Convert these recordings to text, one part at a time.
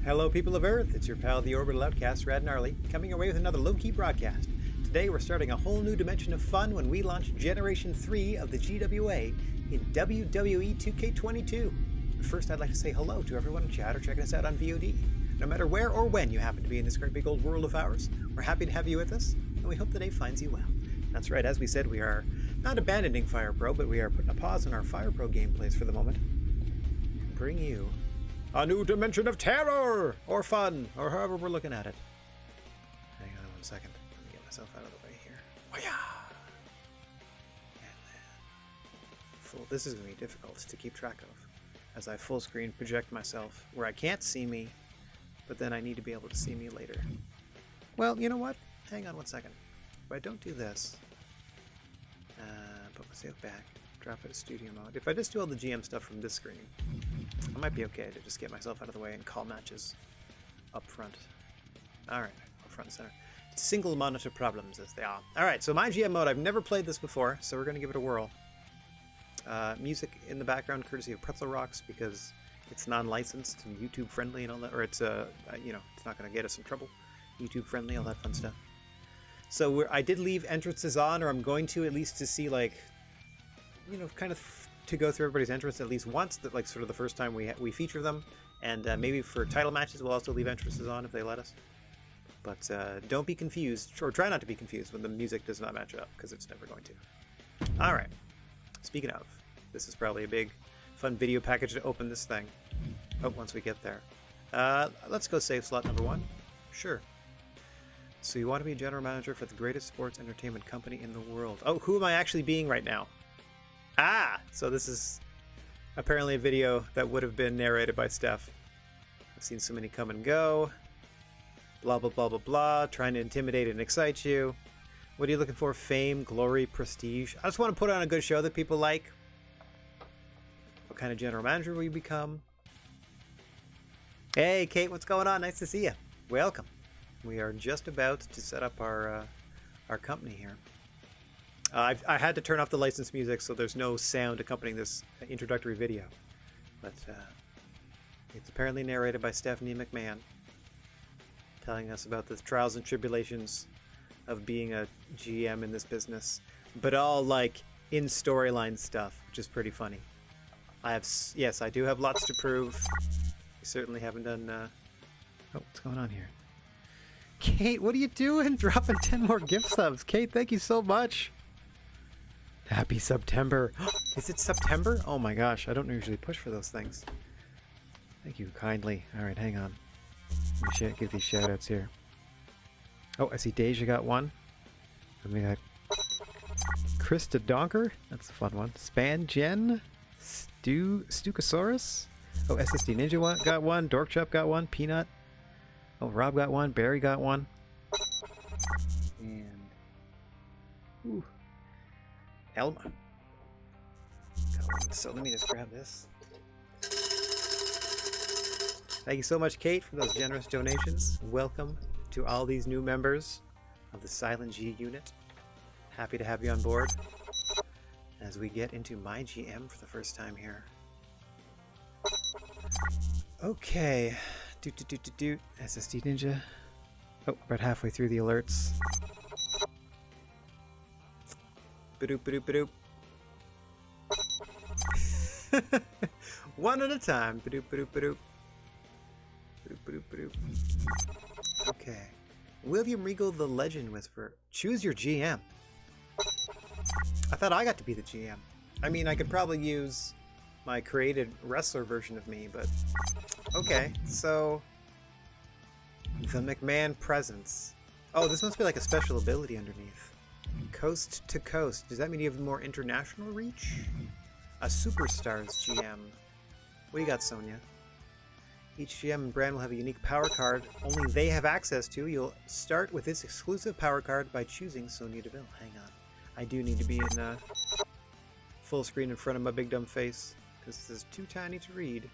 Hello people of Earth, it's your pal the Orbital Outcast, Rad Gnarly, coming your way with another low-key broadcast. Today we're starting a whole new dimension of fun when we launch Generation 3 of the GWA in WWE 2K22. But first I'd like to say hello to everyone in chat or checking us out on VOD. No matter where or when you happen to be in this great big old world of ours, we're happy to have you with us, and we hope the day finds you well. That's right, as we said, we are not abandoning Fire Pro, but we are putting a pause on our Fire Pro gameplays for the moment. Bring you a new dimension of terror! Or fun, or however we're looking at it. Hang on 1 second. Let me get myself out of the way here. Wah-ya! And then this is going to be difficult to keep track of, as I full screen project myself where I can't see me, but then I need to be able to see me later. Well, you know what? Hang on 1 second. If I don't do this, put myself back, drop it to studio mode. If I just do all the GM stuff from this screen, I might be okay to just get myself out of the way and call matches up front. Alright, up front and center. Single monitor problems as they are. Alright, so MyGM Mode, I've never played this before, so we're going to give it a whirl. Music in the background courtesy of Pretzel Rocks because it's non-licensed and YouTube friendly and all that, or it's, it's not going to get us in trouble. YouTube friendly, all that fun stuff. So I did leave entrances on, or I'm going to, at least to see, like, kind of to go through everybody's entrance at least once, that like sort of the first time we feature them, and maybe for title matches we'll also leave entrances on if they let us. But don't be confused, or try not to be confused when the music does not match up, because it's never going to. Alright, speaking of, this is probably a big fun video package to open this thing. Oh, once we get there. Let's go save slot number 1. Sure. So you want to be a general manager for the greatest sports entertainment company in the world. Oh, who am I actually being right now? Ah! So this is apparently a video that would have been narrated by Steph. I've seen so many come and go. Blah, blah, blah, blah, blah. Trying to intimidate and excite you. What are you looking for? Fame, glory, prestige? I just want to put on a good show that people like. What kind of general manager will you become? Hey, Kate, what's going on? Nice to see you. Welcome. We are just about to set up our company here. I had to turn off the licensed music, so there's no sound accompanying this introductory video. But it's apparently narrated by Stephanie McMahon, telling us about the trials and tribulations of being a GM in this business, but all like in storyline stuff, which is pretty funny. Yes, I do have lots to prove. We certainly haven't done. Oh, what's going on here? Kate, what are you doing? Dropping 10 more gift subs. Kate, thank you so much. Happy September. Is it September? Oh my gosh, I don't usually push for those things. Thank you kindly. Alright, hang on. Let me give these shout outs here. Oh, I see Deja got one. And we got Krista Donker. That's a fun one. Span Jen. Stukasaurus. Oh, SSD Ninja got one. Dorkchop got one. Peanut. Oh, Rob got one. Barry got one. And ooh, Elma got one. So let me just grab this. Thank you so much, Kate, for those generous donations. Welcome to all these new members of the Silent G unit. Happy to have you on board as we get into MyGM for the first time here. Okay. SSD Ninja. Oh, about halfway through the alerts. Badoop, badoop, badoop. One at a time. Badoop, badoop, badoop. Badoop, badoop, badoop. Okay. William Regal, the Legend Whisperer. Choose your GM. I thought I got to be the GM. I mean, I could probably use my created wrestler version of me, but okay, so the McMahon presence. Oh, this must be like a special ability underneath. Coast to coast. Does that mean you have more international reach? A Superstars GM. What do you got, Sonia? Each GM and brand will have a unique power card only they have access to. You'll start with this exclusive power card by choosing Sonia Deville. Hang on. I do need to be in full screen in front of my big dumb face, because this is too tiny to read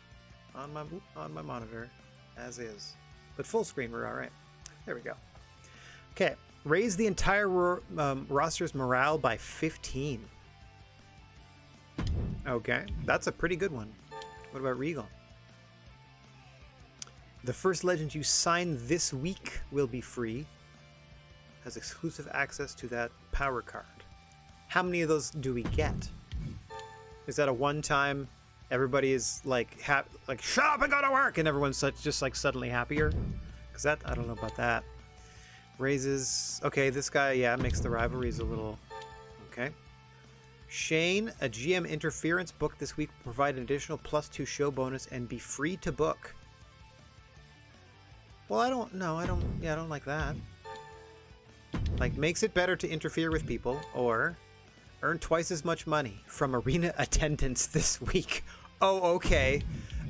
on my monitor as is. But full screen, we're alright. There we go. Okay, raise the entire roster's morale by 15. Okay, that's a pretty good one. What about Regal? The first legend you sign this week will be free. Has exclusive access to that power card. How many of those do we get? Is that a one-time, everybody is like, shut up and go to work, and everyone's just like suddenly happier? Because that, I don't know about that. Raises, okay, this guy, yeah, makes the rivalries a little, okay. Shane, a GM interference book this week will provide an additional +2 show bonus and be free to book. Well, I don't like that. Like, makes it better to interfere with people, or earn twice as much money from arena attendance this week. Oh, okay.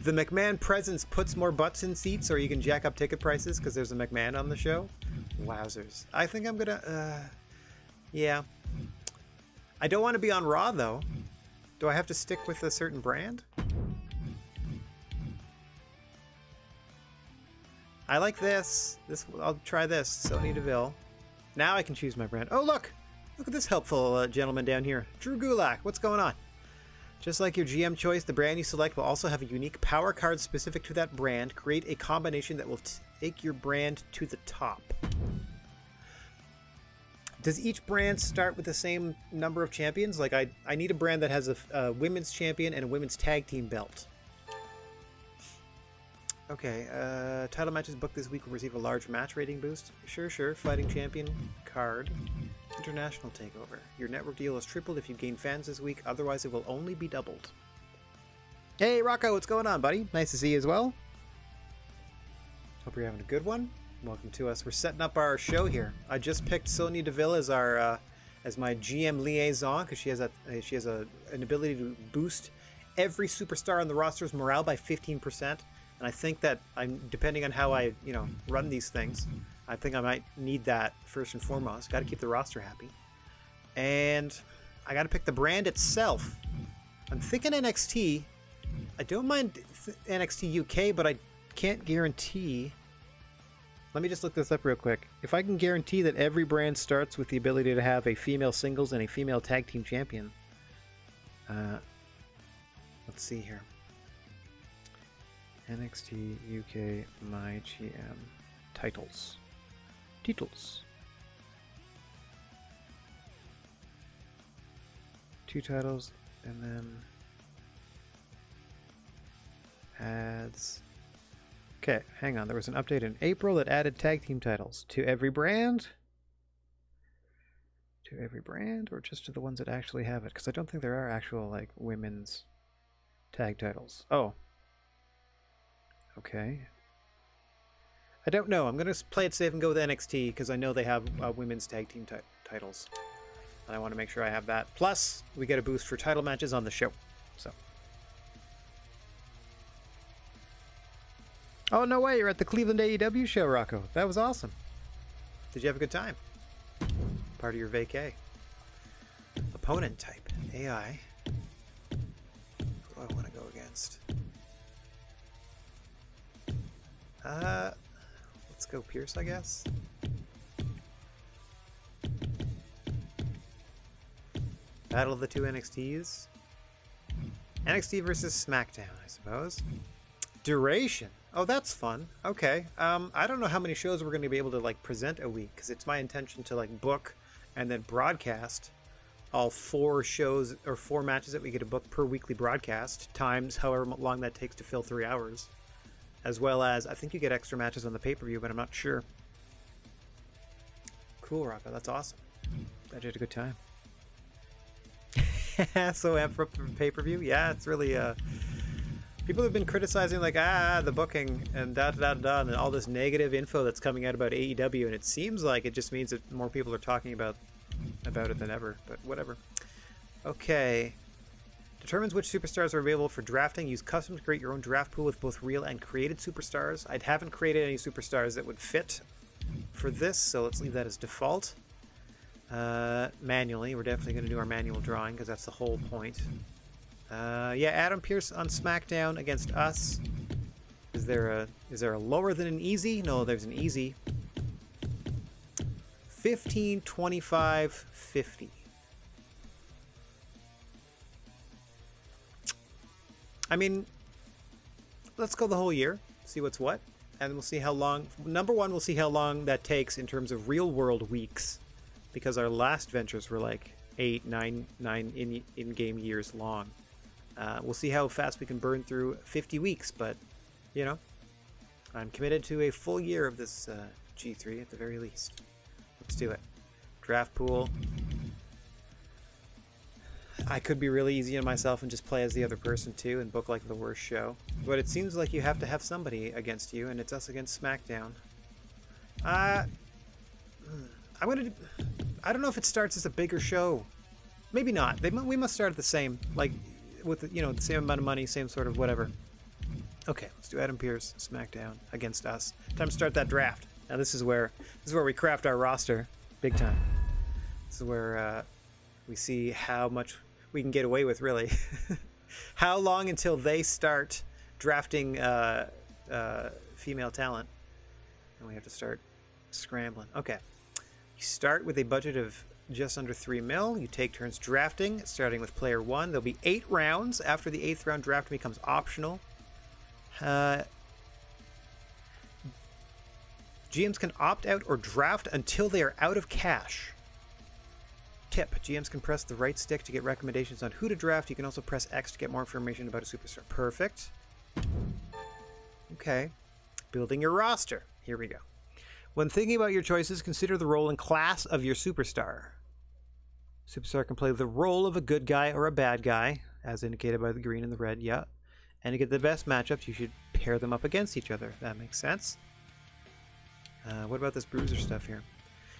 The McMahon presence puts more butts in seats, or you can jack up ticket prices because there's a McMahon on the show. Wowzers. I think I'm gonna, yeah. I don't want to be on Raw, though. Do I have to stick with a certain brand? I like this. I'll try this. Sony DeVille. Now I can choose my brand. Oh, look! Look at this helpful gentleman down here. Drew Gulak. What's going on? Just like your GM choice, the brand you select will also have a unique power card specific to that brand. Create a combination that will take your brand to the top. Does each brand start with the same number of champions? Like, I need a brand that has a women's champion and a women's tag team belt. Okay, title matches booked this week will receive a large match rating boost. Sure. Fighting champion card. International takeover. Your network deal is tripled if you gain fans this week. Otherwise, it will only be doubled. Hey, Rocco, what's going on, buddy? Nice to see you as well. Hope you're having a good one. Welcome to us. We're setting up our show here. I just picked Sonya Deville as our as my GM liaison because she has an ability to boost every superstar on the roster's morale by 15%. And I think that depending on how I run these things, I think I might need that first and foremost. Got to keep the roster happy, and I got to pick the brand itself. I'm thinking NXT. I don't mind NXT UK, but I can't guarantee. Let me just look this up real quick. If I can guarantee that every brand starts with the ability to have a female singles and a female tag team champion. Let's see here. NXT UK MyGM titles. 2 titles, and then adds. Okay, hang on. There was an update in April that added tag team titles to every brand. To every brand, or just to the ones that actually have it? Because I don't think there are actual like women's tag titles. Oh. Okay. I don't know. I'm going to play it safe and go with NXT because I know they have women's tag team titles. And I want to make sure I have that. Plus, we get a boost for title matches on the show. So. Oh, no way. You're at the Cleveland AEW show, Rocco. That was awesome. Did you have a good time? Part of your vacay. Opponent type. AI. Who do I want to go against? Let's go Pierce, I guess. Battle of the 2 NXTs. NXT versus SmackDown, I suppose. Duration. Oh, that's fun. Okay. I don't know how many shows we're going to be able to like present a week because it's my intention to like book and then broadcast all 4 shows or 4 matches that we get to book per weekly broadcast times however long that takes to fill 3 hours. As well as, I think you get extra matches on the pay-per-view, but I'm not sure. Cool, Rocco. That's awesome. Glad you had a good time. So amped for pay-per-view? Yeah, it's really, people have been criticizing, like, the booking and da-da-da-da, and all this negative info that's coming out about AEW, and it seems like it just means that more people are talking about it than ever, but whatever. Okay. Determines which superstars are available for drafting. Use custom to create your own draft pool with both real and created superstars. I haven't created any superstars that would fit for this, so let's leave that as default. Manually, we're definitely going to do our manual drawing because that's the whole point. Yeah, Adam Pearce on SmackDown against us. Is there a lower than an easy? No, there's an easy. 15, 25, 50. I mean, let's go the whole year, see what's what. and we'll see how long. Number one, we'll see how long that takes in terms of real world weeks, because our last ventures were like 8, 9 in-game years long. We'll see how fast we can burn through 50 weeks, but you know, I'm committed to a full year of this G3 at the very least. Let's do it. Draft pool. I could be really easy on myself and just play as the other person too and book like the worst show. But it seems like you have to have somebody against you, and it's us against SmackDown. I don't know if it starts as a bigger show. Maybe not. We must start at the same, like with the same amount of money, same sort of whatever. Okay, let's do Adam Pearce, SmackDown against us. Time to start that draft. Now this is where we craft our roster, big time. This is where we see how much we can get away with, really. How long until they start drafting female talent, and we have to start scrambling. Okay, you start with a budget of just under 3 mil. You take turns drafting, starting with player 1. There'll be 8 rounds. After the 8th round, drafting becomes optional. GMs can opt out or draft until they are out of cash. Tip: GMs can press the right stick to get recommendations on who to draft. You can also press X to get more information about a superstar. Perfect. Okay. Building your roster. Here we go. When thinking about your choices, consider the role and class of your superstar. Superstar can play the role of a good guy or a bad guy, as indicated by the green and the red, yeah. And to get the best matchups, you should pair them up against each other. That makes sense. What about this bruiser stuff here?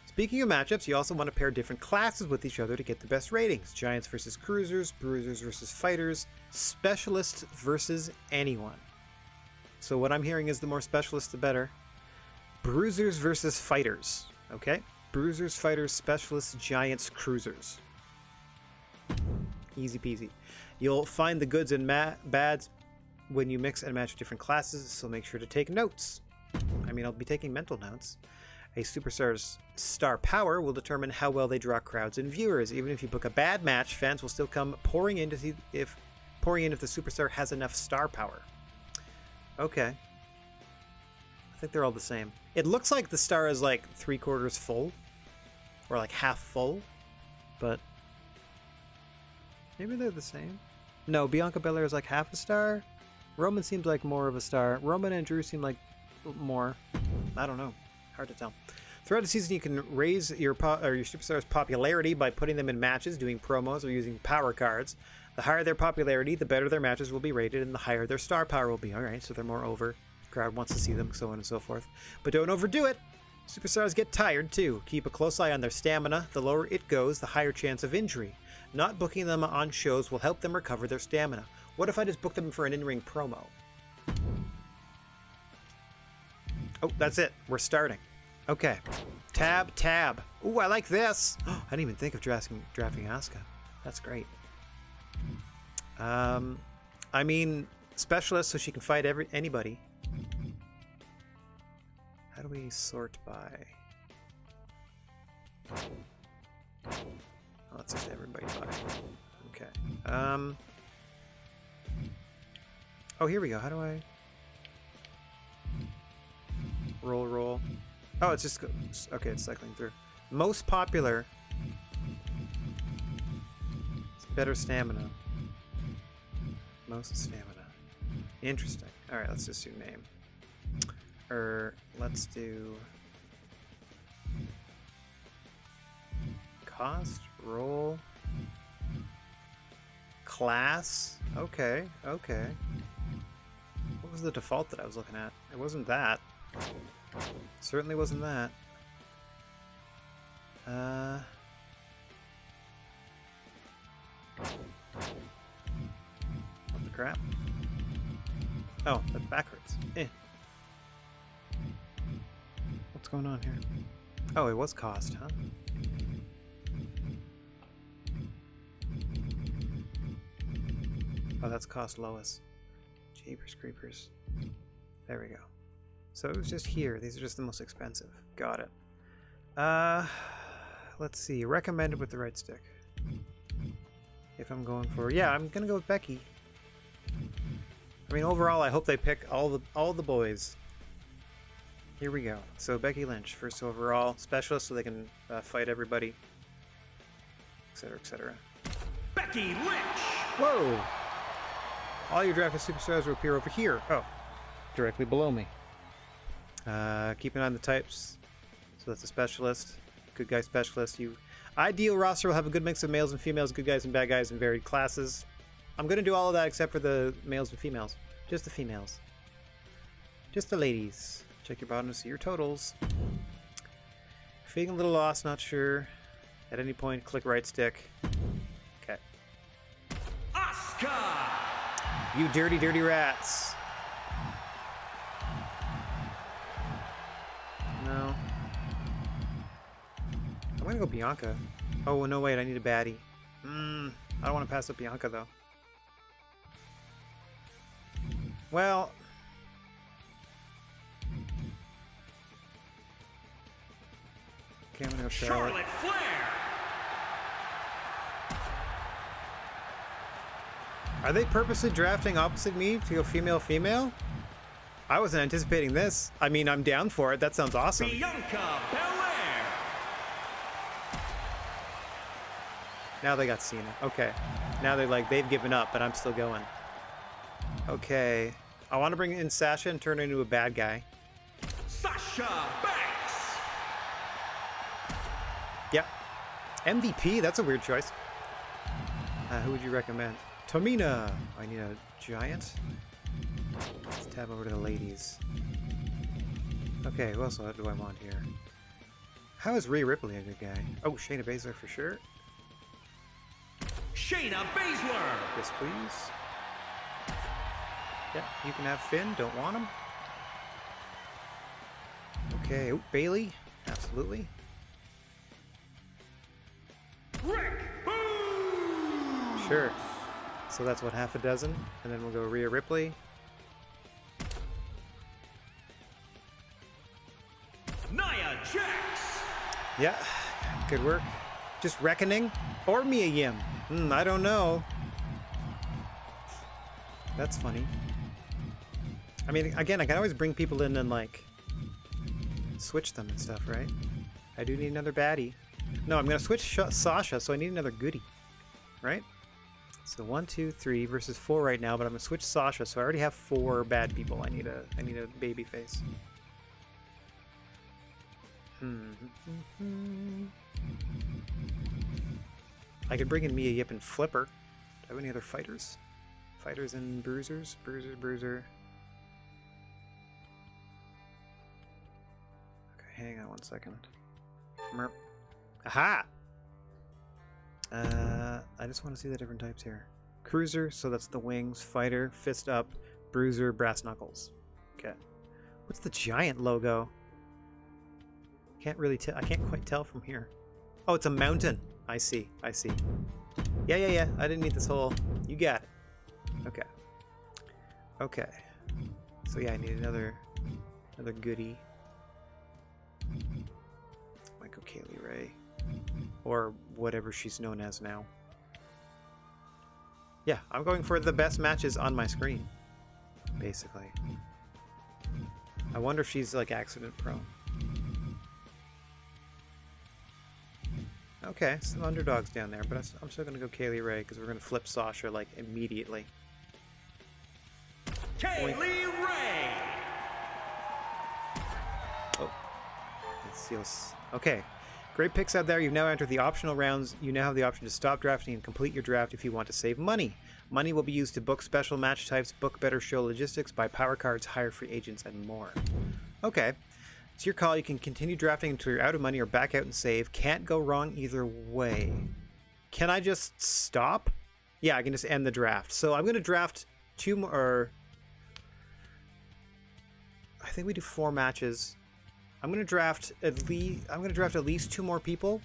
Speaking of matchups, you also want to pair different classes with each other to get the best ratings. Giants versus cruisers, bruisers versus fighters, specialists versus anyone. So what I'm hearing is the more specialists, the better. Bruisers versus fighters. Okay? Bruisers, fighters, specialists, giants, cruisers. Easy peasy. You'll find the goods and bads when you mix and match different classes, so make sure to take notes. I mean, I'll be taking mental notes. A superstar's star power will determine how well they draw crowds and viewers. Even if you book a bad match, fans will still come pouring in to see if the superstar has enough star power. Okay. I think they're all the same. It looks like the star is like 3/4 full, or like half full, but maybe they're the same. No, Bianca Belair is like half a star. Roman seems like more of a star. Roman and Drew seem like more. I don't know. Hard to tell. Throughout the season, you can raise your superstar's popularity by putting them in matches, doing promos, or using power cards. The higher their popularity, the better their matches will be rated, and the higher their star power will be. All right, so they're more over. The crowd wants to see them, so on and so forth. But don't overdo it. Superstars get tired, too. Keep a close eye on their stamina. The lower it goes, the higher chance of injury. Not booking them on shows will help them recover their stamina. What if I just book them for an in-ring promo? Oh, that's it. We're starting. Okay. Tab. Ooh, I like this. I didn't even think of drafting Asuka. That's great. I mean, specialist, so she can fight anybody. How do we sort by? Let's just everybody by. Okay. Oh, here we go. How do I? Roll. Oh, it's just okay. It's cycling through. Most popular. It's better stamina. Most stamina. Interesting. All right, let's just do name. Let's do cost. Roll. Class. Okay. What was the default that I was looking at? It wasn't that. Certainly wasn't that. What the crap? Oh, that's backwards. What's going on here? Oh, it was cost, huh? Oh, that's cost Lois. Jeepers creepers. There we go. So it was just here. These are just the most expensive. Got it. Let's see. Recommended with the right stick. If I'm going for... Yeah, I'm going to go with Becky. I mean, overall, I hope they pick all the boys. Here we go. So Becky Lynch, first overall specialist, so they can fight everybody, etc., etc. Becky Lynch! Whoa! All your drafted superstars will appear over here. Oh, directly below me. Keep an eye on the types. So that's a specialist, good guy specialist. You ideal roster will have a good mix of males and females, good guys and bad guys in varied classes. I'm going to do all of that except for the males and females. Just the females. Just the ladies. Check your bottom to see your totals. Feeling a little lost, not sure. At any point, click right stick. Okay. Asuka! You dirty, dirty rats. No. I'm gonna go Bianca. Oh, no, wait, I need a baddie. I don't want to pass up Bianca, though. Well... Okay, I'm gonna go Charlotte. Flair! Are they purposely drafting opposite me to go female-female? I wasn't anticipating this. I mean, I'm down for it. That sounds awesome. Bianca Belair! Now they got Cena. Okay. Now they're like, they've given up, but I'm still going. Okay. I want to bring in Sasha and turn her into a bad guy. Sasha Banks! Yep. MVP? That's a weird choice. Who would you recommend? Tamina! I need a giant. Let's tab over to the ladies. Okay, who else do I want here? How is Rhea Ripley a good guy? Oh, Shayna Baszler for sure. Shayna Baszler! Yes, please. Yep, you can have Finn. Don't want him. Okay, oh, Bailey. Absolutely. Rick Boogs! Sure. So that's what, half a dozen? And then we'll go Rhea Ripley. Nia Jax! Yeah, good work. Just Reckoning or Mia Yim? I don't know. That's funny. I mean, again, I can always bring people in and, like, switch them and stuff, right? I do need another baddie. No, I'm going to switch Sasha, so I need another goodie. Right? So 1, 2, 3 versus 4 right now, but I'm going to switch Sasha, so I already have 4 bad people. I need a baby face. I could bring in Mia Yip and Flipper. Do I have any other fighters? Fighters and bruisers? Bruiser. Okay, hang on 1 second. Merp. Aha! I just want to see the different types here. Cruiser, so that's the wings. Fighter, fist up. Bruiser, brass knuckles. Okay. What's the giant logo? Can't really tell. I can't quite tell from here. Oh, it's a mountain. I see. Yeah. I didn't need this whole... You got it. Okay. So yeah, I need another goodie. Might go Kaylee Ray. Or whatever she's known as now. Yeah, I'm going for the best matches on my screen. Basically. I wonder if she's like accident prone. Okay, some underdogs down there, but I'm still going to go Kaylee Ray because we're going to flip Sasha like immediately. Kaylee Ray! Oh. Let's see. Okay. Great picks out there. You've now entered the optional rounds. You now have the option to stop drafting and complete your draft if you want to save money. Money will be used to book special match types, book better show logistics, buy power cards, hire free agents, and more. Okay. It's your call. You can continue drafting until you're out of money or back out and save. Can't go wrong either way. Can I just stop? Yeah, I can just end the draft. So I'm going to draft 2 more... I think we do 4 matches. I'm going to draft at least 2 more people.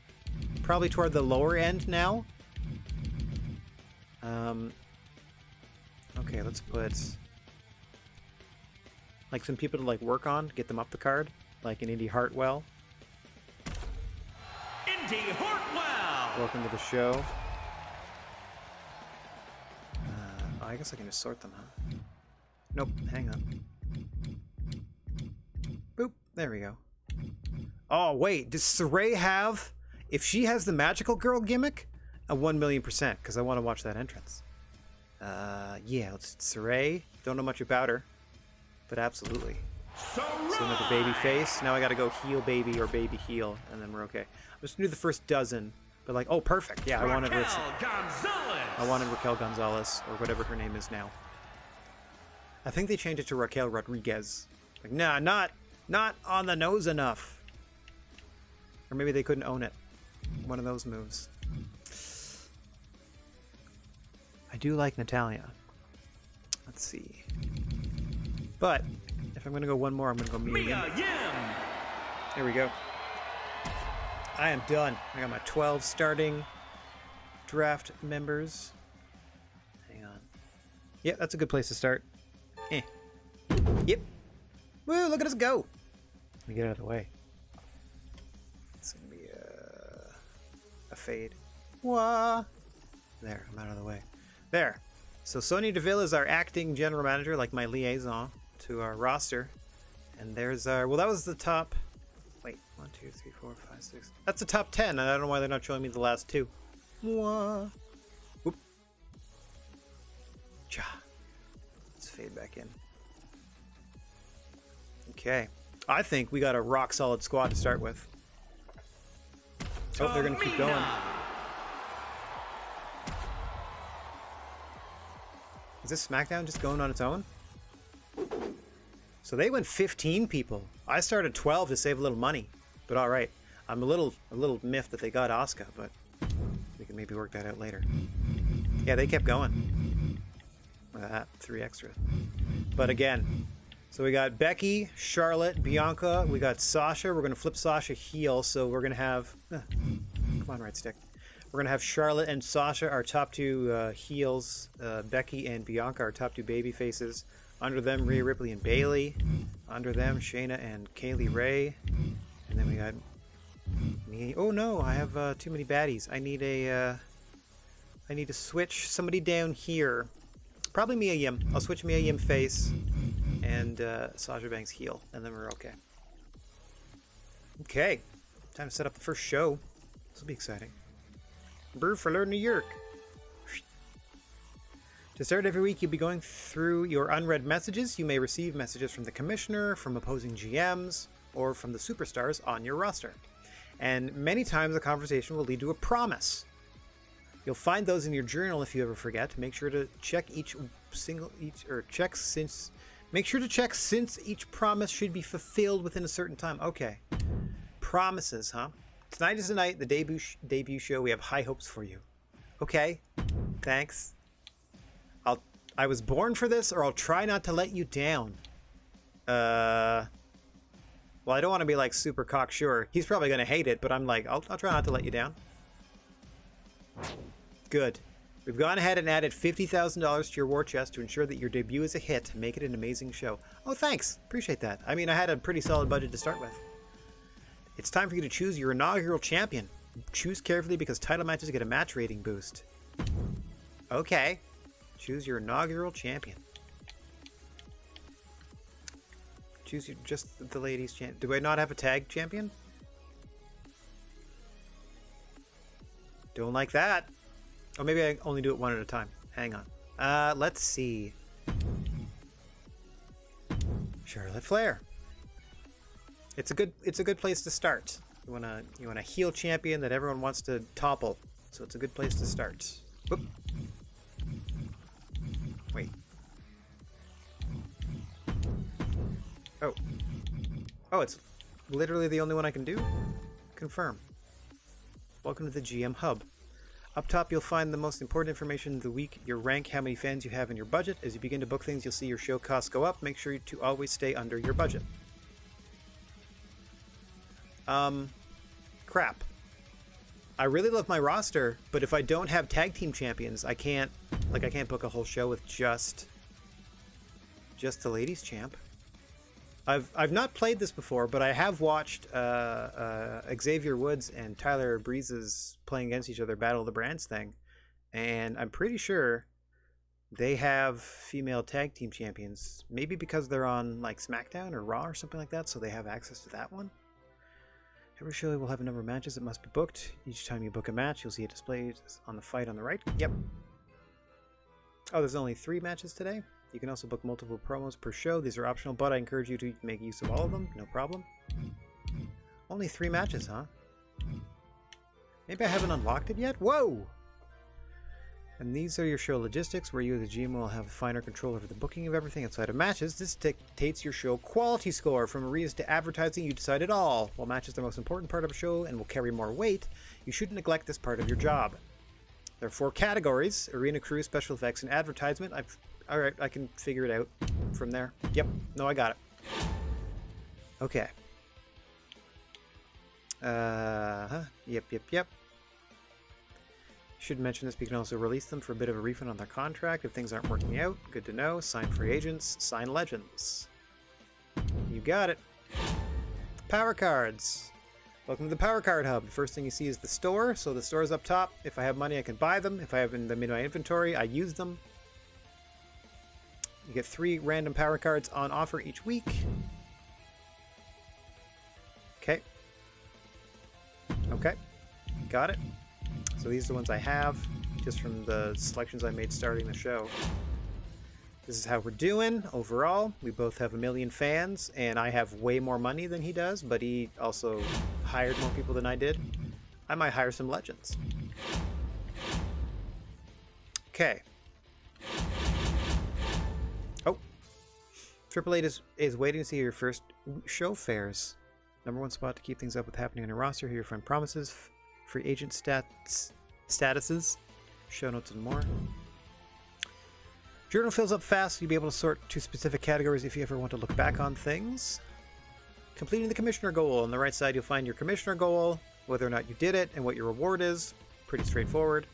Probably toward the lower end now. Okay, let's put like some people to like work on, get them up the card, like an Indy Hartwell. Indy Hartwell! Welcome to the show. I guess I can just sort them, huh? Nope, hang on. Boop. There we go. Oh, wait. Does Saray have... If she has the magical girl gimmick, a 1,000,000%, because I want to watch that entrance. Yeah, it's Saray. Don't know much about her, but absolutely. So another baby face. Now I got to go heel baby or baby heel, and then we're okay. I'm just going to do the first dozen, but like, oh, perfect. Yeah, I wanted Raquel Gonzalez, or whatever her name is now. I think they changed it to Raquel Rodriguez. Like, nah, not on the nose enough. Or maybe they couldn't own it. One of those moves. I do like Natalia. Let's see. But if I'm going to go one more, I'm going to go Mia Yim. There we go. I am done. I got my 12 starting draft members. Hang on. Yeah, that's a good place to start. Yep. Woo, look at us go. Let me get out of the way. It's going to be a fade. Wah. There, I'm out of the way. There. So Sonya Deville is our acting general manager, like my liaison to our roster. And there's our... Well, that was the top... Wait. 1, 2, 3, 4, 5, 6... That's the top 10, and I don't know why they're not showing me the last two. Wah. Whoop. Cha. Let's fade back in. Okay. I think we got a rock-solid squad to start with. Oh, they're going to keep going. Is this SmackDown just going on its own? So they went 15 people. I started 12 to save a little money. But all right. I'm a little miffed that they got Asuka, but we can maybe work that out later. Yeah, they kept going. Look at that. 3 extra. But again, so we got Becky, Charlotte, Bianca. We got Sasha. We're going to flip Sasha heel, so we're going to have... come on, right stick. We're going to have Charlotte and Sasha, our top 2 heels. Becky and Bianca, our top 2 baby faces. Under them, Rhea Ripley and Bayley. Under them, Shayna and Kaylee Ray. And then we got me. Oh no, I have too many baddies. I need to switch somebody down here. Probably Mia Yim. I'll switch Mia Yim face and Sasha Banks heel, and then we're okay. Okay, time to set up the first show. This will be exciting. Buffalo, New York. To start every week, you'll be going through your unread messages. You may receive messages from the commissioner, from opposing GMs, or from the superstars on your roster. And many times a conversation will lead to a promise. You'll find those in your journal if you ever forget. Make sure to check make sure to check since each promise should be fulfilled within a certain time. Okay. Promises, huh? Tonight is the night, the debut show. We have high hopes for you. Okay. Thanks. I was born for this, or I'll try not to let you down. Well, I don't want to be like super cocksure. He's probably going to hate it, but I'm like, I'll try not to let you down. Good. We've gone ahead and added $50,000 to your war chest to ensure that your debut is a hit and make it an amazing show. Oh, thanks. Appreciate that. I mean, I had a pretty solid budget to start with. It's time for you to choose your inaugural champion. Choose carefully because title matches get a match rating boost. Okay. Choose your inaugural champion. Choose just the ladies champion. Do I not have a tag champion? Don't like that. Oh, maybe I only do it one at a time. Hang on. Let's see. Charlotte Flair. It's a good place to start. You want a heel champion that everyone wants to topple. So it's a good place to start. Whoop. Wait. Oh, it's literally the only one I can do? Confirm. Welcome to the GM Hub. Up top, you'll find the most important information of the week, your rank, how many fans you have, and your budget. As you begin to book things, you'll see your show costs go up. Make sure to always stay under your budget. Crap. I really love my roster, but if I don't have tag team champions, I can't book a whole show with just the ladies champ. I've not played this before, but I have watched Xavier Woods and Tyler Breeze's playing against each other Battle of the Brands thing, and I'm pretty sure They have female tag team champions. Maybe because they're on like SmackDown or Raw or something like that, so they have access to that one. Every show will have a number of matches that must be booked. Each time you book a match, you'll see it displayed on the fight on the right. Yep. Oh, there's only 3 matches today. You can also book multiple promos per show. These are optional, but I encourage you to make use of all of them. No problem. Only 3 matches, huh? Maybe I haven't unlocked it yet? Whoa! And these are your show logistics, where you, the GM, will have finer control over the booking of everything outside of matches. This dictates your show quality score. From arenas to advertising, you decide it all. While matches are the most important part of a show and will carry more weight, you shouldn't neglect this part of your job. There are 4 categories: arena, crew, special effects, and advertisement. Alright, I can figure it out from there. Yep, no, I got it. Okay. Yep. Should mention this, but you can also release them for a bit of a refund on their contract if things aren't working out. Good to know. Sign free agents, sign legends. You got it. Power cards. Welcome to the Power Card Hub. The first thing you see is the store. So the store is up top. If I have money, I can buy them. If I have them in my inventory, I use them. You get 3 random power cards on offer each week. Okay. Okay. Got it. So these are the ones I have, just from the selections I made starting the show. This is how we're doing overall. We both have 1 million fans, and I have way more money than he does, but he also hired more people than I did. I might hire some legends. Okay. Oh. Triple Eight is waiting to see your first show fares. #1 spot to keep things up with happening on your roster. Here your friend promises. Free agent statuses, show notes, and more. Journal fills up fast, so you'll be able to sort to specific categories if you ever want to look back on things. Completing the commissioner goal. On the right side, you'll find your commissioner goal, whether or not you did it, and what your reward is. Pretty straightforward.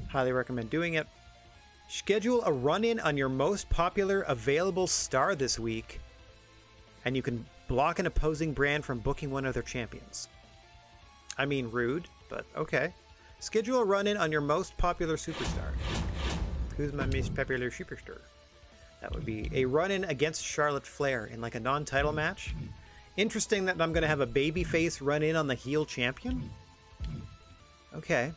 Highly recommend doing it. Schedule a run-in on your most popular available star this week, and you can block an opposing brand from booking one of their champions. I mean, rude, but okay. Schedule a run-in on your most popular superstar. Who's my most popular superstar? That would be a run-in against Charlotte Flair in like a non-title match. Interesting that I'm going to have a babyface run-in on the heel champion. Okay.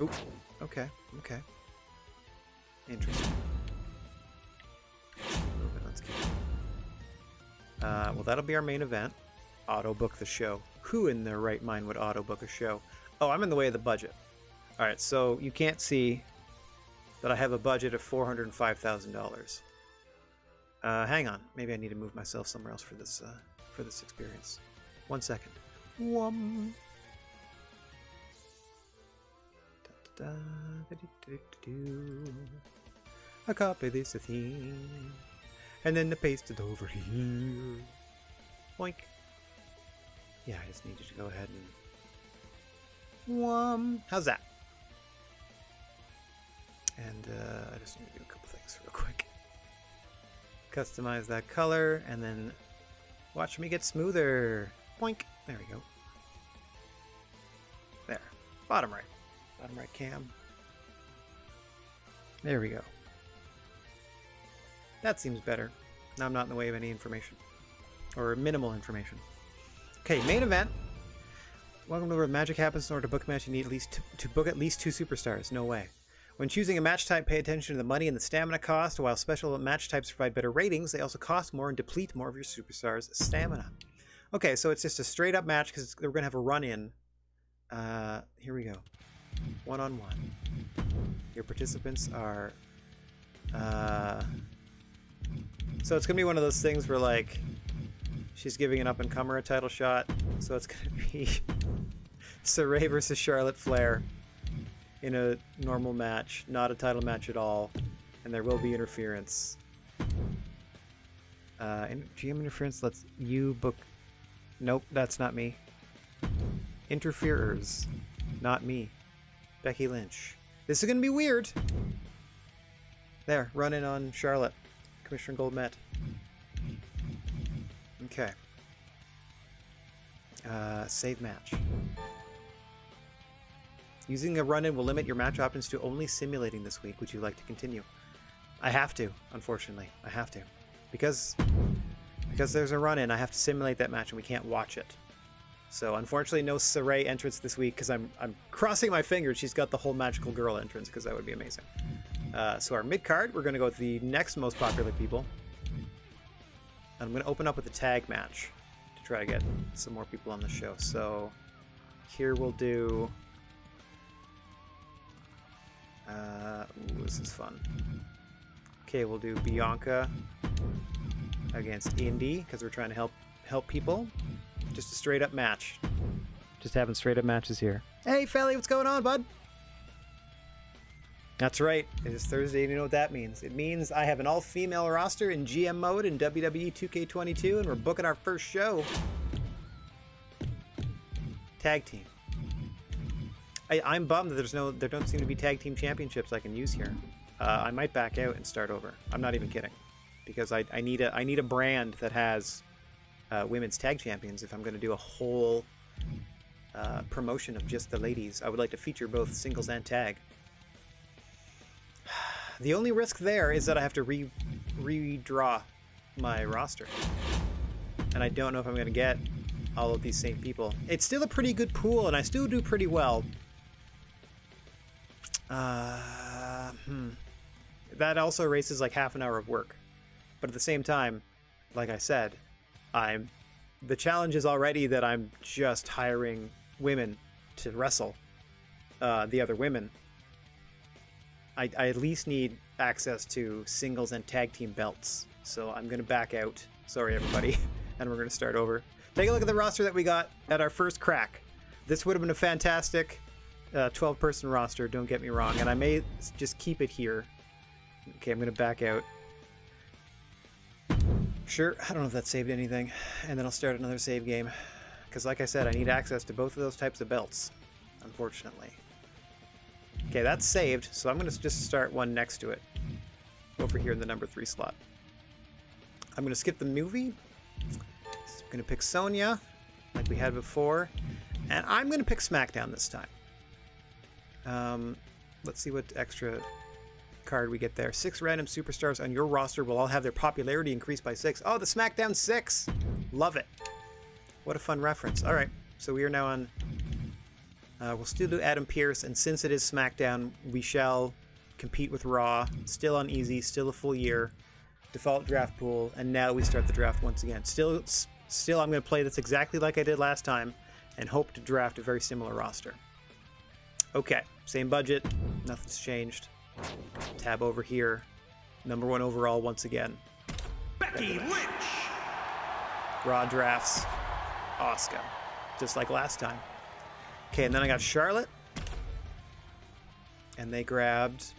Oop. Okay. Interesting. Let's keep moving. Well, that'll be our main event. Auto book the show. Who in their right mind would auto book a show? Oh, I'm in the way of the budget. Alright, so you can't see that I have a budget of $405,000. Hang on. Maybe I need to move myself somewhere else for this experience. 1 second. I copy this theme, and then I paste it over here. Boink. Yeah, I just needed to go ahead and... How's that? And I just need to do a couple things real quick. Customize that color, and then watch me get smoother. Boink. There we go. There. Bottom right. Bottom right cam. There we go. That seems better. Now I'm not in the way of any information. Or minimal information. Okay, main event. Welcome to where magic happens. In order to book a match, you need to book at least 2 superstars. No way. When choosing a match type, pay attention to the money and the stamina cost. While special match types provide better ratings, they also cost more and deplete more of your superstars' stamina. Okay, so it's just a straight up match because we're going to have a run-in. Here we go. 1-on-1. Your participants are... So it's going to be one of those things where, like, she's giving an up-and-comer a title shot. So it's going to be Saray versus Charlotte Flair in a normal match. Not a title match at all. And there will be interference. GM interference lets you book... Nope, that's not me. Interferers. Not me. Becky Lynch. This is going to be weird. There, running on Charlotte. Commissioner Gold Met. Okay. Save match. Using a run-in will limit your match options to only simulating this week. Would you like to continue? I have to, unfortunately. I have to. Because there's a run-in, I have to simulate that match and we can't watch it. So unfortunately no Saray entrance this week because I'm crossing my fingers she's got the whole Magical Girl entrance because that would be amazing. So our mid-card, we're going to go with the next most popular people. I'm going to open up with a tag match to try to get some more people on the show. So here we'll do... ooh, this is fun. Okay, we'll do Bianca against Indy because we're trying to help people. Just a straight up match. Just having straight up matches here. Hey, Felly, what's going on, bud? That's right. It is Thursday, and you know what that means. It means I have an all-female roster in GM mode in WWE 2K22, and we're booking our first show. Tag team. I'm bummed that there don't seem to be tag team championships I can use here. I might back out and start over. I'm not even kidding, because I need a brand that has women's tag champions if I'm going to do a whole promotion of just the ladies. I would like to feature both singles and tag. The only risk there is that I have to redraw my roster, and I don't know if I'm going to get all of these same people. It's still a pretty good pool, and I still do pretty well. That also erases like half an hour of work, but at the same time, like I said, the challenge is already that I'm just hiring women to wrestle the other women. I at least need access to singles and tag team belts, so I'm gonna back out. Sorry everybody, and we're gonna start over. Take a look at the roster that we got at our first crack. This would have been a fantastic 12-person roster, don't get me wrong, and I may just keep it here. Okay, I'm gonna back out. Sure, I don't know if that saved anything, and then I'll start another save game, because like I said, I need access to both of those types of belts, unfortunately. Okay, that's saved, so I'm going to just start one next to it, over here in the number 3 slot. I'm going to skip the movie, I'm going to pick Sonya, like we had before, and I'm going to pick SmackDown this time. Let's see what extra card we get there. 6 random superstars on your roster will all have their popularity increased by 6. Oh, the SmackDown 6! Love it. What a fun reference. Alright, so we are now on... we'll still do Adam Pearce, and since it is SmackDown, we shall compete with Raw. Still on easy, still a full year. Default draft pool, and now we start the draft once again. Still I'm going to play this exactly like I did last time, and hope to draft a very similar roster. Okay, same budget, nothing's changed. Tab over here. Number 1 overall once again. Becky Lynch. Raw drafts. Asuka. Just like last time. Okay, and then I got Charlotte. And they grabbed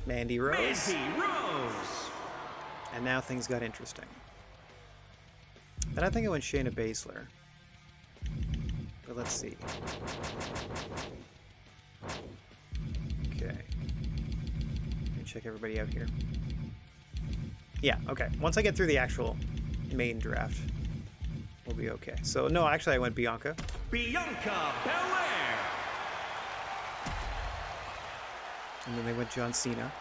Mandy Rose. Mandy Rose. And now things got interesting. Then I think I went Shayna Baszler. But let's see. Okay. Let me check everybody out here. Yeah, okay. Once I get through the actual main draft, we'll be okay. So, no, actually I went Bianca. Bianca Belair. And then they went John Cena.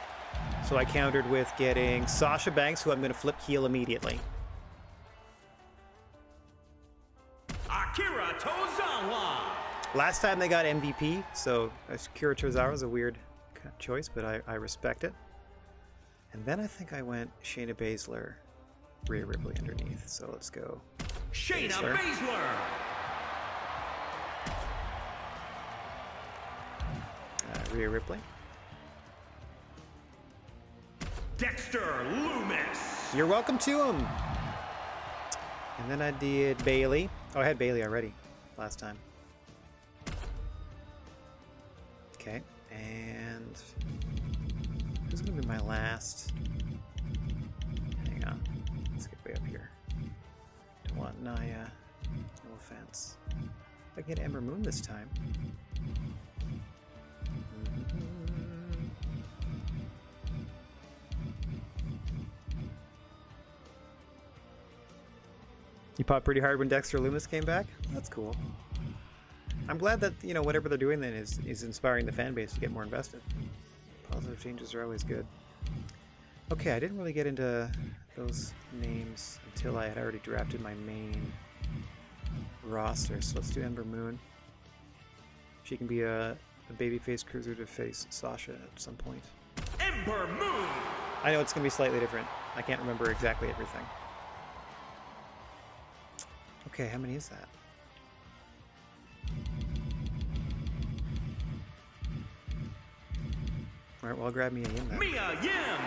So I countered with getting Sasha Banks, who I'm going to flip heel immediately. Akira Tozawa. Last time they got MVP, so Akira Tozawa is a weird choice, but I respect it. And then I think I went Shayna Baszler, Rhea Ripley underneath. So let's go Shayna Baszler. Rhea Ripley. Dexter Lumis. You're welcome to him. And then I did Bailey. Oh, I had Bailey already last time. Okay, and who's going to be my last? Hang on. Let's get way up here. Don't want Nia. No offense. I can get Ember Moon this time. You popped pretty hard when Dexter Lumis came back? That's cool. I'm glad that, you know, whatever they're doing then is inspiring the fan base to get more invested. Positive changes are always good. Okay, I didn't really get into those names until I had already drafted my main roster. So let's do Ember Moon. She can be a babyface cruiser to face Sasha at some point. Ember Moon. I know it's going to be slightly different. I can't remember exactly everything. Okay, how many is that? Alright, well, I'll grab Mia Yim then. Mia Yim.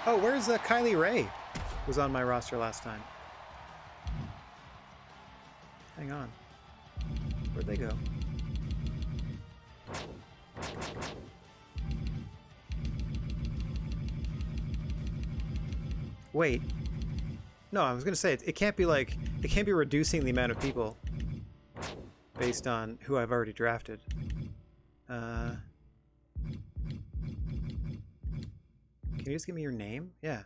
Oh, where's Kylie Ray? Was on my roster last time. Hang on. Where'd they go? Wait. No, I was gonna say it can't be like it can't be reducing the amount of people based on who I've already drafted. Can you just give me your name? Yeah.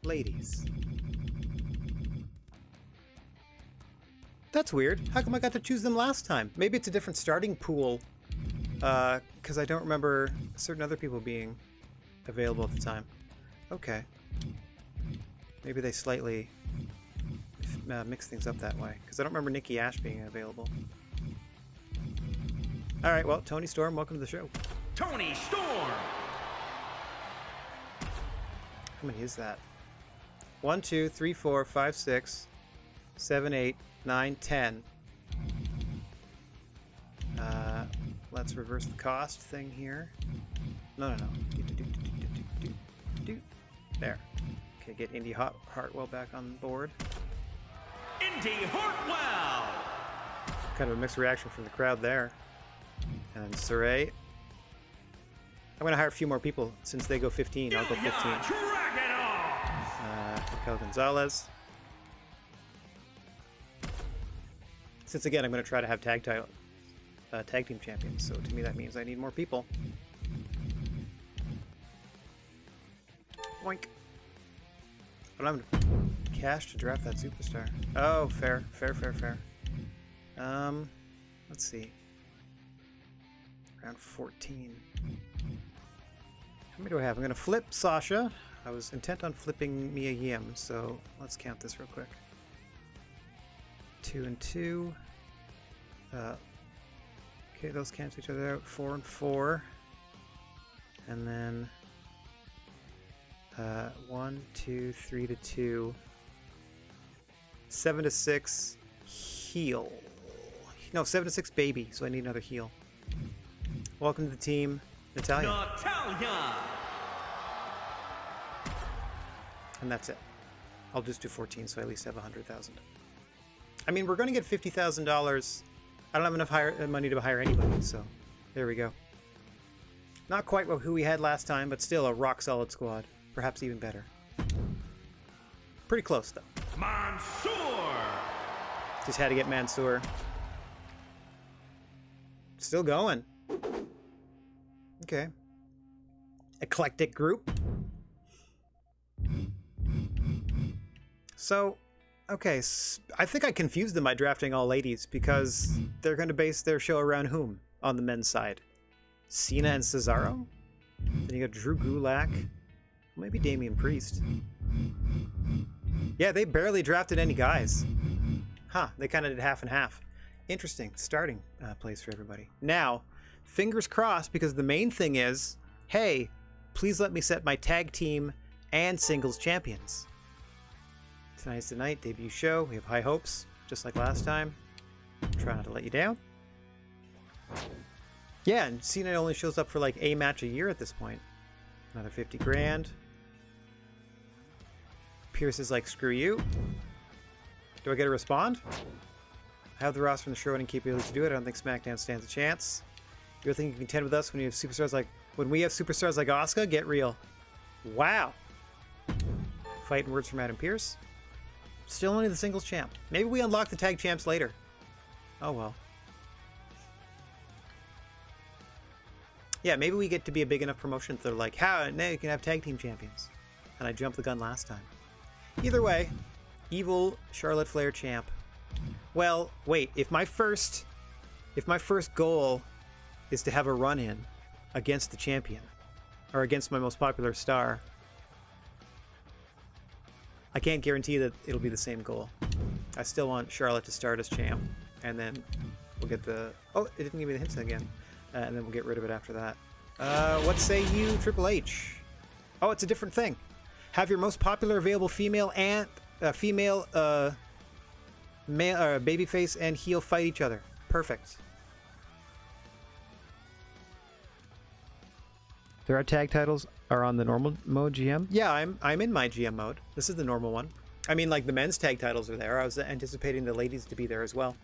Ladies. That's weird. How come I got to choose them last time? Maybe it's a different starting pool. Because I don't remember certain other people being available at the time. Okay. Maybe they slightly mix things up that way. Because I don't remember Nikki Ash being available. Alright, well, Tony Storm, welcome to the show. Tony Storm. How many is that? 1, 2, 3, 4, 5, 6, 7, 8, 9, 10. Let's reverse the cost thing here. No. There. Okay, get Indy Hartwell back on board. Indy Hartwell. Kind of a mixed reaction from the crowd there. And then Saray. I'm going to hire a few more people. Since they go 15, I'll go 15. Raquel Gonzalez. Since again, I'm going to try to have tag team champions, so to me that means I need more people. Boink. But I'm cash to draft that superstar. Oh, fair. Let's see. Around 14. How many do I have? I'm going to flip Sasha. I was intent on flipping Mia Yim, so let's count this real quick. 2 and 2. Okay, those cancel each other out. 4 and 4. And then 1, 2, 3 to 2. 7 to 6 heal. No, 7 to 6 baby, so I need another heal. Welcome to the team, Natalia. And that's it. I'll just do 14, so I at least have 100,000. I mean, we're going to get $50,000. I don't have enough money to hire anybody, so there we go. Not quite who we had last time, but still a rock-solid squad. Perhaps even better. Pretty close, though. Mansoor. Just had to get Mansoor. Still going. Okay. Eclectic group. So, okay, I think I confused them by drafting all ladies because they're going to base their show around whom on the men's side? Cena and Cesaro? Then you got Drew Gulak. Maybe Damian Priest. Yeah, they barely drafted any guys. Huh, they kind of did half and half. Interesting starting place for everybody. Now, fingers crossed, because the main thing is, hey, please let me set my tag team and singles champions. Tonight's the night, debut show. We have high hopes, just like last time. Try not to let you down. Yeah, and Cena only shows up for like a match a year at this point. Another 50 grand. Pierce is like, screw you. Do I get to respond? I have the roster from the show and keep able to do it. I don't think SmackDown stands a chance. You think you can contend with us when you have superstars like we have superstars like Asuka? Get real. Wow. Fighting words from Adam Pearce. Still only the singles champ. Maybe we unlock the tag champs later. Oh well. Yeah, maybe we get to be a big enough promotion that they're like, how? Now you can have tag team champions. And I jumped the gun last time. Either way, evil Charlotte Flair champ. Well, wait. If my first goal is to have a run-in against the champion, or against my most popular star, I can't guarantee that it'll be the same goal. I still want Charlotte to start as champ, and then we'll get the... Oh, it didn't give me the hints again. And then we'll get rid of it after that. What say you, Triple H? Oh, it's a different thing. Have your most popular available female and male babyface and heel fight each other. Perfect. There are tag titles are on the normal mode GM. Yeah, I'm in my GM mode. This is the normal one. I mean, like the men's tag titles are there. I was anticipating the ladies to be there as well.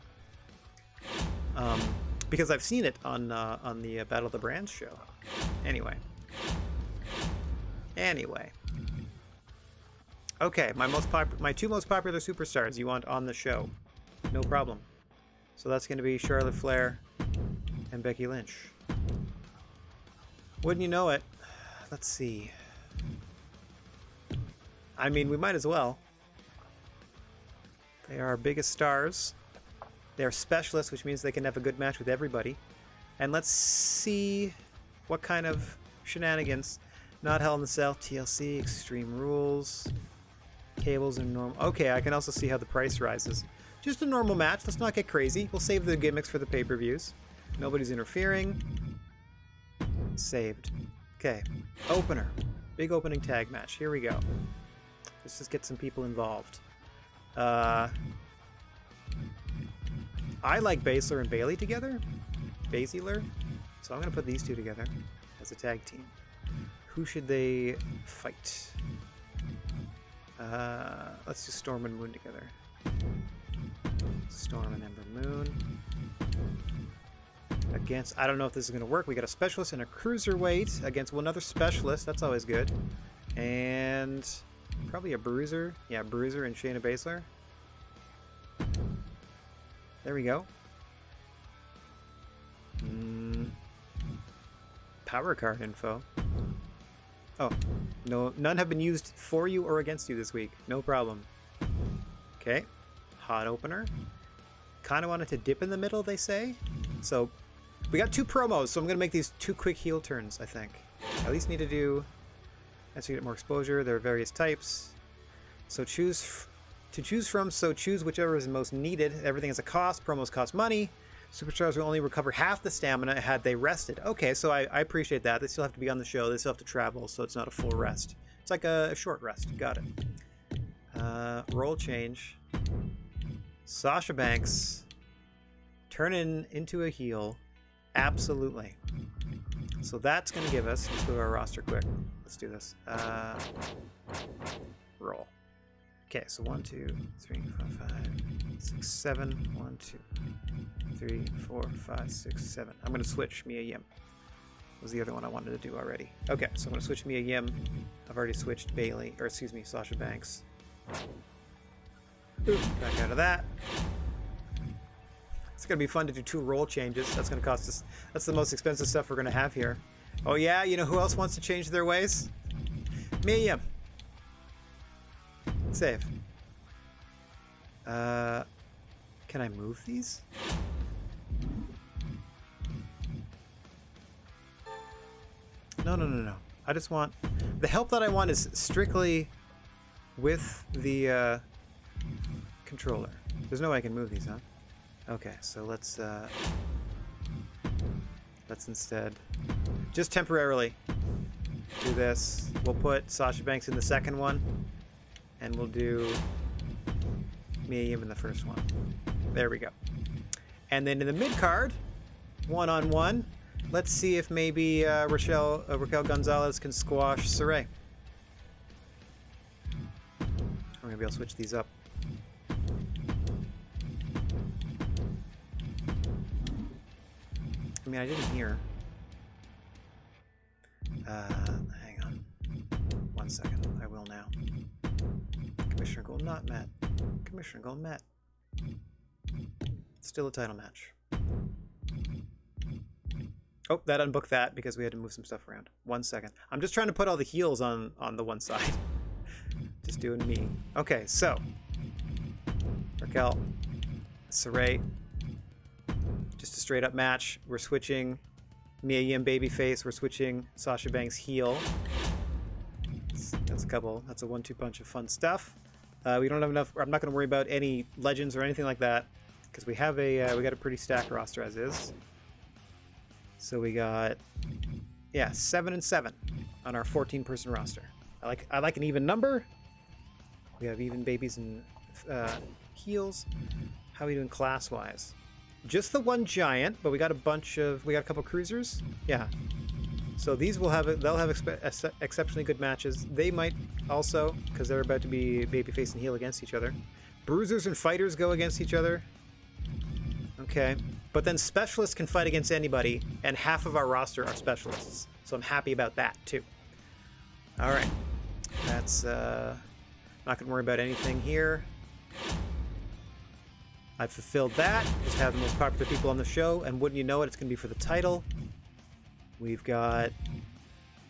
Because I've seen it on the Battle of the Brands show. Anyway. Okay, my two most popular superstars you want on the show. No problem. So that's going to be Charlotte Flair and Becky Lynch. Wouldn't you know it? Let's see. I mean, we might as well. They are our biggest stars. They're specialists, which means they can have a good match with everybody. And let's see what kind of shenanigans. Not Hell in the Cell, TLC, Extreme Rules, Cables and normal. Okay, I can also see how the price rises. Just a normal match. Let's not get crazy. We'll save the gimmicks for the pay-per-views. Nobody's interfering. Saved. Okay. Opener. Big opening tag match. Here we go. Let's just get some people involved. I like Baszler and Bayley together. Baszler. So I'm going to put these two together as a tag team. Who should they fight? Let's do Storm and Moon together. Storm and Ember Moon. Against, I don't know if this is going to work. We got a specialist and a cruiserweight against another specialist. That's always good. And probably a bruiser. Yeah, bruiser and Shayna Baszler. There we go. Power card info. Oh, no, none have been used for you or against you this week. No problem. Okay, hot opener. Kind of wanted to dip in the middle, they say. So we got two promos, so I'm going to make these two quick heel turns, I think. At least need to do, as you get more exposure, there are various types. So choose from, so choose whichever is most needed. Everything has a cost. Promos cost money. Superstars will only recover half the stamina had they rested. Okay, so I appreciate that. They still have to be on the show. They still have to travel, so it's not a full rest. It's like a short rest. Got it. Role change. Sasha Banks. Turning into a heel. Absolutely. So that's going to give us... Let's go to our roster quick. Let's do this. Roll. Okay, so 1, 2, 3, 4, 5, 6, 7. 1, 2, 3, 4, 5, 6, 7. I'm going to switch Mia Yim. Was the other one I wanted to do already. Okay, so I'm going to switch Mia Yim. I've already switched Bailey, or excuse me, Sasha Banks. Back out of that. It's going to be fun to do 2 role changes. That's going to cost us... That's the most expensive stuff we're going to have here. Oh yeah, you know who else wants to change their ways? Mia Yim. Save. Can I move these? No. I just want... The help that I want is strictly with the controller. There's no way I can move these, huh? Okay, so let's instead just temporarily do this. We'll put Sasha Banks in the second one, and we'll do Mia Yim in the first one. There we go. And then in the mid card, one-on-one, let's see if maybe Raquel Gonzalez can squash Saray. Or maybe I'll switch these up. I mean, I didn't hear. Hang on. 1 second. I will now. Commissioner goal not met. Commissioner goal met. Still a title match. Oh, that unbooked that because we had to move some stuff around. 1 second. I'm just trying to put all the heels on the one side. Just doing me. Okay, so Raquel Saray. Just a straight up match. We're switching Mia Yim babyface. We're switching Sasha Banks heel. That's a 1-2 punch of fun stuff. We don't have enough. I'm not going to worry about any legends or anything like that because we have we got a pretty stacked roster as is. So we got 7 and 7 on our 14-person roster. I like an even number. We have even babies and heels. How are we doing class wise? Just the one giant, but we got a couple cruisers. Yeah. So they'll have exceptionally good matches. They might also, because they're about to be babyface and heel against each other. Bruisers and fighters go against each other. Okay. But then specialists can fight against anybody, and half of our roster are specialists. So I'm happy about that too. All right. That's not gonna worry about anything here. I've fulfilled that. Just have the most popular people on the show, and wouldn't you know it, it's gonna be for the title. We've got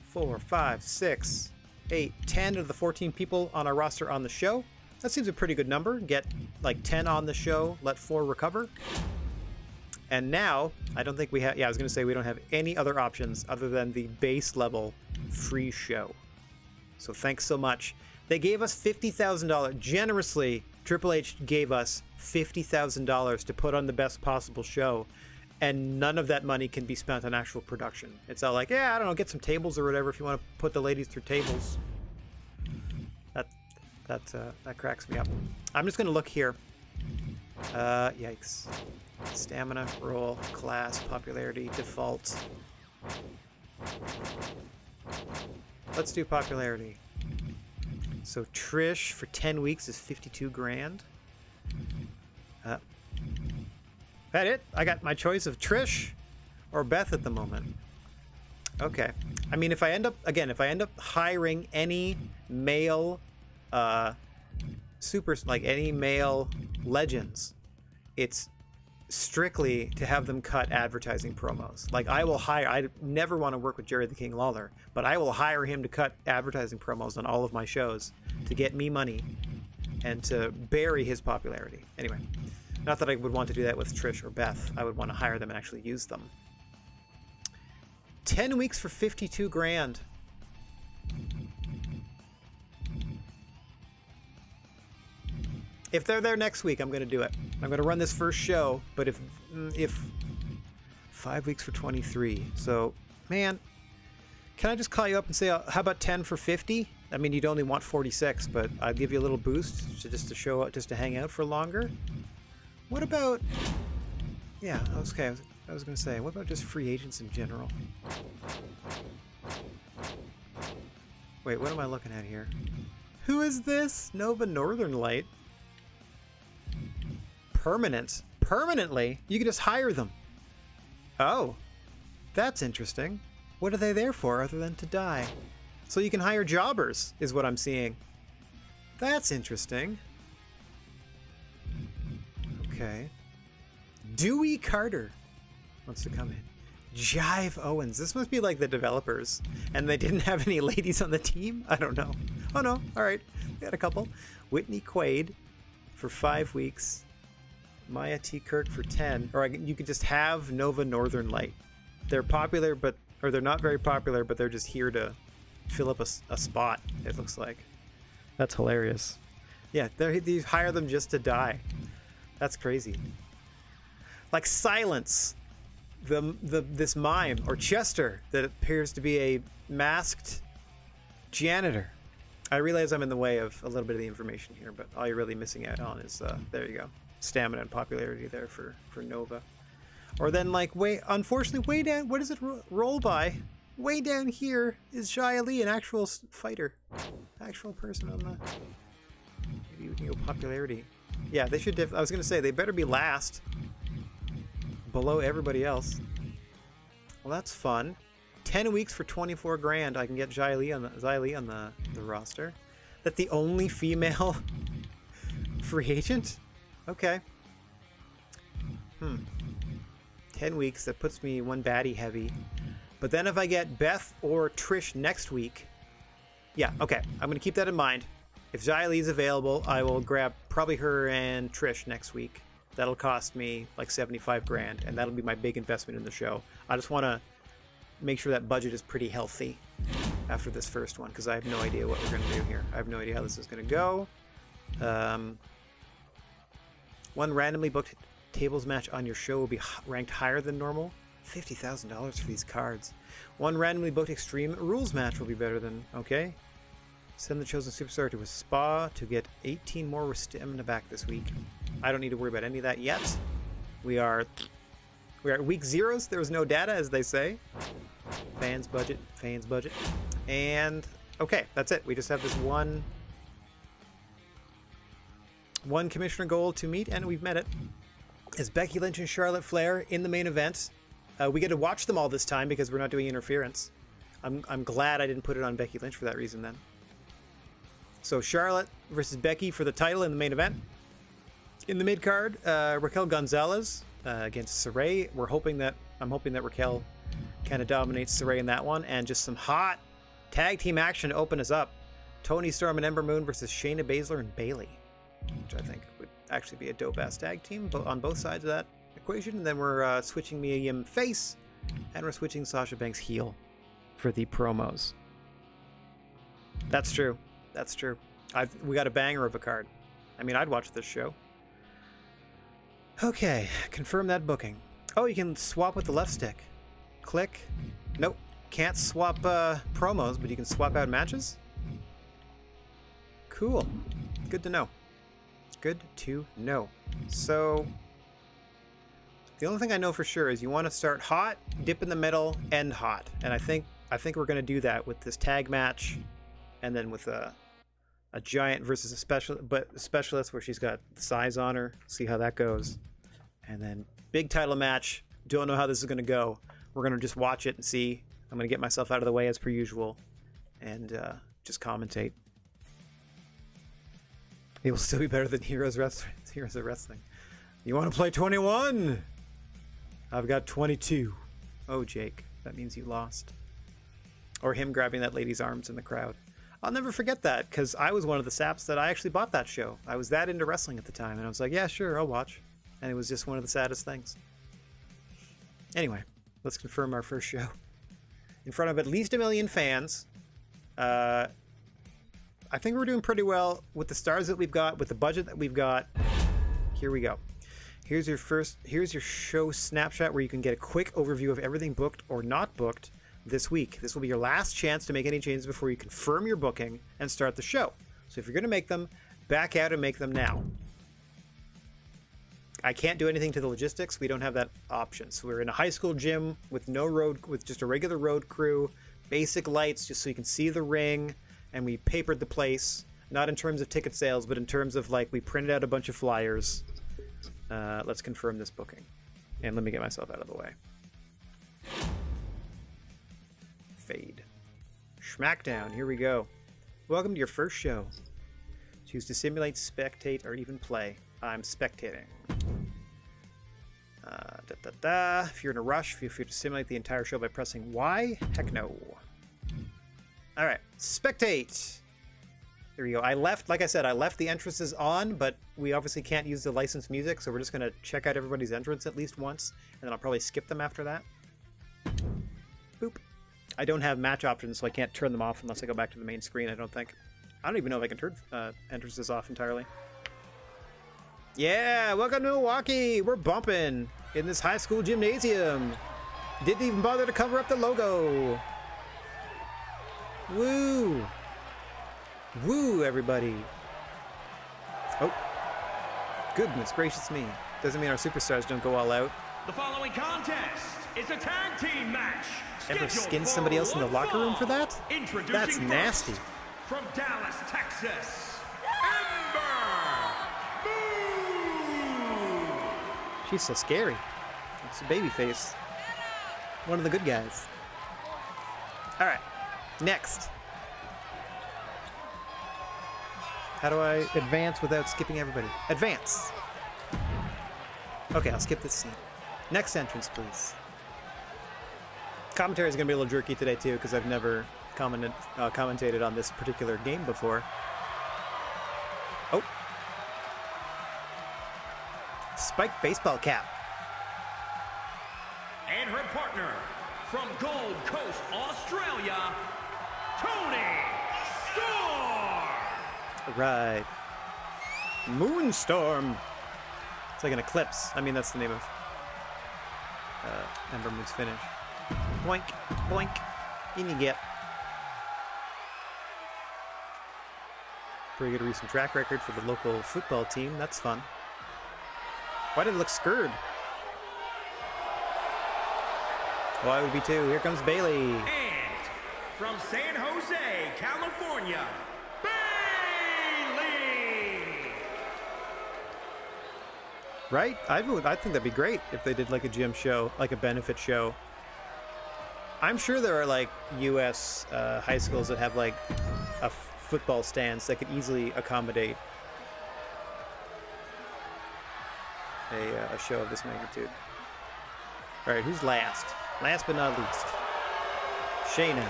4, 5, 6, 8, 10 of the 14 people on our roster on the show. That seems a pretty good number. Get like 10 on the show, let 4 recover. And now, I don't think we have, I was going to say we don't have any other options other than the base level free show. So thanks so much. They gave us $50,000. Generously, Triple H gave us $50,000 to put on the best possible show. And none of that money can be spent on actual production. It's all like, I don't know, get some tables or whatever if you want to put the ladies through tables. That cracks me up. I'm just going to look here. Yikes. Stamina, roll, class, popularity, default. Let's do popularity. So Trish for 10 weeks is 52 grand. That it? I got my choice of Trish or Beth at the moment. Okay. I mean, if I end up hiring any male any male legends, it's strictly to have them cut advertising promos. Like I never want to work with Jerry the King Lawler, but I will hire him to cut advertising promos on all of my shows to get me money and to bury his popularity. Anyway. Not that I would want to do that with Trish or Beth. I would want to hire them and actually use them. 10 weeks for 52 grand. If they're there next week, I'm going to do it. I'm going to run this first show, but if 5 weeks for 23. So, man, can I just call you up and say, how about 10 for 50? I mean, you'd only want 46, but I'll give you a little boost just to show up, just to hang out for longer. What about, I was going to say, what about just free agents in general? Wait, what am I looking at here? Who is this? Nova Northern Light. Permanently? You can just hire them. Oh, that's interesting. What are they there for other than to die? So you can hire jobbers, is what I'm seeing. That's interesting. Okay. Dewey Carter wants to come in. Jive Owens. This must be like the developers. And they didn't have any ladies on the team? I don't know. Oh no. Alright. We got a couple. Whitney Quaid for 5 weeks. Maya T. Kirk for 10. Or you could just have Nova Northern Light. They're popular, or they're not very popular, but they're just here to fill up a spot, it looks like. That's hilarious. Yeah, you hire them just to die. That's crazy. Like Silence, this mime, or Chester, that appears to be a masked janitor. I realize I'm in the way of a little bit of the information here, but all you're really missing out on is, there you go, stamina and popularity there for Nova. Or then, like, unfortunately, way down, what does it roll by? Way down here is Shia Lee, an actual fighter. Actual person on the... Maybe we can go popularity. Yeah, they should. I was going to say, they better be last. Below everybody else. Well, that's fun. 10 weeks for 24 grand. I can get Xia Li on the roster. That the only female free agent? Okay. 10 weeks. That puts me one baddie heavy. But then if I get Beth or Trish next week... Yeah, okay. I'm going to keep that in mind. If Xia Li's available, I will grab probably her and Trish next week. That'll cost me like 75 grand, and that'll be my big investment in the show. I just want to make sure that budget is pretty healthy after this first one, because I have no idea what we're going to do here. I have no idea how this is going to go. One randomly booked tables match on your show will be ranked higher than normal. $50,000 for these cards. One randomly booked extreme rules match will be better than... Okay. Send the chosen superstar to a spa to get 18 more stamina back this week. I don't need to worry about any of that yet. We are at week 0. There was no data, as they say. Fans budget. And okay, that's it. We just have this one commissioner goal to meet, and we've met it. Is Becky Lynch and Charlotte Flair in the main event? We get to watch them all this time because we're not doing interference. I'm glad I didn't put it on Becky Lynch for that reason then. So Charlotte versus Becky for the title in the main event. In the mid card, Raquel Gonzalez against Saray. I'm hoping that Raquel kind of dominates Saray in that one, and just some hot tag team action to open us up. Toni Storm and Ember Moon versus Shayna Baszler and Bayley, which I think would actually be a dope ass tag team on both sides of that equation. And then we're switching Mia Yim face, and we're switching Sasha Banks heel for the promos. That's true. We got a banger of a card. I mean, I'd watch this show. Okay, confirm that booking. Oh, you can swap with the left stick. Click. Nope, can't swap promos, but you can swap out matches. Cool. Good to know. So, the only thing I know for sure is you want to start hot, dip in the middle, end hot. And I think we're going to do that with this tag match, and then with a giant versus a specialist where she's got size on her. See how that goes. And then big title match. Don't know how this is going to go. We're going to just watch it and see. I'm going to get myself out of the way as per usual and just commentate. It will still be better than Heroes of Wrestling. You want to play 21? I've got 22. Oh, Jake, that means you lost. Or him grabbing that lady's arms in the crowd. I'll never forget that, because I was one of the saps that I actually bought that show. I was that into wrestling at the time, and I was like, yeah, sure, I'll watch. And it was just one of the saddest things. Anyway, let's confirm our first show. In front of at least 1 million fans. I think we're doing pretty well with the stars that we've got, with the budget that we've got. Here we go. Here's your show snapshot where you can get a quick overview of everything booked or not booked this week. This will be your last chance to make any changes before you confirm your booking and start the show. So if you're going to make them, back out and make them now. I can't do anything to the logistics. We don't have that option. So we're in a high school gym with just a regular road crew, basic lights just so you can see the ring, and we papered the place, not in terms of ticket sales, but in terms of we printed out a bunch of flyers. Let's confirm this booking. And let me get myself out of the way. Fade. Schmackdown, here we go. Welcome to your first show. Choose to simulate, spectate, or even play. I'm spectating. If you're in a rush, feel free to simulate the entire show by pressing Y. Heck no. Alright, spectate. There we go. Like I said, I left the entrances on, but we obviously can't use the licensed music, so we're just going to check out everybody's entrance at least once, and then I'll probably skip them after that. Boop. I don't have match options, so I can't turn them off unless I go back to the main screen, I don't think. I don't even know if I can turn entrances off entirely. Yeah, welcome to Milwaukee! We're bumping in this high school gymnasium. Didn't even bother to cover up the logo. Woo! Woo, everybody. Oh. Goodness gracious me. Doesn't mean our superstars don't go all out. The following contest is a tag team match. Ever skin somebody else in the locker room for that? That's nasty. From Dallas, Texas, Ember Moon. She's so scary. It's a baby face. One of the good guys. All right, next. How do I advance without skipping everybody? Advance. Okay, I'll skip this scene. Next entrance, please. Commentary is going to be a little jerky today, too, because I've never commentated on this particular game before. Oh. Spiked baseball cap. And her partner from Gold Coast, Australia, Tony Storm. Right. Moonstorm. It's like an eclipse. I mean, that's the name of Ember Moon's finish. Boink, boink. In you get. Pretty good recent track record for the local football team. That's fun. Why did it look scared? Well, I would be too. Here comes Bailey. And from San Jose, California, Bailey. Right? I think that'd be great if they did like a gym show, like a benefit show. I'm sure there are like U.S. High schools that have like a football stands that could easily accommodate a show of this magnitude. All right, who's last? Last but not least, Shayna.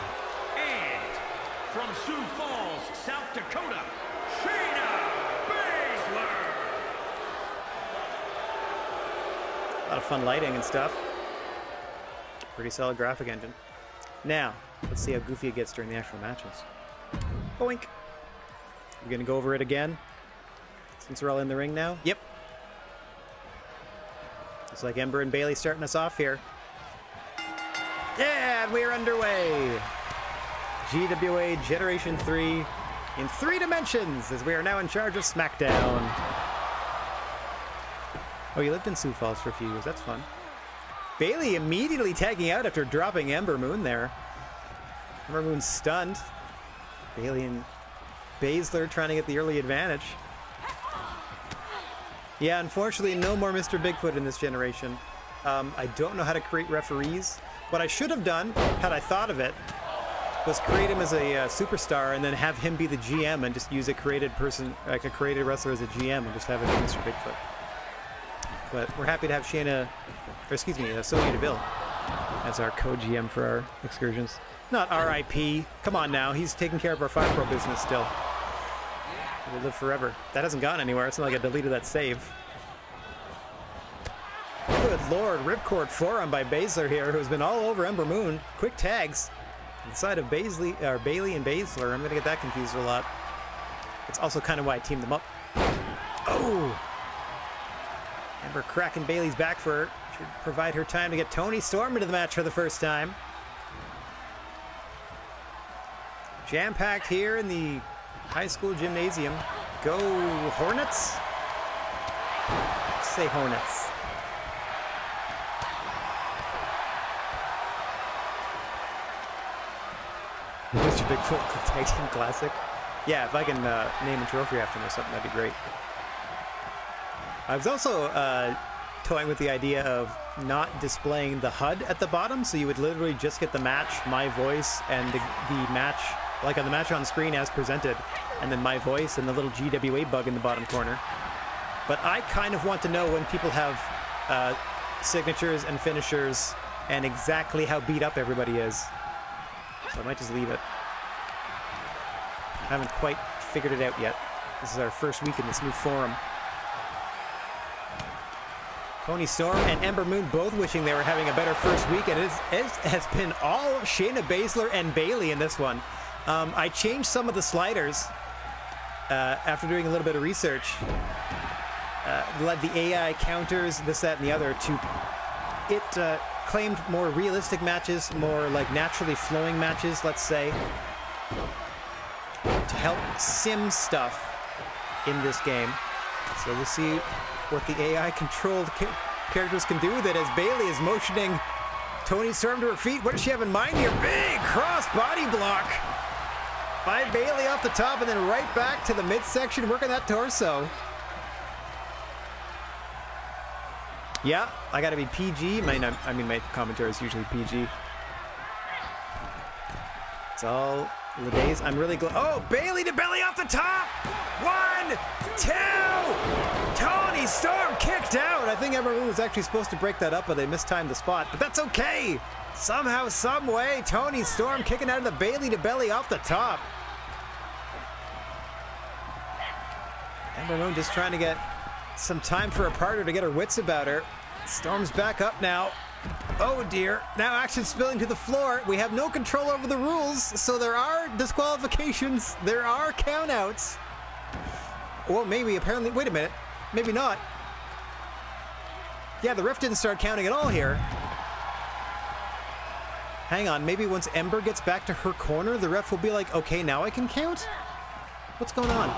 And from Sioux Falls, South Dakota, Shayna Baszler. A lot of fun lighting and stuff. Pretty solid graphic engine. Now, let's see how goofy it gets during the actual matches. Boink. We're gonna go over it again, since we're all in the ring now. Yep. It's like Ember and Bailey starting us off here. Yeah, and we're underway. GWA Generation 3 in 3 dimensions, as we are now in charge of SmackDown. Oh, you lived in Sioux Falls for a few years. That's fun. Bailey immediately tagging out after dropping Ember Moon there. Ember Moon's stunned. Bailey and Baszler trying to get the early advantage. Yeah, unfortunately, no more Mr. Bigfoot in this generation. I don't know how to create referees. What I should have done, had I thought of it, was create him as a superstar and then have him be the GM and just use a created person, like a created wrestler as a GM and just have it be Mr. Bigfoot. But we're happy to have Sonya Deville as our co-GM for our excursions. Not RIP. Come on now, he's taking care of our 5 Pro business still. We'll live forever. That hasn't gone anywhere. It's not like I deleted that save. Good lord, ripcord forearm by Baszler here, who's been all over Ember Moon. Quick tags inside of Bailey and Baszler. I'm gonna get that confused a lot. It's also kind of why I teamed them up. Oh! Ember cracking Bailey's back for her. Should provide her time to get Tony Storm into the match for the first time. Jam-packed here in the high school gymnasium. Go Hornets? Let's say Hornets. Mr. Bigfoot Tag Team Classic. Yeah, if I can name a trophy after him or something, that'd be great. I was also toying with the idea of not displaying the HUD at the bottom, so you would literally just get the match, my voice, and the match, like on the match on screen as presented, and then my voice and the little GWA bug in the bottom corner. But I kind of want to know when people have signatures and finishers and exactly how beat up everybody is. So I might just leave it. I haven't quite figured it out yet. This is our first week in this new forum. Tony Storm and Ember Moon both wishing they were having a better first week, and it has been all Shayna Baszler and Bailey in this one. I changed some of the sliders after doing a little bit of research. Led the AI counters, this, that, and the other to it claimed more realistic matches, more like naturally flowing matches, let's say, to help sim stuff in this game. So we'll see what the AI-controlled characters can do with it as Bailey is motioning Tony Storm to her feet. What does she have in mind here? Big cross body block by Bailey off the top and then right back to the midsection, working that torso. Yeah, I gotta be PG. I mean, my commentary is usually PG. It's all the days. I'm really glad. Oh, Bailey to belly off the top. 1, 2. Tony Storm kicked out. I think everyone was actually supposed to break that up, but they mistimed the spot. But that's okay. Somehow, some way, Tony Storm kicking out of the Bailey to belly off the top. Ember Moon just trying to get Some time for a partner to get her wits about her. Storm's back up now. Oh dear. Now action spilling to the floor. We have no control over the rules, so there are disqualifications. There are countouts. Well, maybe, apparently. Wait a minute. Maybe not. Yeah, the ref didn't start counting at all here. Hang on. Maybe once Ember gets back to her corner, the ref will be like, okay, now I can count? What's going on?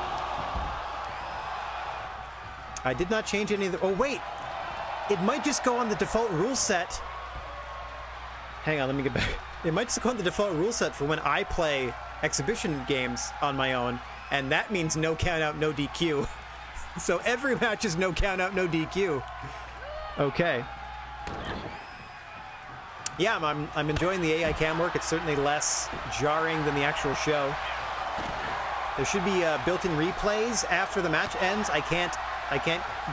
I did not change any of the... Oh, wait. It might just go on the default rule set. Hang on, let me get back. It might just go on the default rule set for when I play exhibition games on my own, and that means no count out, no DQ. So every match is no count out, no DQ. Okay. Yeah, I'm enjoying the AI cam work. It's certainly less jarring than the actual show. There should be built-in replays after the match ends. I can't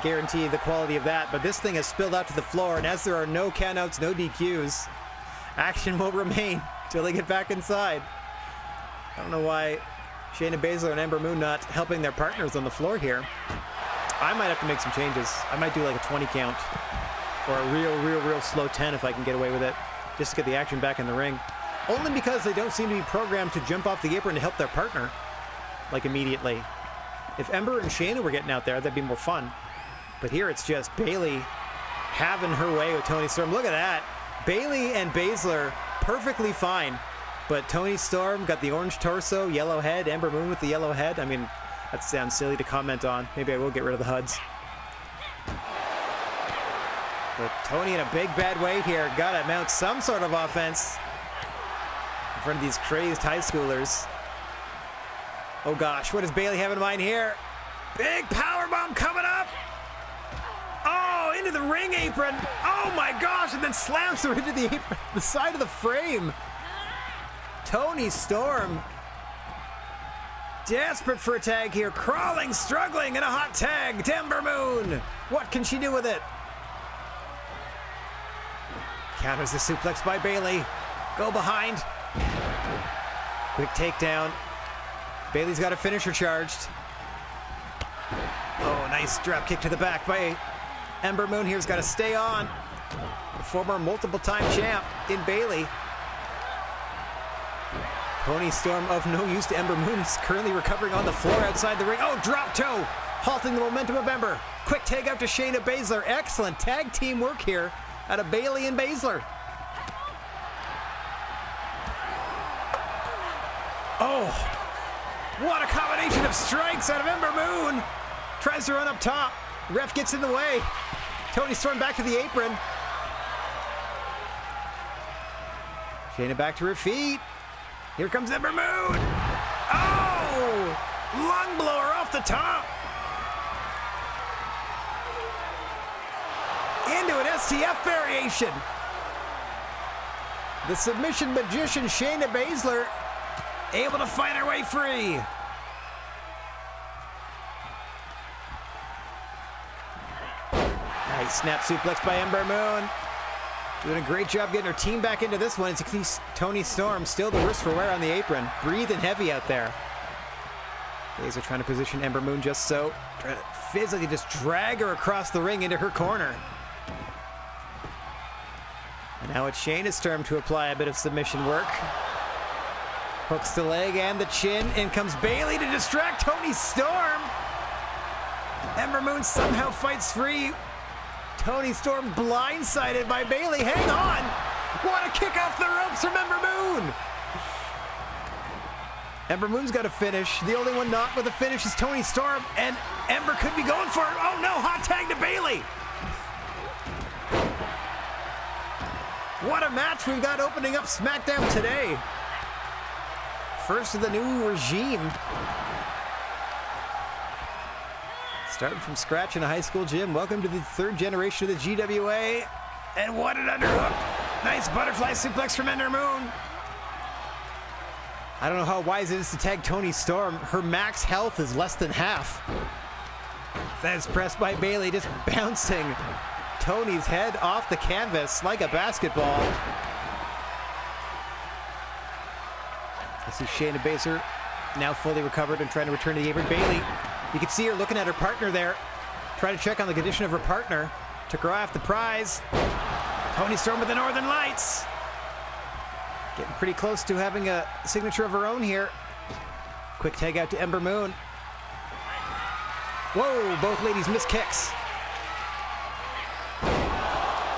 guarantee the quality of that, but this thing has spilled out to the floor, and as there are no countouts, no DQs, action will remain till they get back inside. I don't know why Shayna Baszler and Ember Moon not helping their partners on the floor here. I might have to make some changes. I might do like a 20 count or a real slow 10 if I can get away with it, just to get the action back in the ring. Only because they don't seem to be programmed to jump off the apron to help their partner, like immediately. If Ember and Shayna were getting out there, that'd be more fun. But here it's just Bayley having her way with Toni Storm. Look at that. Bayley and Baszler perfectly fine. But Toni Storm got the orange torso, yellow head. Ember Moon with the yellow head. I mean, that sounds silly to comment on. Maybe I will get rid of the HUDs. But Toni in a big bad way here. Gotta mount some sort of offense in front of these crazed high schoolers. Oh gosh, what does Bayley have in mind here? Big powerbomb coming up! Oh, into the ring apron! Oh my gosh, and then slams her into the apron, the side of the frame. Toni Storm, desperate for a tag here, crawling, struggling, and a hot tag to Ember Moon. What can she do with it? Counters the suplex by Bayley. Go behind. Quick takedown. Bayley's got a finisher charged. Oh, nice drop kick to the back by Ember Moon. Here's got to stay on. The former multiple-time champ in Bayley. Toni Storm of no use to Ember Moon is currently recovering on the floor outside the ring. Oh, drop toe, halting the momentum of Ember. Quick tag out to Shayna Baszler. Excellent tag team work here out of Bayley and Baszler. Oh. What a combination of strikes out of Ember Moon. Tries to run up top. Ref gets in the way. Toni Storm back to the apron. Shayna back to her feet. Here comes Ember Moon. Oh! Lung blower off the top. Into an STF variation. The submission magician Shayna Baszler able to fight her way free. Nice snap suplex by Ember Moon. Doing a great job getting her team back into this one. It's Toni Storm still the worst for wear on the apron. Breathing heavy out there. Baszler trying to position Ember Moon just so. Trying to physically just drag her across the ring into her corner. And now it's Shayna's turn to apply a bit of submission work. Hooks the leg and the chin. In comes Bayley to distract Toni Storm. Ember Moon somehow fights free. Toni Storm blindsided by Bayley. Hang on! What a kick off the ropes from Ember Moon! Ember Moon's got a finish. The only one not with a finish is Toni Storm, and Ember could be going for it. Oh no, hot tag to Bayley! What a match we've got opening up SmackDown today. First of the new regime. Starting from scratch in a high school gym. Welcome to the third generation of the GWA. And what an underhook. Nice butterfly suplex from Ember Moon. I don't know how wise it is to tag Toni Storm. Her max health is less than half. That's pressed by Bayley, just bouncing Toni's head off the canvas like a basketball. I see Shayna Baszler now fully recovered and trying to return to the apron. Bayley, you can see her looking at her partner there, try to check on the condition of her partner. Took her off the prize. Toni Storm with the Northern Lights. Getting pretty close to having a signature of her own here. Quick tag out to Ember Moon. Whoa, both ladies miss kicks.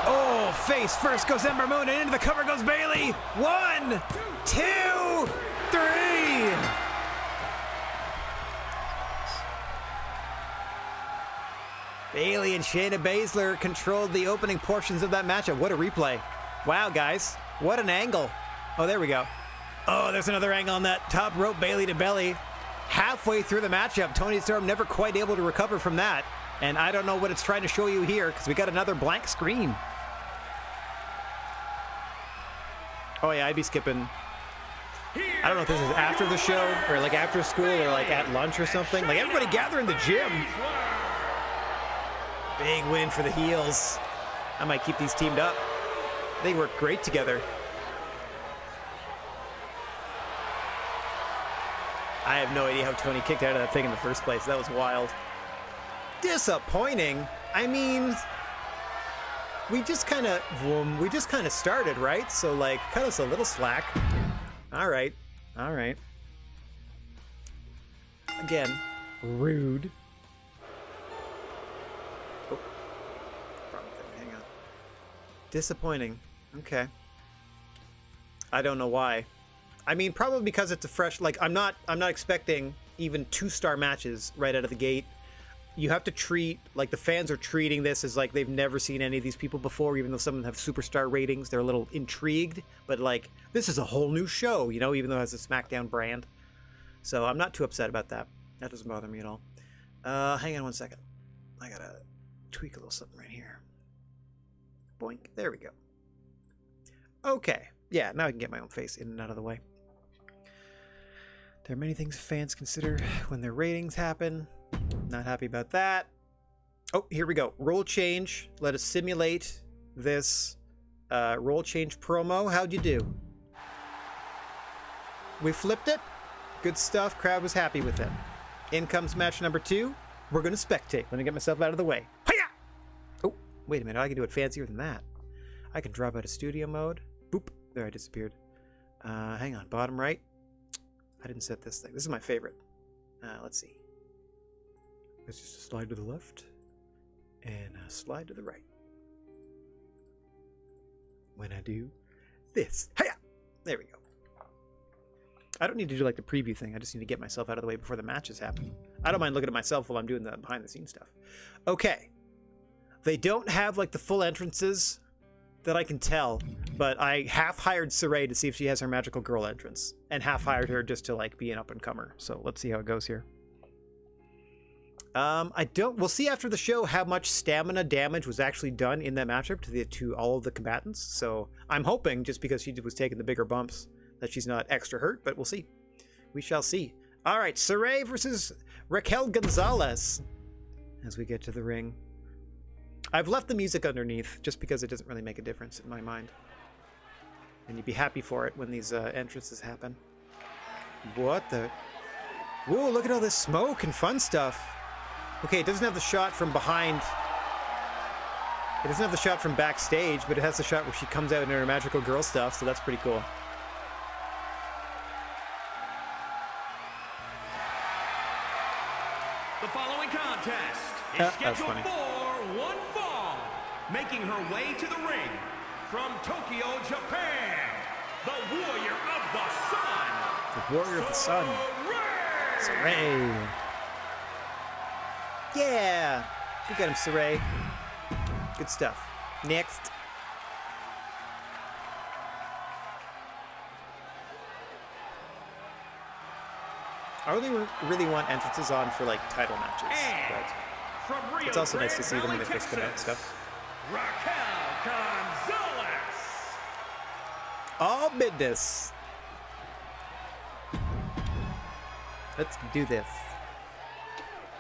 Oh, face first goes Ember Moon, and into the cover goes Bayley. 1, 2, 3. Bayley and Shayna Baszler controlled the opening portions of that matchup. What a replay. Wow, guys. What an angle. Oh, there we go. Oh, there's another angle on that top rope, Bayley to belly. Halfway through the matchup, Toni Storm never quite able to recover from that. And I don't know what it's trying to show you here, because we got another blank screen. Oh yeah, I'd be skipping. I don't know if this is after the show, or like after school, or like at lunch or something. Like everybody gather in the gym. Big win for the heels. I might keep these teamed up. They work great together. I have no idea how Toni kicked out of that thing in the first place. That was wild. Disappointing. I mean, we just kind of started, right? So like, cut us a little slack. All right. Again, rude. Oh, wrong thing. Hang on. Disappointing. Okay. I don't know why. I mean, probably because it's a fresh, like, I'm not expecting even 2-star matches right out of the gate. You have to treat, like, the fans are treating this as like they've never seen any of these people before, even though some of them have superstar ratings. They're a little intrigued, but like, this is a whole new show, you know, even though it has a SmackDown brand. So I'm not too upset about that. That doesn't bother me at all. Hang on one second. I gotta tweak a little something right here. Boink. There we go. Okay. Yeah, now I can get my own face in and out of the way. There are many things fans consider when their ratings happen. Not happy about that. Oh, here we go. Role change. Let us simulate this role change promo. How'd you do? We flipped it. Good stuff. Crowd was happy with it. In comes match number 2. We're going to spectate. Let me get myself out of the way. Hiya! Oh, wait a minute. I can do it fancier than that. I can drop out of studio mode. Boop. There, I disappeared. Hang on. Bottom right. I didn't set this thing. This is my favorite. Let's see. Let's just slide to the left and slide to the right. When I do this. Hiya! There we go. I don't need to do like the preview thing. I just need to get myself out of the way before the matches happen. I don't mind looking at myself while I'm doing the behind the scenes stuff. Okay. They don't have like the full entrances that I can tell, but I half hired Saray to see if she has her magical girl entrance, and half hired her just to like be an up and comer. So let's see how it goes here. We'll see after the show how much stamina damage was actually done in that matchup to all of the combatants. So I'm hoping, just because she was taking the bigger bumps, that she's not extra hurt, but we'll see. We shall see. All right, Saray versus Raquel Gonzalez as we get to the ring. I've left the music underneath just because it doesn't really make a difference in my mind. And you'd be happy for it when these entrances happen. What the? Whoa, look at all this smoke and fun stuff. Okay, it doesn't have the shot from behind. It doesn't have the shot from backstage, but it has the shot where she comes out in her magical girl stuff, so that's pretty cool. The following contest is scheduled for one fall. Making her way to the ring from Tokyo, Japan, the Warrior of the Sun. The Warrior of the Sun. Saray. Yeah. Good get him, Saray. Good stuff. Next. I really want entrances on for like title matches, but it's also nice to see them when they first come out and stuff. Raquel Gonzalez. All business. Let's do this.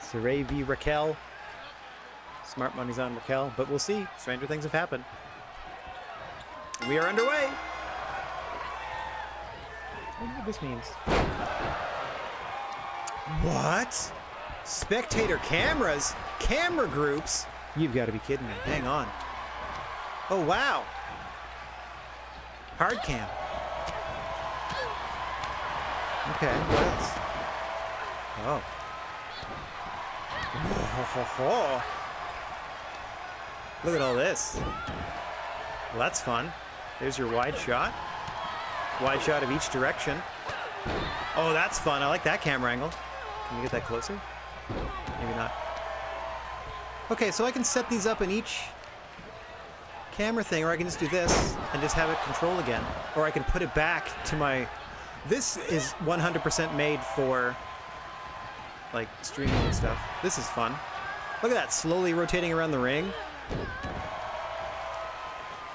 Saray v. Raquel. Smart money's on Raquel, but we'll see. Stranger things have happened. We are underway. I wonder what this means. What? Spectator cameras? Camera groups? You've got to be kidding me. Hang on. Oh, wow. Hard cam. Okay, what else? Oh. Oh. Look at all this. Well, that's fun. There's your wide shot. Wide shot of each direction. Oh, that's fun. I like that camera angle. Can you get that closer? Maybe not. Okay, so I can set these up in each camera thing, or I can just do this and just have it control again. Or I can put it back to my... This is 100% made for, like, streaming and stuff. This is fun. Look at that, slowly rotating around the ring.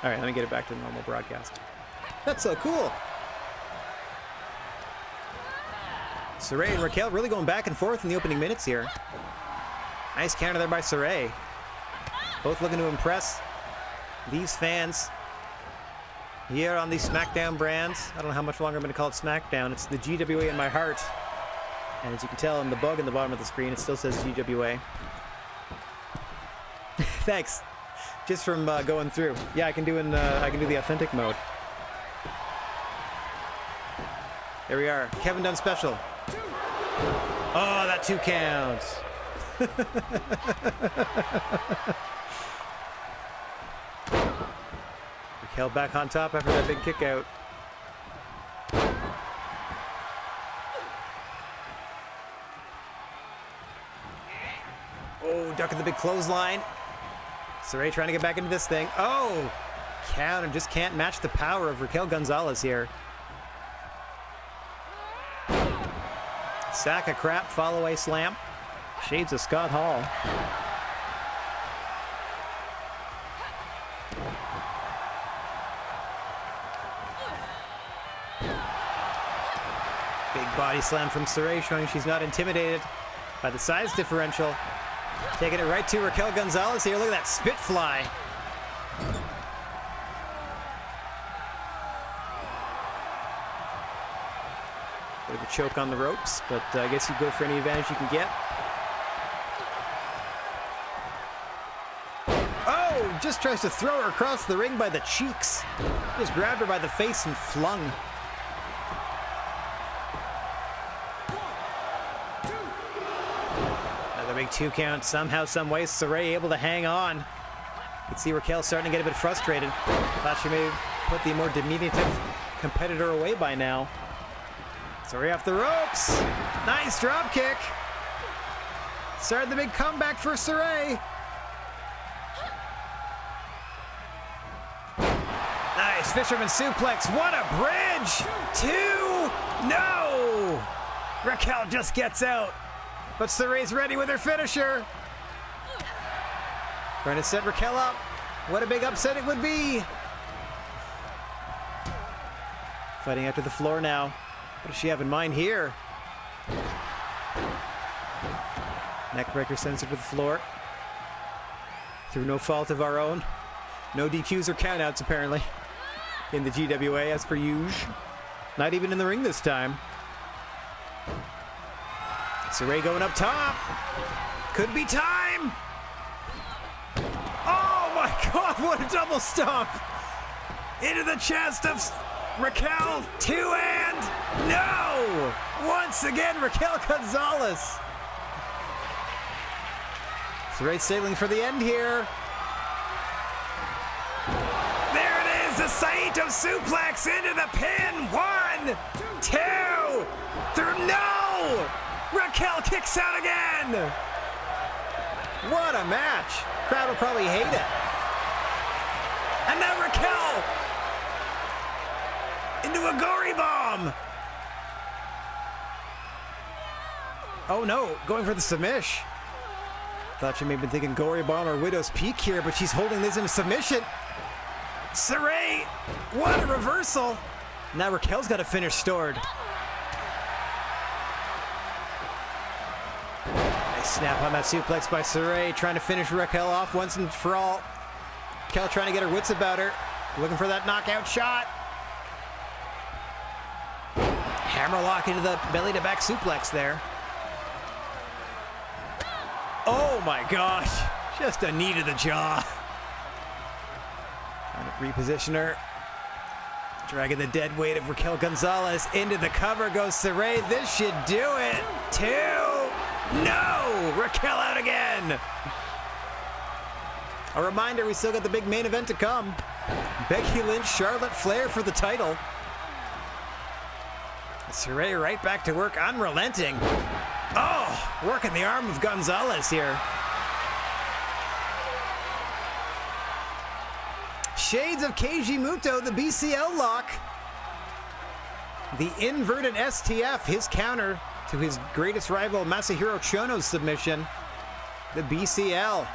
All right, let me get it back to the normal broadcast. That's so cool. Saray and Raquel really going back and forth in the opening minutes here. Nice counter there by Saray. Both looking to impress these fans here on the SmackDown brands. I don't know how much longer I'm going to call it SmackDown. It's the GWA in my heart. And as you can tell in the bug in the bottom of the screen, it still says GWA. Thanks. Just from going through. Yeah, I can do the authentic mode. There we are. Kevin Dunn special. Oh, that 2 counts. Raquel back on top after that big kick out. Oh, ducking the big clothesline. Saray trying to get back into this thing. Oh, counter just can't match the power of Raquel Gonzalez here. Sack of crap, fall away slam. Shades of Scott Hall. Big body slam from Saray, showing she's not intimidated by the size differential. Taking it right to Raquel Gonzalez here. Look at that spit fly. Bit of a choke on the ropes, but I guess you go for any advantage you can get. Oh, just tries to throw her across the ring by the cheeks. Just grabbed her by the face and flung. Another big 2 count. Somehow, some way, Saray able to hang on. You can see Raquel starting to get a bit frustrated. Thought she may put the more diminutive competitor away by now. Saray off the ropes. Nice drop kick. Started the big comeback for Saray. Nice fisherman suplex. What a bridge. 2. No. Raquel just gets out. But Saray's ready with her finisher. Trying to set Raquel up. What a big upset it would be. Fighting out to the floor now. What does she have in mind here? Neckbreaker sends it to the floor. Through no fault of our own. No DQs or countouts, apparently, in the GWA, as per usual. Not even in the ring this time. Saray going up top. Could be time. Oh my God, what a double stomp. Into the chest of Raquel. 2 and no. Once again, Raquel Gonzalez. Saray sailing for the end here. There it is, a Saito suplex into the pin. 1, 2, 3, no! Raquel kicks out again! What a match. Crowd will probably hate it. And now Raquel into a gory bomb. Oh no, going for the submish. Thought she may have been thinking gory bomb or Widow's Peak here, but she's holding this in submission. Saray, what a reversal. Now Raquel's got a finish stored. Nice snap on that suplex by Saray, trying to finish Raquel off once and for all. Raquel trying to get her wits about her, looking for that knockout shot. Hammerlock into the belly to back suplex there. my gosh. Just a knee to the jaw. Reposition her. Dragging the dead weight of Raquel Gonzalez into the cover goes Saray. This should do it. 2. No! Raquel out again. A reminder, we still got the big main event to come. Becky Lynch, Charlotte Flair for the title. Saray right back to work, unrelenting. Oh, working the arm of Gonzalez here. Shades of Keiji Muto, the BCL lock. The inverted STF, his counter to his greatest rival Masahiro Chono's submission. The BCL.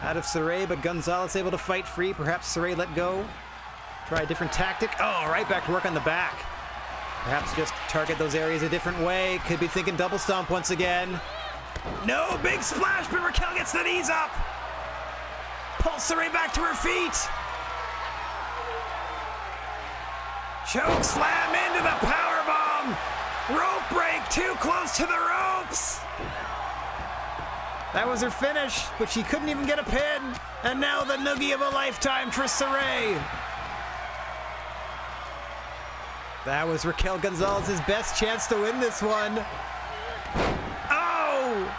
Out of Saray, but Gonzalez able to fight free. Perhaps Saray let go. Try a different tactic. Oh, right back to work on the back. Perhaps just target those areas a different way. Could be thinking double stomp once again. No, big splash, but Raquel gets the knees up. Pulls Saray back to her feet. Choke slam into the powerbomb. Rope break, too close to the ropes. That was her finish, but she couldn't even get a pin. And now the noogie of a lifetime for Saray. That was Raquel Gonzalez's best chance to win this one. Oh!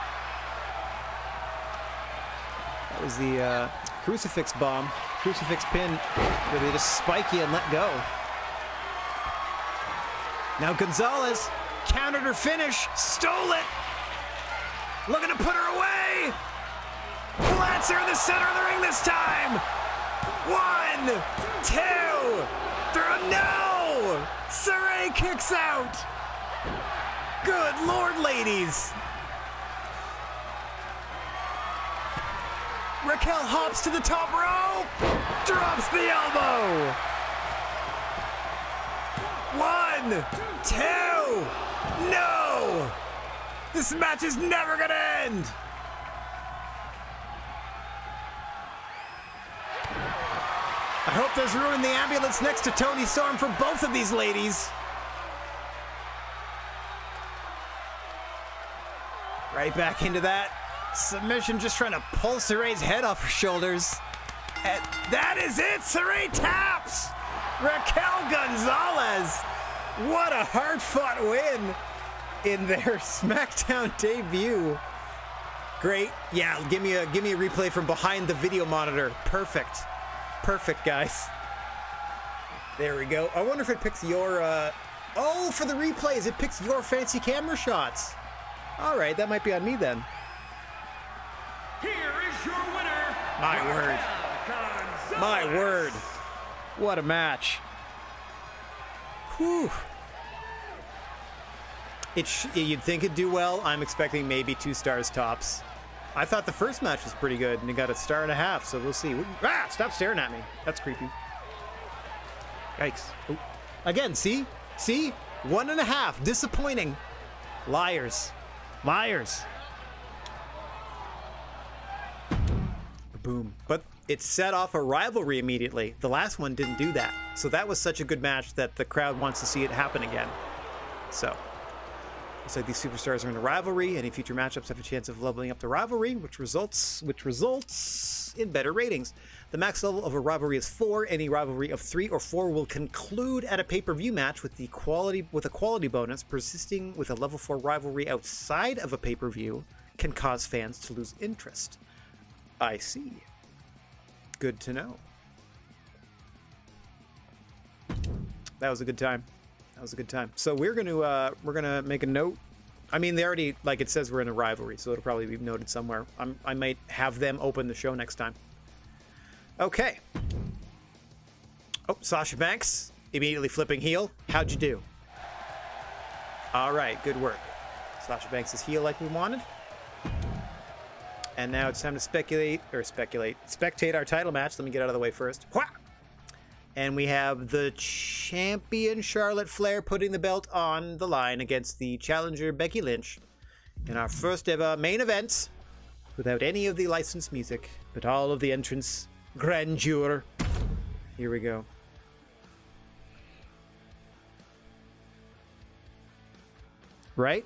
That was the crucifix bomb, crucifix pin, where they just spike you and let go. Now Gonzalez countered her finish, stole it. Looking to put her away. Plants her in the center of the ring this time. 1, 2, 3, no! Saray kicks out. Good Lord, ladies. Raquel hops to the top rope. Drops the elbow. 1, 2, no! This match is never gonna end! I hope there's room in the ambulance next to Toni Storm for both of these ladies. Right back into that submission, just trying to pull Saray's head off her shoulders. And that is it! Saray taps! Raquel Gonzalez! What a hard-fought win in their SmackDown debut. Great. Yeah, give me a replay from behind the video monitor. Perfect. Perfect, guys. There we go. I wonder if it picks your oh, for the replays, it picks your fancy camera shots. All right, that might be on me then. Here is your winner. My word. Gonzalez. My word. What a match. Whew. You'd think it'd do well. I'm expecting maybe 2 stars tops. I thought the first match was pretty good, and it got a 1.5 stars, so we'll see. Ah! Stop staring at me. That's creepy. Yikes. Ooh. Again, see? See? 1.5. Disappointing. Liars. Liars. Boom. But it set off a rivalry immediately. The last one didn't do that. So that was such a good match that the crowd wants to see it happen again. So, looks like these superstars are in a rivalry. Any future matchups have a chance of leveling up the rivalry, which results in better ratings. The max level of a rivalry is 4. Any rivalry of 3 or 4 will conclude at a pay-per-view match with a quality bonus. Persisting with a level 4 rivalry outside of a pay-per-view can cause fans to lose interest. I see. Good to know. That was a good time. That was a good time. So we're gonna make a note. I mean, they already, like it says, we're in a rivalry, so it'll probably be noted somewhere. I might have them open the show next time. Okay. Oh, Sasha Banks immediately flipping heel. How'd you do? All right, good work. Sasha Banks is heel like we wanted. And now it's time to spectate our title match. Let me get out of the way first. Wha! And we have the champion Charlotte Flair putting the belt on the line against the challenger Becky Lynch in our first ever main event without any of the licensed music, but all of the entrance grandeur. Here we go. Right?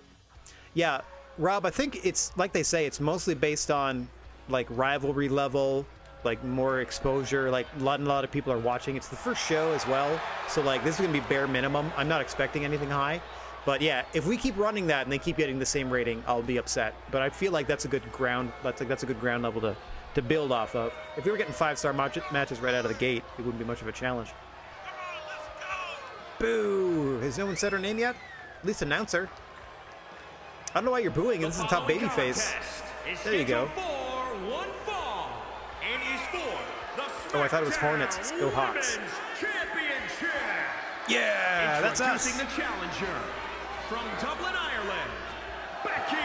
Yeah. Rob, I think it's like they say, it's mostly based on like rivalry level, like more exposure, like a lot of people are watching. It's the first show as well, so like this is gonna be bare minimum. I'm not expecting anything high, but yeah, if we keep running that and they keep getting the same rating, I'll be upset. But I feel like that's a good ground. That's a good ground level to build off of. If we were getting 5-star matches right out of the gate, it wouldn't be much of a challenge. Boo! Has no one said her name yet? At least announce her. I don't know why you're booing. This is top babyface. There you go. Oh, I thought it was Hornets. Let's go Hawks. Yeah, that's us. Introducing the challenger from Dublin, Ireland, Becky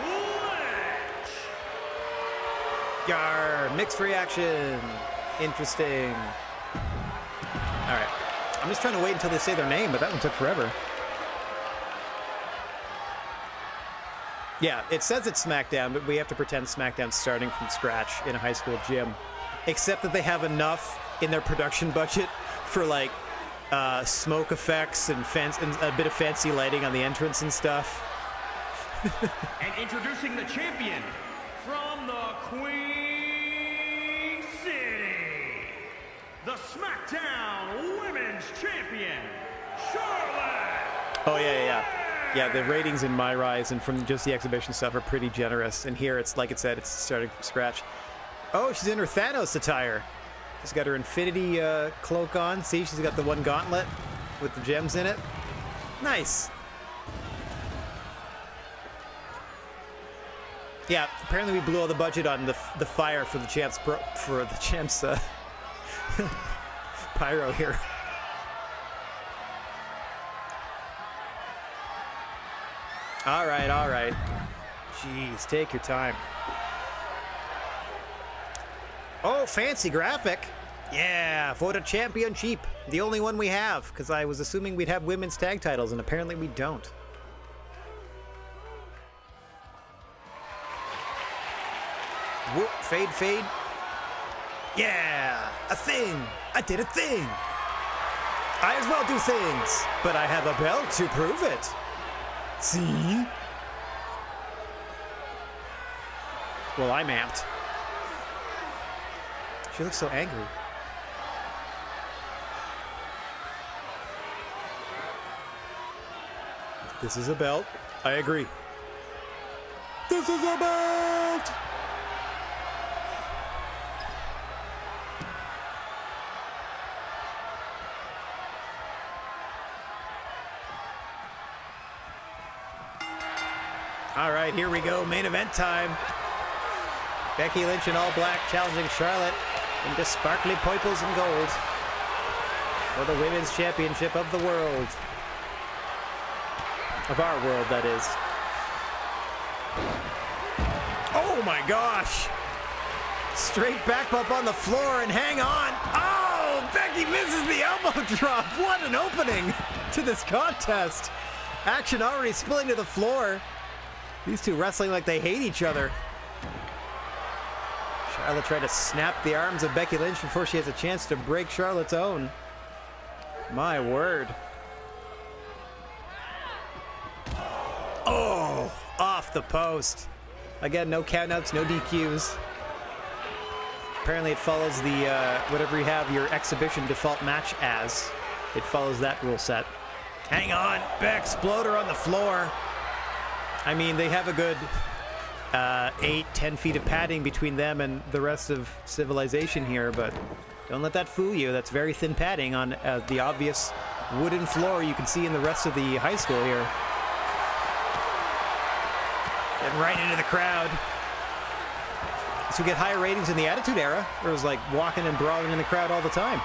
Lynch. Yar, mixed reaction. Interesting. All right. I'm just trying to wait until they say their name, but that one took forever. Yeah, it says it's SmackDown, but we have to pretend SmackDown's starting from scratch in a high school gym. Except that they have enough in their production budget for like smoke effects and a bit of fancy lighting on the entrance and stuff. And introducing the champion from the Queen City, the SmackDown Women's Champion, Charlotte. Oh yeah. Yeah, the ratings in My Rise and from just the exhibition stuff are pretty generous. And here it's like it said, it's starting from scratch. Oh, she's in her Thanos attire. She's got her Infinity cloak on. See, she's got the one gauntlet with the gems in it. Nice. Yeah, apparently we blew all the budget on the fire for the champs pyro here. All right. Jeez, take your time. Oh, fancy graphic. Yeah, for the championship. The only one we have, because I was assuming we'd have women's tag titles, and apparently we don't. Whoop, fade. Yeah, a thing. I did a thing. I as well do things, but I have a belt to prove it. See? Well, I'm amped. She looks so angry. This is a belt. I agree. This is a belt! All right, here we go. Main event time. Becky Lynch in all black challenging Charlotte into sparkly purples and gold for the Women's Championship of the world. Of our world, that is. Oh my gosh! Straight back up on the floor and hang on. Oh, Becky misses the elbow drop. What an opening to this contest. Action already spilling to the floor. These two wrestling like they hate each other. Charlotte tried to snap the arms of Becky Lynch before she has a chance to break Charlotte's own. My word. Oh, off the post. Again, no countouts, no DQs. Apparently it follows the, whatever you have your exhibition default match as. It follows that rule set. Hang on, Exploder on the floor. I mean, they have a good 8-10 feet of padding between them and the rest of civilization here, but don't let that fool you. That's very thin padding on the obvious wooden floor you can see in the rest of the high school here. And right into the crowd. So we get higher ratings in the Attitude Era, where it was like walking and brawling in the crowd all the time.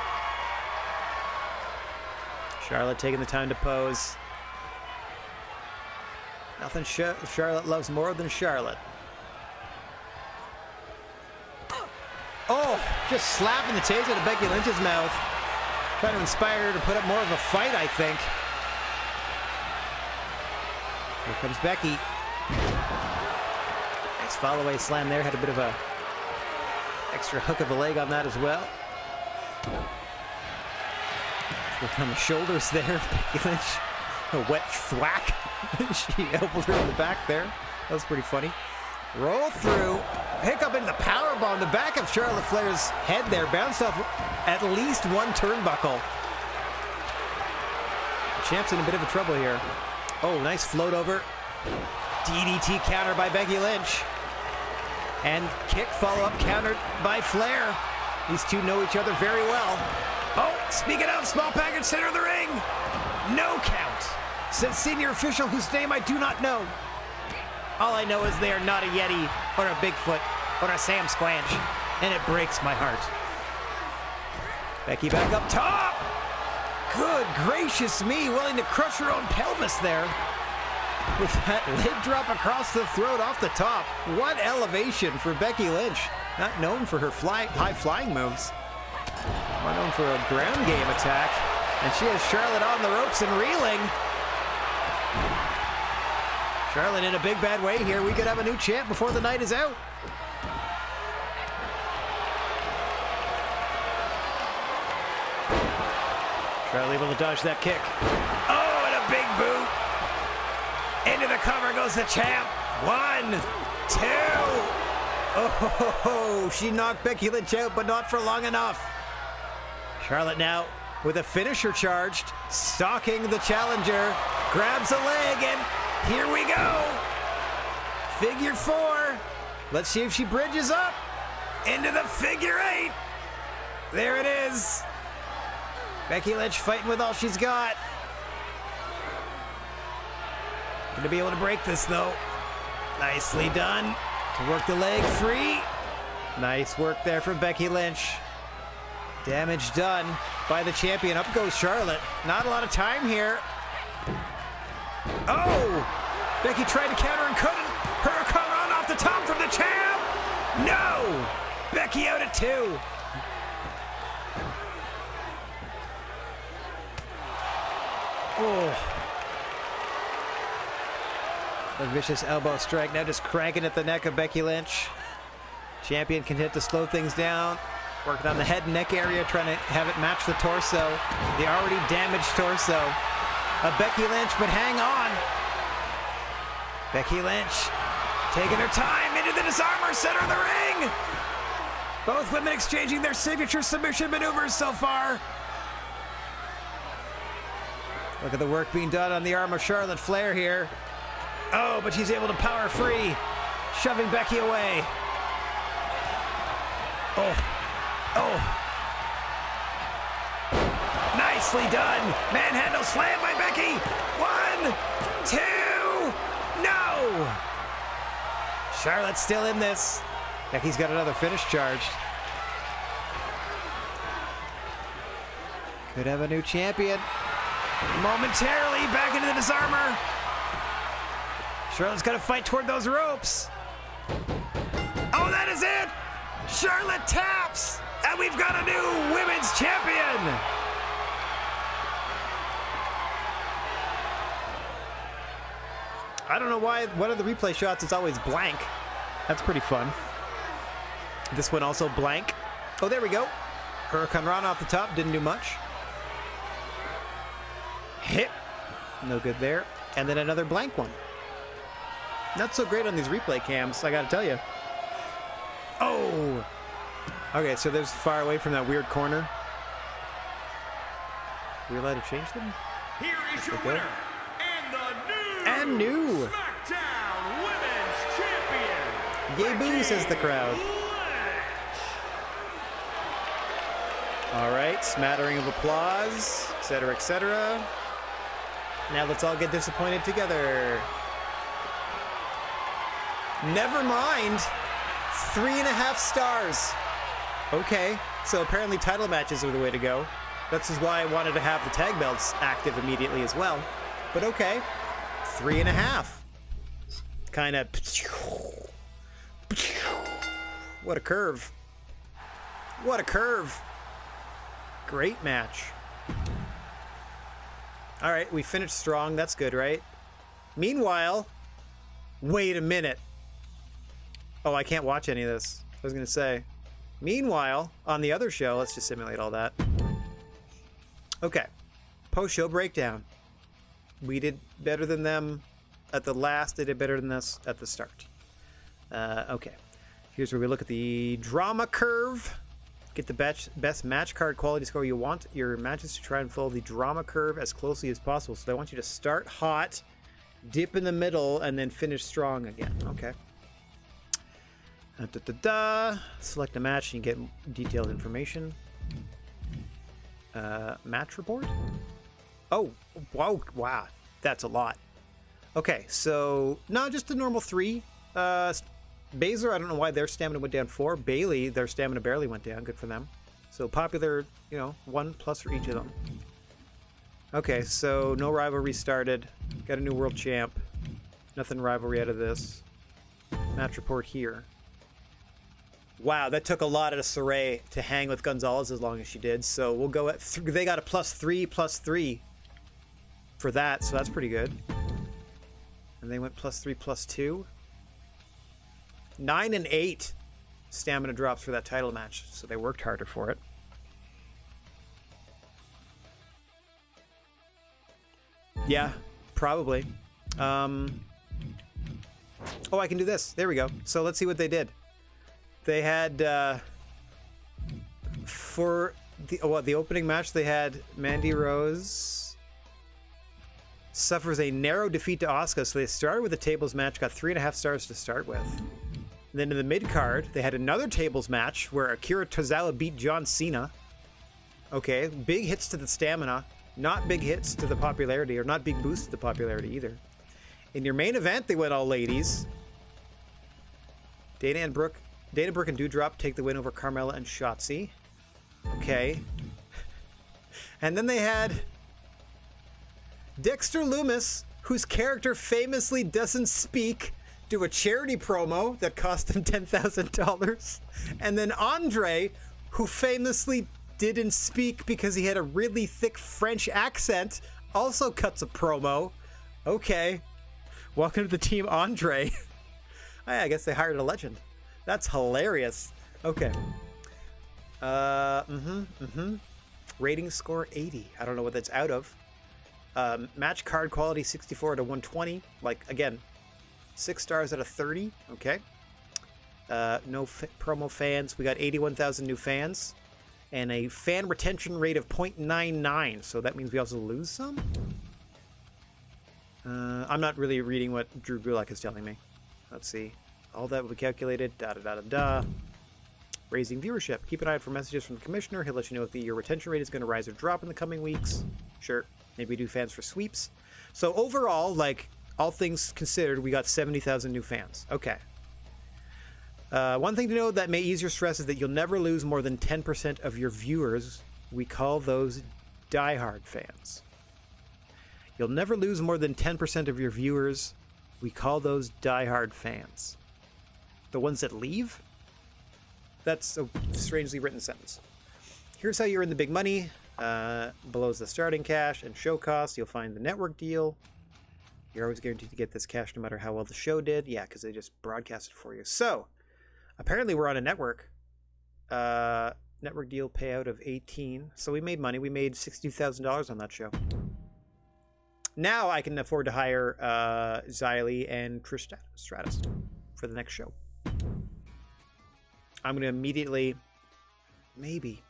Charlotte taking the time to pose. Nothing Charlotte loves more than Charlotte. Oh, just slapping the taste out of Becky Lynch's mouth. Trying to inspire her to put up more of a fight, I think. Here comes Becky. Nice follow-away slam there. Had a bit of a extra hook of a leg on that as well. Look on the shoulders there, Becky Lynch. A wet thwack. She elbowed her in the back there. That was pretty funny. Roll through. Pick up into the powerbomb. The back of Charlotte Flair's head there. Bounced off at least one turnbuckle. Champ's in a bit of a trouble here. Oh, nice float over. DDT counter by Becky Lynch. And kick follow-up countered by Flair. These two know each other very well. Oh, speaking of, small package center of the ring. No count. Says senior official whose name I do not know. All I know is they are not a Yeti or a Bigfoot or a Sam Squanch. And it breaks my heart. Becky back up top. Good gracious me, willing to crush her own pelvis there. With that leg drop across the throat off the top. What elevation for Becky Lynch. Not known for her high flying moves. More known for a ground game attack. And she has Charlotte on the ropes and reeling. Charlotte in a big bad way here. We could have a new champ before the night is out. Charlotte able to dodge that kick. Oh, and a big boot. Into the cover goes the champ. 1, 2. Oh, she knocked Becky Lynch out, but not for long enough. Charlotte now with a finisher charged, stalking the challenger, grabs a leg, and here we go. Figure 4. Let's see if she bridges up into the figure 8. There it is. Becky Lynch fighting with all she's got. Gonna be able to break this though. Nicely done. To work the leg free. Nice work there from Becky Lynch. Damage done by the champion. Up goes Charlotte. Not a lot of time here. Oh! Becky tried to counter and couldn't. Hurricane run off the top from the champ. No! Becky out at 2. Oh. A vicious elbow strike now just cranking at the neck of Becky Lynch. Champion can hit to slow things down. Working on the head and neck area, trying to have it match the torso. The already damaged torso of Becky Lynch, but hang on. Becky Lynch taking her time into the disarmer center of the ring. Both women exchanging their signature submission maneuvers so far. Look at the work being done on the arm of Charlotte Flair here. Oh, but she's able to power free, shoving Becky away. Oh. Nicely done. Manhandle slam by Becky. 1, 2. No. Charlotte's still in this. Becky's got another finish charged. Could have a new champion. Momentarily back into the disarmer. Charlotte's got to fight toward those ropes. Oh, that is it. Charlotte taps. And we've got a new women's champion. I don't know why one of the replay shots is always blank. That's pretty fun. This one also blank. Oh, there we go. Hurricane Run off the top. Didn't do much. Hit. No good there. And then another blank one. Not so great on these replay cams, I gotta tell you. Oh! Okay, so there's far away from that weird corner. Are we allowed to change them? Here is your winner, and the new SmackDown Women's Champion. Yay boo, says the crowd. All right, smattering of applause, etc., etc. Now let's all get disappointed together. Never mind. 3.5 stars. Okay, so apparently title matches are the way to go. That's just why I wanted to have the tag belts active immediately as well. But okay, 3.5. Kind of. What a curve. What a curve. Great match. All right, we finished strong. That's good, right? Meanwhile, wait a minute. Oh, I can't watch any of this. I was going to say. Meanwhile, on the other show, let's just simulate all that. Okay. Post-show breakdown. We did better than them At the last, they did better than this at the start. Okay. Here's where we look at the drama curve. Get the best match card quality score. You want your matches to try and follow the drama curve as closely as possible. So they want you to start hot, dip in the middle, and then finish strong again. Okay. Select a match and you get detailed information. Match report? Oh, wow. That's a lot. Okay, so, no, just the normal 3. Baszler, I don't know why their stamina went down 4. Bailey, their stamina barely went down. Good for them. So popular, 1+ for each of them. Okay, so no rivalry started. Got a new world champ. Nothing rivalry out of this. Match report here. Wow, that took a lot out of Saray to hang with Gonzalez as long as she did. So we'll go at... They got a +3/+3 for that, so that's pretty good. And they went +3/+2. 9 and 8 stamina drops for that title match, so they worked harder for it. Yeah, probably. Oh, I can do this. There we go. So let's see what they did. They had for the opening match, they had Mandy Rose suffers a narrow defeat to Asuka, so they started with a tables match, got 3.5 stars to start with. And then in the mid card, they had another tables match where Akira Tozawa beat John Cena. Okay, big hits to the stamina, not big hits to the popularity, or not big boosts to the popularity either. In your main event, they went all ladies. Dana Brooke and Doudrop take the win over Carmella and Shotzi. Okay. And then they had Dexter Lumis, whose character famously doesn't speak, do a charity promo that cost him $10,000. And then Andre, who famously didn't speak because he had a really thick French accent, also cuts a promo. Okay. Welcome to the team, Andre. I guess they hired a legend. That's hilarious. Okay. Rating score 80. I don't know what that's out of. Match card quality 64 to 120. Like, again, 6 stars out of 30. Okay. No promo fans. We got 81,000 new fans. And a fan retention rate of 0.99. So that means we also lose some? I'm not really reading what Drew Gulak is telling me. Let's see. All that will be calculated. Raising viewership. Keep an eye out for messages from the commissioner. He'll let you know if your retention rate is going to rise or drop in the coming weeks. Sure. Maybe do fans for sweeps. So overall, like, all things considered, we got 70,000 new fans. Okay. One thing to know that may ease your stress is that you'll never lose more than 10% of your viewers. We call those diehard fans. You'll never lose more than 10% of your viewers. We call those diehard fans. The ones that leave? That's a strangely written sentence. Here's how you earn the big money. Below is the starting cash and show costs. You'll find the network deal. You're always guaranteed to get this cash no matter how well the show did. Yeah, because they just broadcast it for you. So, apparently we're on a network. Network deal payout of 18. So we made money. We made $62,000 on that show. Now I can afford to hire Xylee and Trish Stratus for the next show. I'm going to immediately, maybe,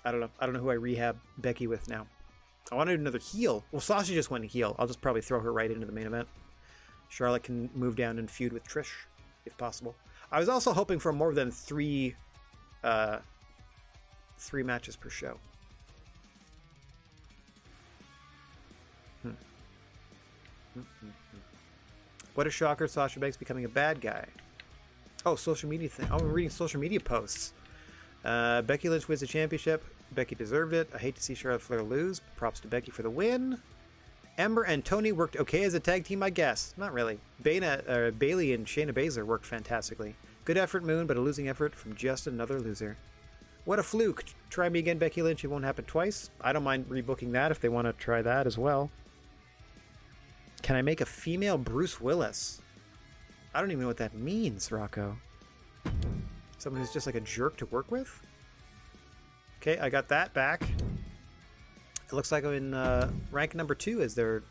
I don't know who I rehab Becky with now. I wanted another heel. Well, Sasha just went heel. I'll just probably throw her right into the main event. Charlotte can move down and feud with Trish, if possible. I was also hoping for more than three matches per show. What a shocker, Sasha Banks becoming a bad guy. Oh, social media thing. Oh, I'm reading social media posts. Becky Lynch wins the championship. Becky deserved it. I hate to see Charlotte Flair lose. Props to Becky for the win. Ember and Tony worked okay as a tag team, I guess. Not really. Bailey and Shayna Baszler worked fantastically. Good effort, Moon, but a losing effort from just another loser. What a fluke. Try me again, Becky Lynch. It won't happen twice. I don't mind rebooking that if they want to try that as well. Can I make a female Bruce Willis? I don't even know what that means, Rocco. Someone who's just like a jerk to work with? Okay, I got that back. It looks like I'm in rank number 2 as they're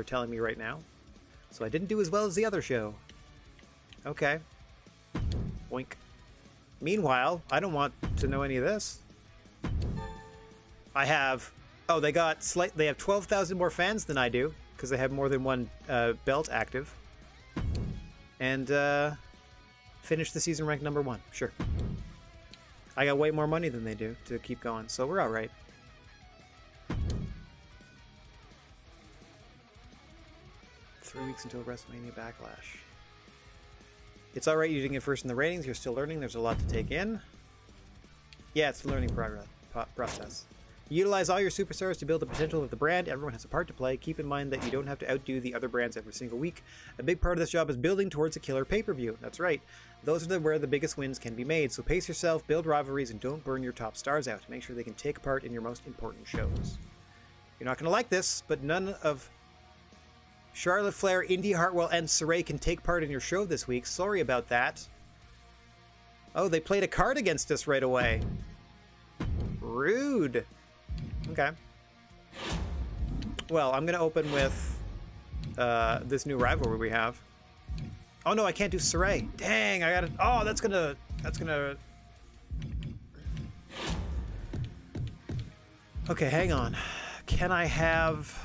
telling me right now. So I didn't do as well as the other show. Okay. Boink. Meanwhile, I don't want to know any of this. I have... Oh, they have 12,000 more fans than I do, because they have more than one belt active. And finished the season ranked #1. Sure. I got way more money than they do to keep going, so we're alright. Three weeks until WrestleMania Backlash. It's alright you didn't get first in the ratings. You're still learning. There's a lot to take in. Yeah, it's a learning process. Utilize all your superstars to build the potential of the brand. Everyone has a part to play. Keep in mind that you don't have to outdo the other brands every single week. A big part of this job is building towards a killer pay-per-view. That's right. Those are where the biggest wins can be made. So pace yourself, build rivalries, and don't burn your top stars out. Make sure they can take part in your most important shows. You're not going to like this, but none of Charlotte Flair, Indy Hartwell, and Saray can take part in your show this week. Sorry about that. Oh, they played a card against us right away. Rude. Okay. Well, I'm going to open with this new rivalry we have. Oh, no, I can't do Saray. Dang, I got to... Oh, that's going to... Okay, hang on. Can I have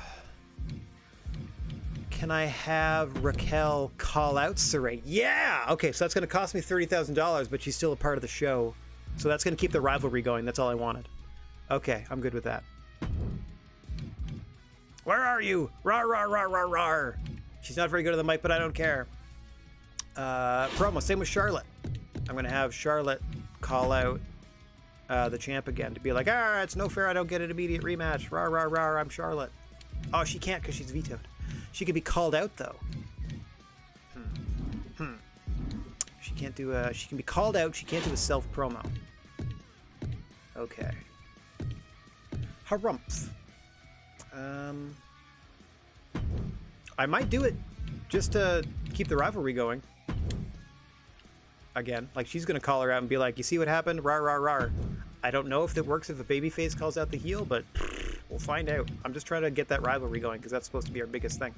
Raquel call out Saray? Yeah! Okay, so that's going to cost me $30,000, but she's still a part of the show. So that's going to keep the rivalry going. That's all I wanted. Okay, I'm good with that. Where are you? Rar, rar, rar, rar, rar. She's not very good at the mic, but I don't care. Promo, same with Charlotte. I'm going to have Charlotte call out the champ again to be like, it's no fair, I don't get an immediate rematch. Rar, rar, rar, I'm Charlotte. Oh, she can't because she's vetoed. She could be called out, though. She can't do a... She can be called out, she can't do a self-promo. Okay. Harumph. I might do it just to keep the rivalry going. Again, like she's gonna call her out and be like, "You see what happened? Rar rar rar." I don't know if it works if a babyface calls out the heel, but we'll find out. I'm just trying to get that rivalry going because that's supposed to be our biggest thing.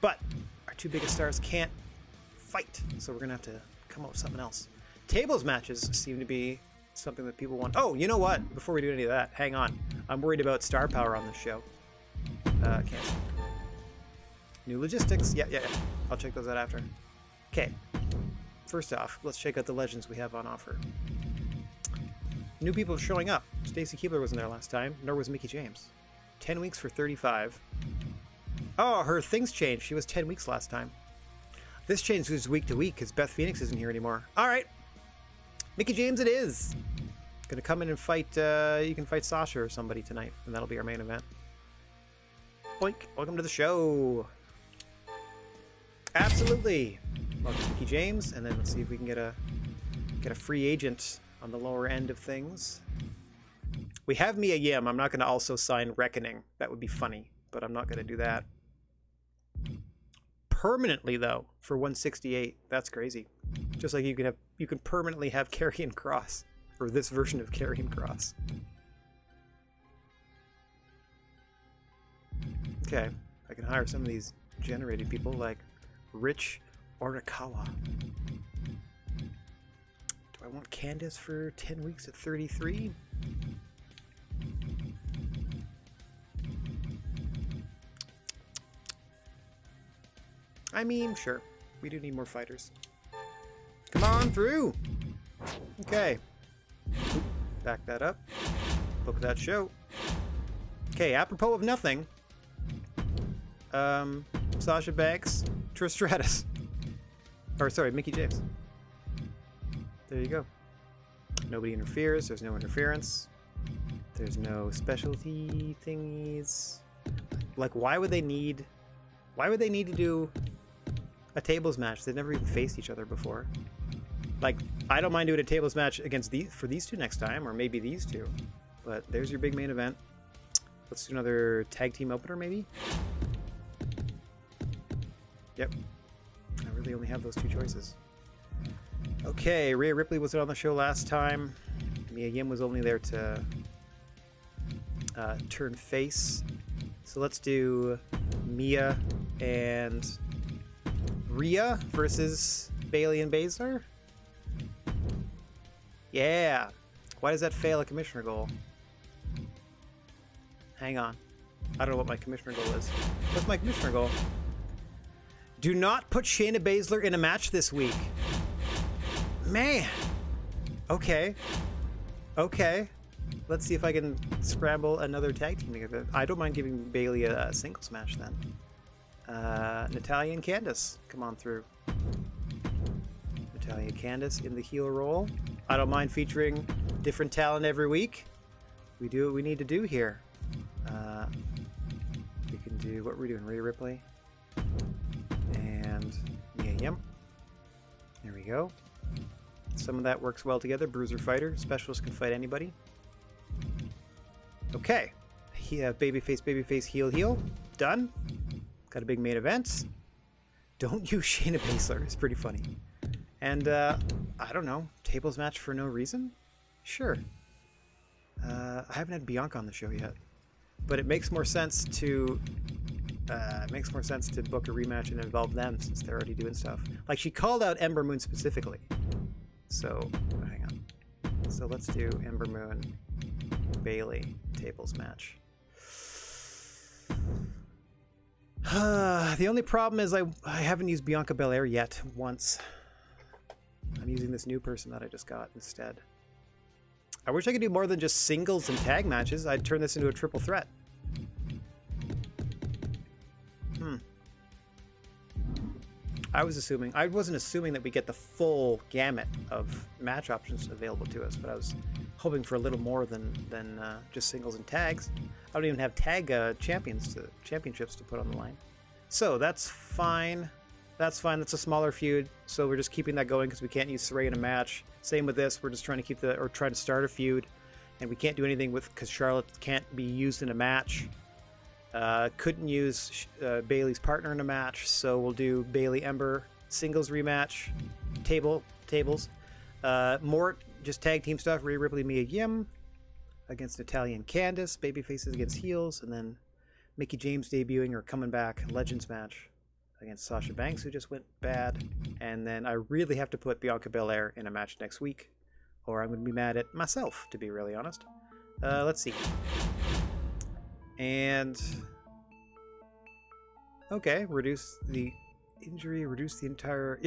But our two biggest stars can't fight, so we're gonna have to come up with something else. Tables matches seem to be something that people want. Oh, you know what? Before we do any of that, hang on. I'm worried about star power on this show. Cancel. New logistics. Yeah. I'll check those out after. Okay. First off, let's check out the legends we have on offer. New people showing up. Stacy Keibler wasn't there last time, nor was Mickie James. 10 weeks for 35. Oh, her things changed. She was 10 weeks last time. This changes week to week because Beth Phoenix isn't here anymore. All right. Mickie James it is. Gonna come in and fight, you can fight Sasha or somebody tonight, and that'll be our main event. Boink. Welcome to the show. Absolutely. Welcome to Mickie James, and then let's see if we can get a free agent on the lower end of things. We have Mia Yim. I'm not going to also sign Reckoning. That would be funny, but I'm not going to do that. Permanently, though, for 168. That's crazy. Just like you can permanently have Karrion Kross, or this version of Karrion Kross. Okay, I can hire some of these generated people like Rich Orikawa. Do I want Candace for 10 weeks at 33? I mean, sure. We do need more fighters. Come on through! Okay. Oop, back that up. Book that show. Okay, apropos of nothing. Sasha Banks, Trish Stratus. Or, sorry, Mickie James. There you go. Nobody interferes. There's no interference. There's no specialty thingies. Like, why would they need to do a tables match? They've never even faced each other before. Like, I don't mind doing a tables match against these two next time, or maybe these two. But there's your big main event. Let's do another tag team opener, maybe? Yep. I really only have those two choices. Okay, Rhea Ripley wasn't on the show last time. Mia Yim was only there to turn face. So let's do Mia and Rhea versus Bailey and Baszler? Yeah. Why does that fail a commissioner goal? Hang on. I don't know what my commissioner goal is. What's my commissioner goal? Do not put Shayna Baszler in a match this week. Man. Okay. Okay. Let's see if I can scramble another tag team together. I don't mind giving Bailey a singles match then. Natalya and Candice, come on through. Natalya and Candice in the heel role. I don't mind featuring different talent every week. We do what we need to do here. We can do what we're doing. Rhea Ripley and Mia Yim. There we go. Some of that works well together. Bruiser fighter. Specialist can fight anybody. Okay. Babyface, heel. Done. Got a big main event. Don't use Shayna Baszler. It's pretty funny. And, I don't know. Tables match for no reason? Sure. I haven't had Bianca on the show yet. But it makes more sense to... book a rematch and involve them since they're already doing stuff. Like, she called out Ember Moon specifically. So, hang on. So let's do Ember Moon, Bailey, tables match. The only problem is I haven't used Bianca Belair yet once. I'm using this new person that I just got instead. I wish I could do more than just singles and tag matches. I'd turn this into a triple threat. I wasn't assuming that we get the full gamut of match options available to us, but I was hoping for a little more than just singles and tags. I don't even have tag championships to put on the line. So that's fine. That's fine. That's a smaller feud. So we're just keeping that going because we can't use Saray in a match. Same with this. We're just trying to try to start a feud, and we can't do anything because Charlotte can't be used in a match. Couldn't use Bailey's partner in a match, so we'll do Bailey Ember singles rematch, tables. More just tag team stuff. Rhea Ripley, Mia Yim against Natalya and Candice. Babyfaces against heels, and then Mickie James debuting or coming back. Legends match against Sasha Banks, who just went bad. And then I really have to put Bianca Belair in a match next week, or I'm going to be mad at myself, to be really honest. Let's see. And okay, reduce the injury, reduce the entire,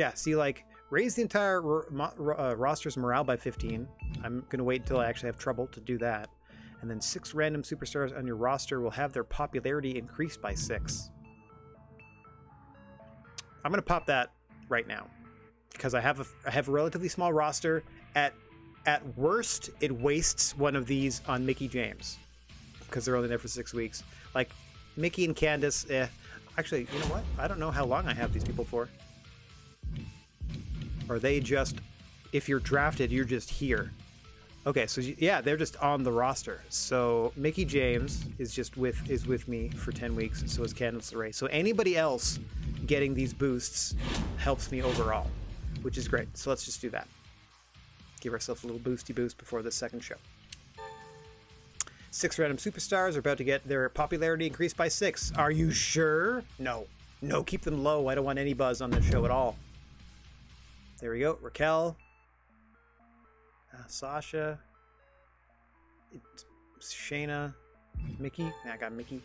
raise the entire roster's morale by 15. I'm gonna wait until I actually have trouble to do that. And then 6 random superstars on your roster will have their popularity increased by 6. I'm gonna pop that right now because I have a relatively small roster. At worst, it wastes one of these on Mickie James, because they're only there for 6 weeks. Like, Mickie and Candice, Actually, you know what? I don't know how long I have these people for. Or they just, if you're drafted, you're just here. Okay, so yeah, they're just on the roster. So Mickie James is with me for 10 weeks, and so is Candice LeRae. So anybody else getting these boosts helps me overall, which is great. So let's just do that. Give ourselves a little boosty boost before the second show. 6 random superstars are about to get their popularity increased by 6. Are you sure? No, keep them low. I don't want any buzz on this show at all. There we go. Raquel, Sasha, Shayna, Mickie. I got Mickie.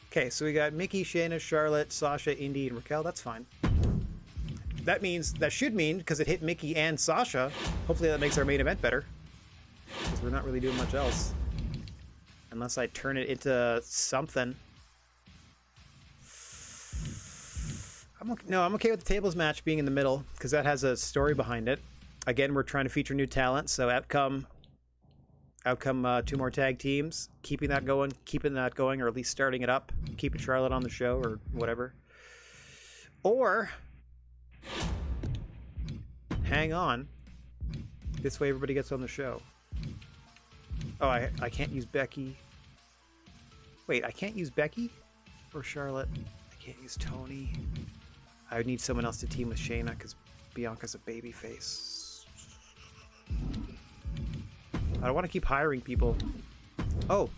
Okay, so we got Mickie, Shayna, Charlotte, Sasha, Indy, and Raquel. That's fine. That should mean, because it hit Mickie and Sasha, hopefully that makes our main event better. Because we're not really doing much else. Unless I turn it into something. I'm okay with the tables match being in the middle, because that has a story behind it. Again, we're trying to feature new talent, so outcome 2 more tag teams. Keeping that going, or at least starting it up. Keeping Charlotte on the show, or whatever. Or hang on. This way everybody gets on the show. Oh, I can't use Becky. Wait, I can't use Becky or Charlotte. I can't use Tony. I would need someone else to team with Shayna because Bianca's a babyface. I don't want to keep hiring people. Oh.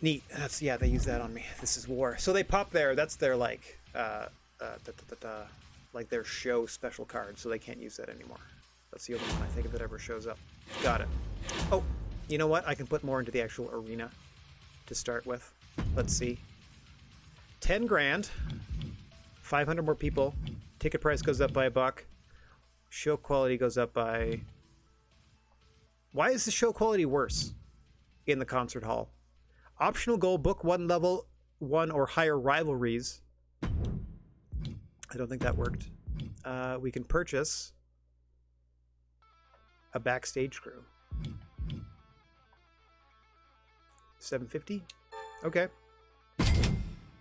Neat. They use that on me. This is war. So they pop there. That's their, like, like their show special card, so they can't use that anymore. That's the only one I think of that ever shows up. Got it. Oh, you know what? I can put more into the actual arena to start with. Let's see. 10 grand. 500 more people. Ticket price goes up by $1. Show quality goes up by... Why is the show quality worse in the concert hall? Optional goal, book 1 level 1 or higher rivalries. I don't think that worked. We can purchase a backstage crew. $750? Okay.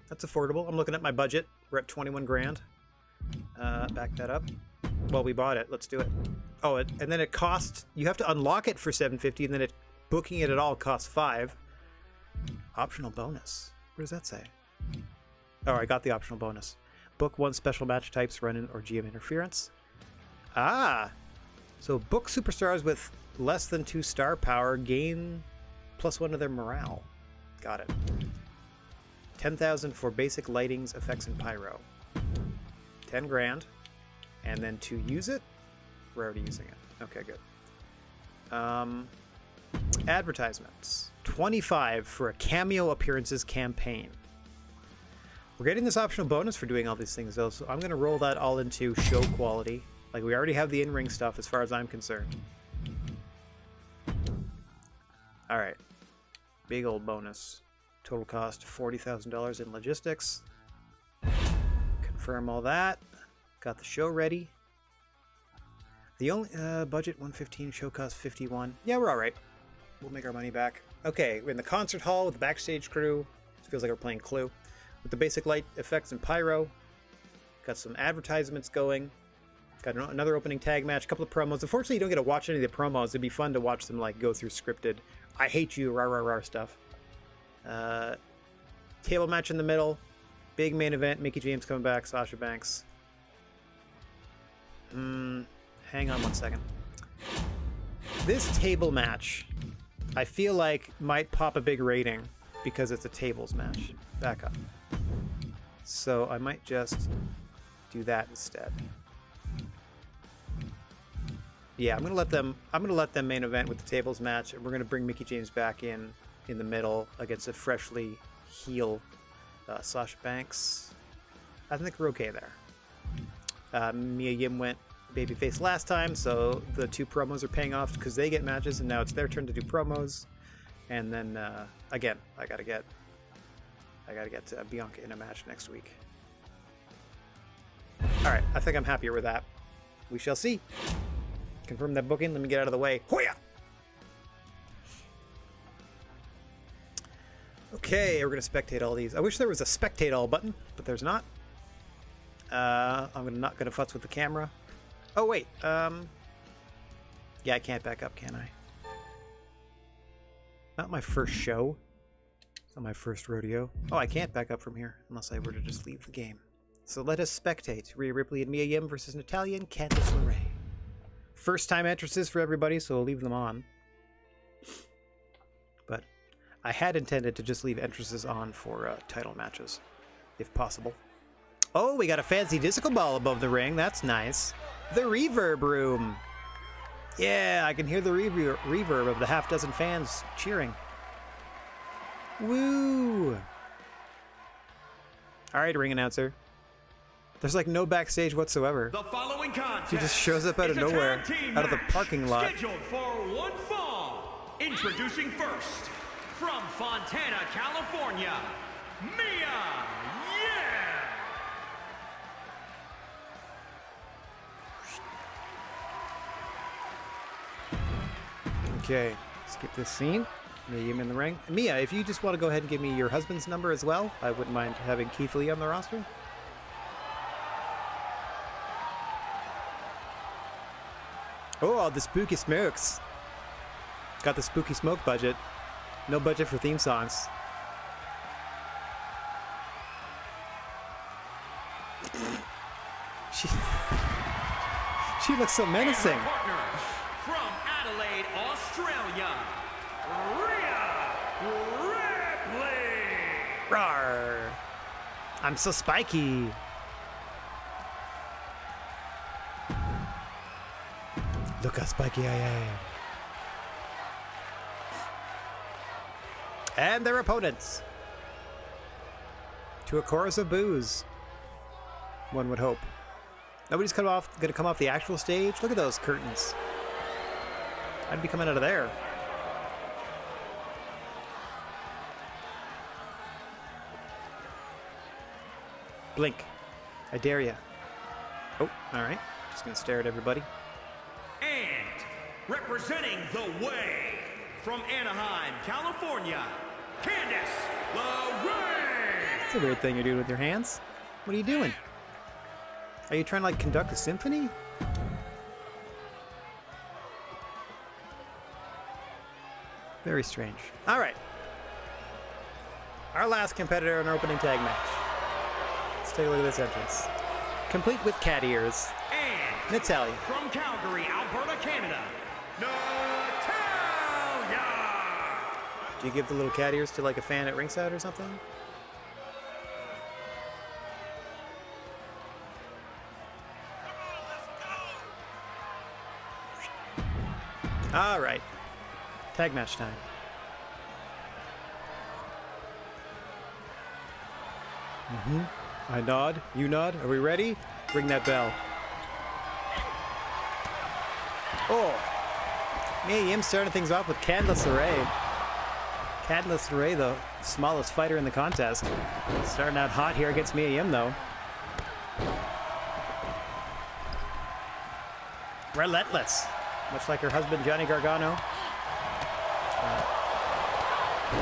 That's affordable. I'm looking at my budget. We're at 21 grand. Back that up. Well, we bought it. Let's do it. Oh, and then it costs... You have to unlock it for $750, and then booking it at all costs $5. Optional bonus. What does that say? Oh, I got the optional bonus. Book 1 special match types, run-in or GM interference. Ah! So book superstars with less than 2 star power, gain +1 to their morale. Got it. 10,000 for basic lightings, effects, and pyro. 10 grand. And then to use it, we're already using it. Okay, good. Advertisements. 25 for a cameo appearances campaign. We're getting this optional bonus for doing all these things, though, so I'm going to roll that all into show quality. Like, we already have the in-ring stuff as far as I'm concerned. Alright. Big old bonus. Total cost $40,000 in logistics. Confirm all that. Got the show ready. The only budget 115, show cost 51. Yeah, we're alright. We'll make our money back. Okay, we're in the concert hall with the backstage crew. It feels like we're playing Clue. With the basic light effects and pyro. Got some advertisements going. Got another opening tag match, a couple of promos. Unfortunately, you don't get to watch any of the promos. It'd be fun to watch them like go through scripted I hate you, rah rah rah stuff. Table match in the middle. Big main event. Mickie James coming back. Sasha Banks. Hang on one second. This table match, I feel like might pop a big rating because it's a tables match. Back up. So I might just do that instead. Yeah, I'm gonna let them main event with the tables match, and we're gonna bring Mickie James back in the middle against a freshly heel Sasha Banks. I think we're okay there. Mia Yim went babyface last time, so the 2 promos are paying off because they get matches, and now it's their turn to do promos. And then again, I gotta get Bianca in a match next week. All right, I think I'm happier with that. We shall see. Confirm that booking. Let me get out of the way. Hoya! Okay, we're going to spectate all these. I wish there was a spectate all button, but there's not. I'm not going to futz with the camera. Oh, wait. Yeah, I can't back up, can I? Not my first show. It's not my first rodeo. Oh, I can't back up from here unless I were to just leave the game. So let us spectate. Rhea Ripley and Mia Yim versus Natalya and Candice LeRae. First time entrances for everybody, so we'll leave them on. But I had intended to just leave entrances on for title matches, if possible. Oh, we got a fancy disco ball above the ring. That's nice. The reverb room. Yeah, I can hear the reverb of the half dozen fans cheering. Woo! All right, ring announcer. There's like no backstage whatsoever. The following contest she just shows up out of nowhere, out of the parking lot. Scheduled for one fall. Introducing first, from Fontana, California, Mia Yim. Okay, skip this scene. Mia Yim in the ring. Mia, if you just want to go ahead and give me your husband's number as well, I wouldn't mind having Keith Lee on the roster. Oh, the spooky smokes. Got the spooky smoke budget. No budget for theme songs. She looks so menacing. And her partner, from Adelaide, Australia, Rhea Ripley. Rawr. I'm so spiky. Look how spiky I am. And their opponents. To a chorus of boos. One would hope. Nobody's gonna come off the actual stage. Look at those curtains. I'd be coming out of there. Blink. I dare ya. Oh, alright. Just gonna stare at everybody. And representing the way from Anaheim, California, Candice LeRae. It's a weird thing you're doing with your hands. What are you doing? Are you trying to like conduct a symphony? Very strange. Alright. Our last competitor in our opening tag match. Let's take a look at this entrance. Complete with cat ears. And Natalia. from Calgary, Alberta, Canada, Natalia. Do you give the little cat ears to like a fan at ringside or something? All right. Tag match time. I nod. You nod. Are we ready? Ring that bell. Oh. Mia Yim starting things off with Candice LeRae. Candice LeRae, the smallest fighter in the contest. Starting out hot here against Mia Yim, though. Relentless. Much like her husband, Johnny Gargano.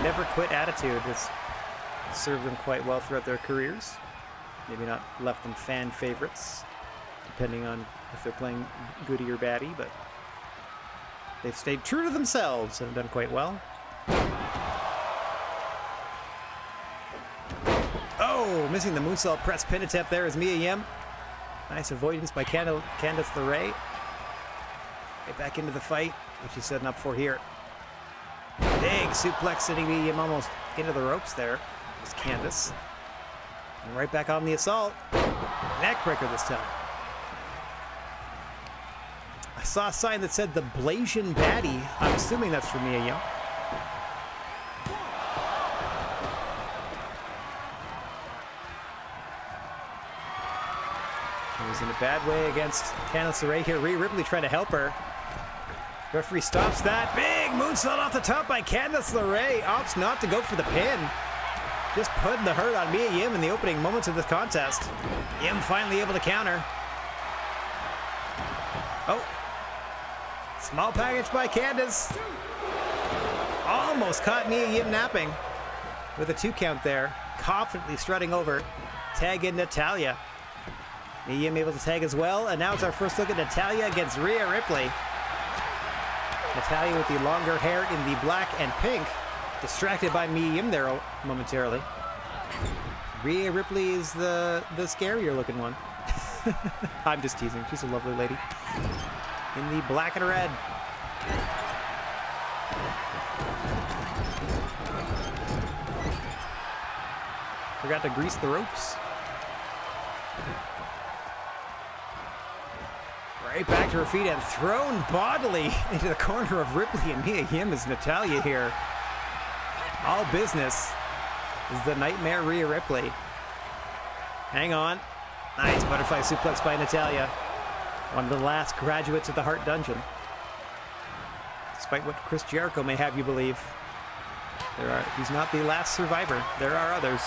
Never quit attitude has served them quite well throughout their careers. Maybe not left them fan favorites, depending on if they're playing goody or baddie, but they've stayed true to themselves and have done quite well. Oh, missing the moonsault press pin attempt there is Mia Yim. Nice avoidance by Candice LeRae. Get back into the fight, which she's setting up for here. Big suplex sending Mia Yim almost into the ropes there. It's Candice. And right back on the assault. Neckbreaker this time. I saw a sign that said the Blasian Baddie. I'm assuming that's for Mia Yim. It was in a bad way against Candice LeRae here. Rhea Ripley trying to help her. Referee stops that. Big moonsault off the top by Candice LeRae. Opts not to go for the pin. Just putting the hurt on Mia Yim in the opening moments of this contest. Yim finally able to counter. Oh. Small package by Candice. Almost caught Mia Yim napping. With a 2 count there. Confidently strutting over. Tag in Natalia. Mia Yim able to tag as well. And now it's our first look at Natalia against Rhea Ripley. Natalia with the longer hair in the black and pink. Distracted by Mia Yim there momentarily. Rhea Ripley is the scarier looking one. I'm just teasing. She's a lovely lady. In the black and red. Forgot to grease the ropes. Right back to her feet and thrown bodily into the corner of Ripley and Mia Yim is Natalia here. All business is the nightmare Rhea Ripley. Hang on. Nice butterfly suplex by Natalia. One of the last graduates of the Heart Dungeon. Despite what Chris Jericho may have you believe, he's not the last survivor. There are others.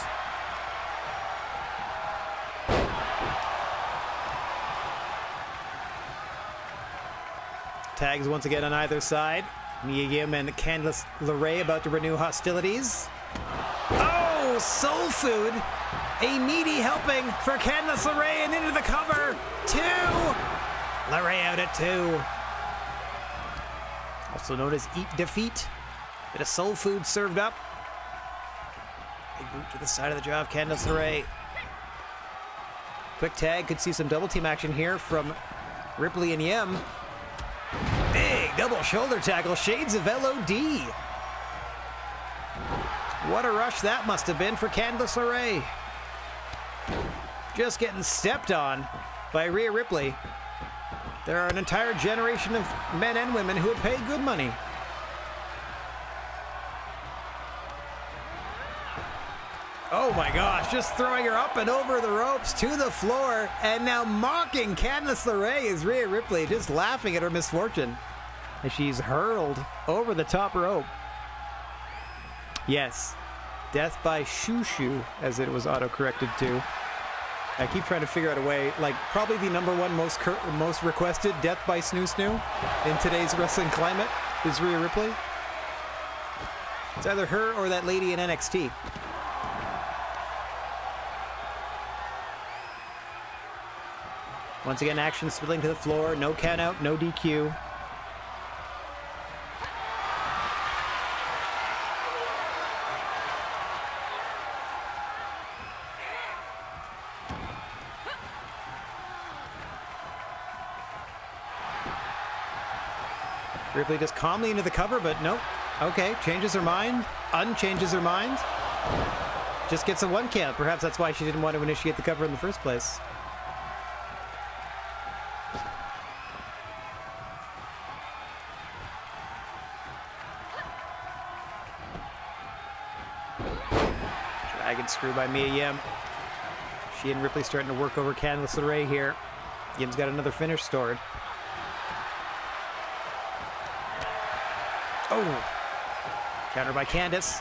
Tags once again on either side. Mia Yim and Candice LeRae about to renew hostilities. Oh, soul food. A meaty helping for Candice LeRae and into the cover. 2. LeRae out at 2. Also known as Eat Defeat. Bit of soul food served up. Big boot to the side of the jaw of Candice LeRae. Quick tag. Could see some double team action here from Ripley and Yim. Big double shoulder tackle, shades of LOD. What a rush that must have been for Candice LeRae. just getting stepped on by Rhea Ripley. There are an entire generation of men and women who would pay good money. Oh my gosh, just throwing her up and over the ropes to the floor, and now mocking Candice LeRae is Rhea Ripley, just laughing at her misfortune as she's hurled over the top rope. Yes, death by shoo-shoo, as it was auto-corrected to. I keep trying to figure out a way, like probably the #1 most requested death by snoo-snoo in today's wrestling climate is Rhea Ripley. It's either her or that lady in NXT. Once again, action spilling to the floor. No count out, no DQ. Ripley just calmly into the cover, but nope. Okay, changes her mind, unchanges her mind. Just gets a 1 count. Perhaps that's why she didn't want to initiate the cover in the first place. Dragon screw by Mia Yim. She and Ripley starting to work over Candice LeRae here. Yim's got another finish stored. Oh! Counter by Candice.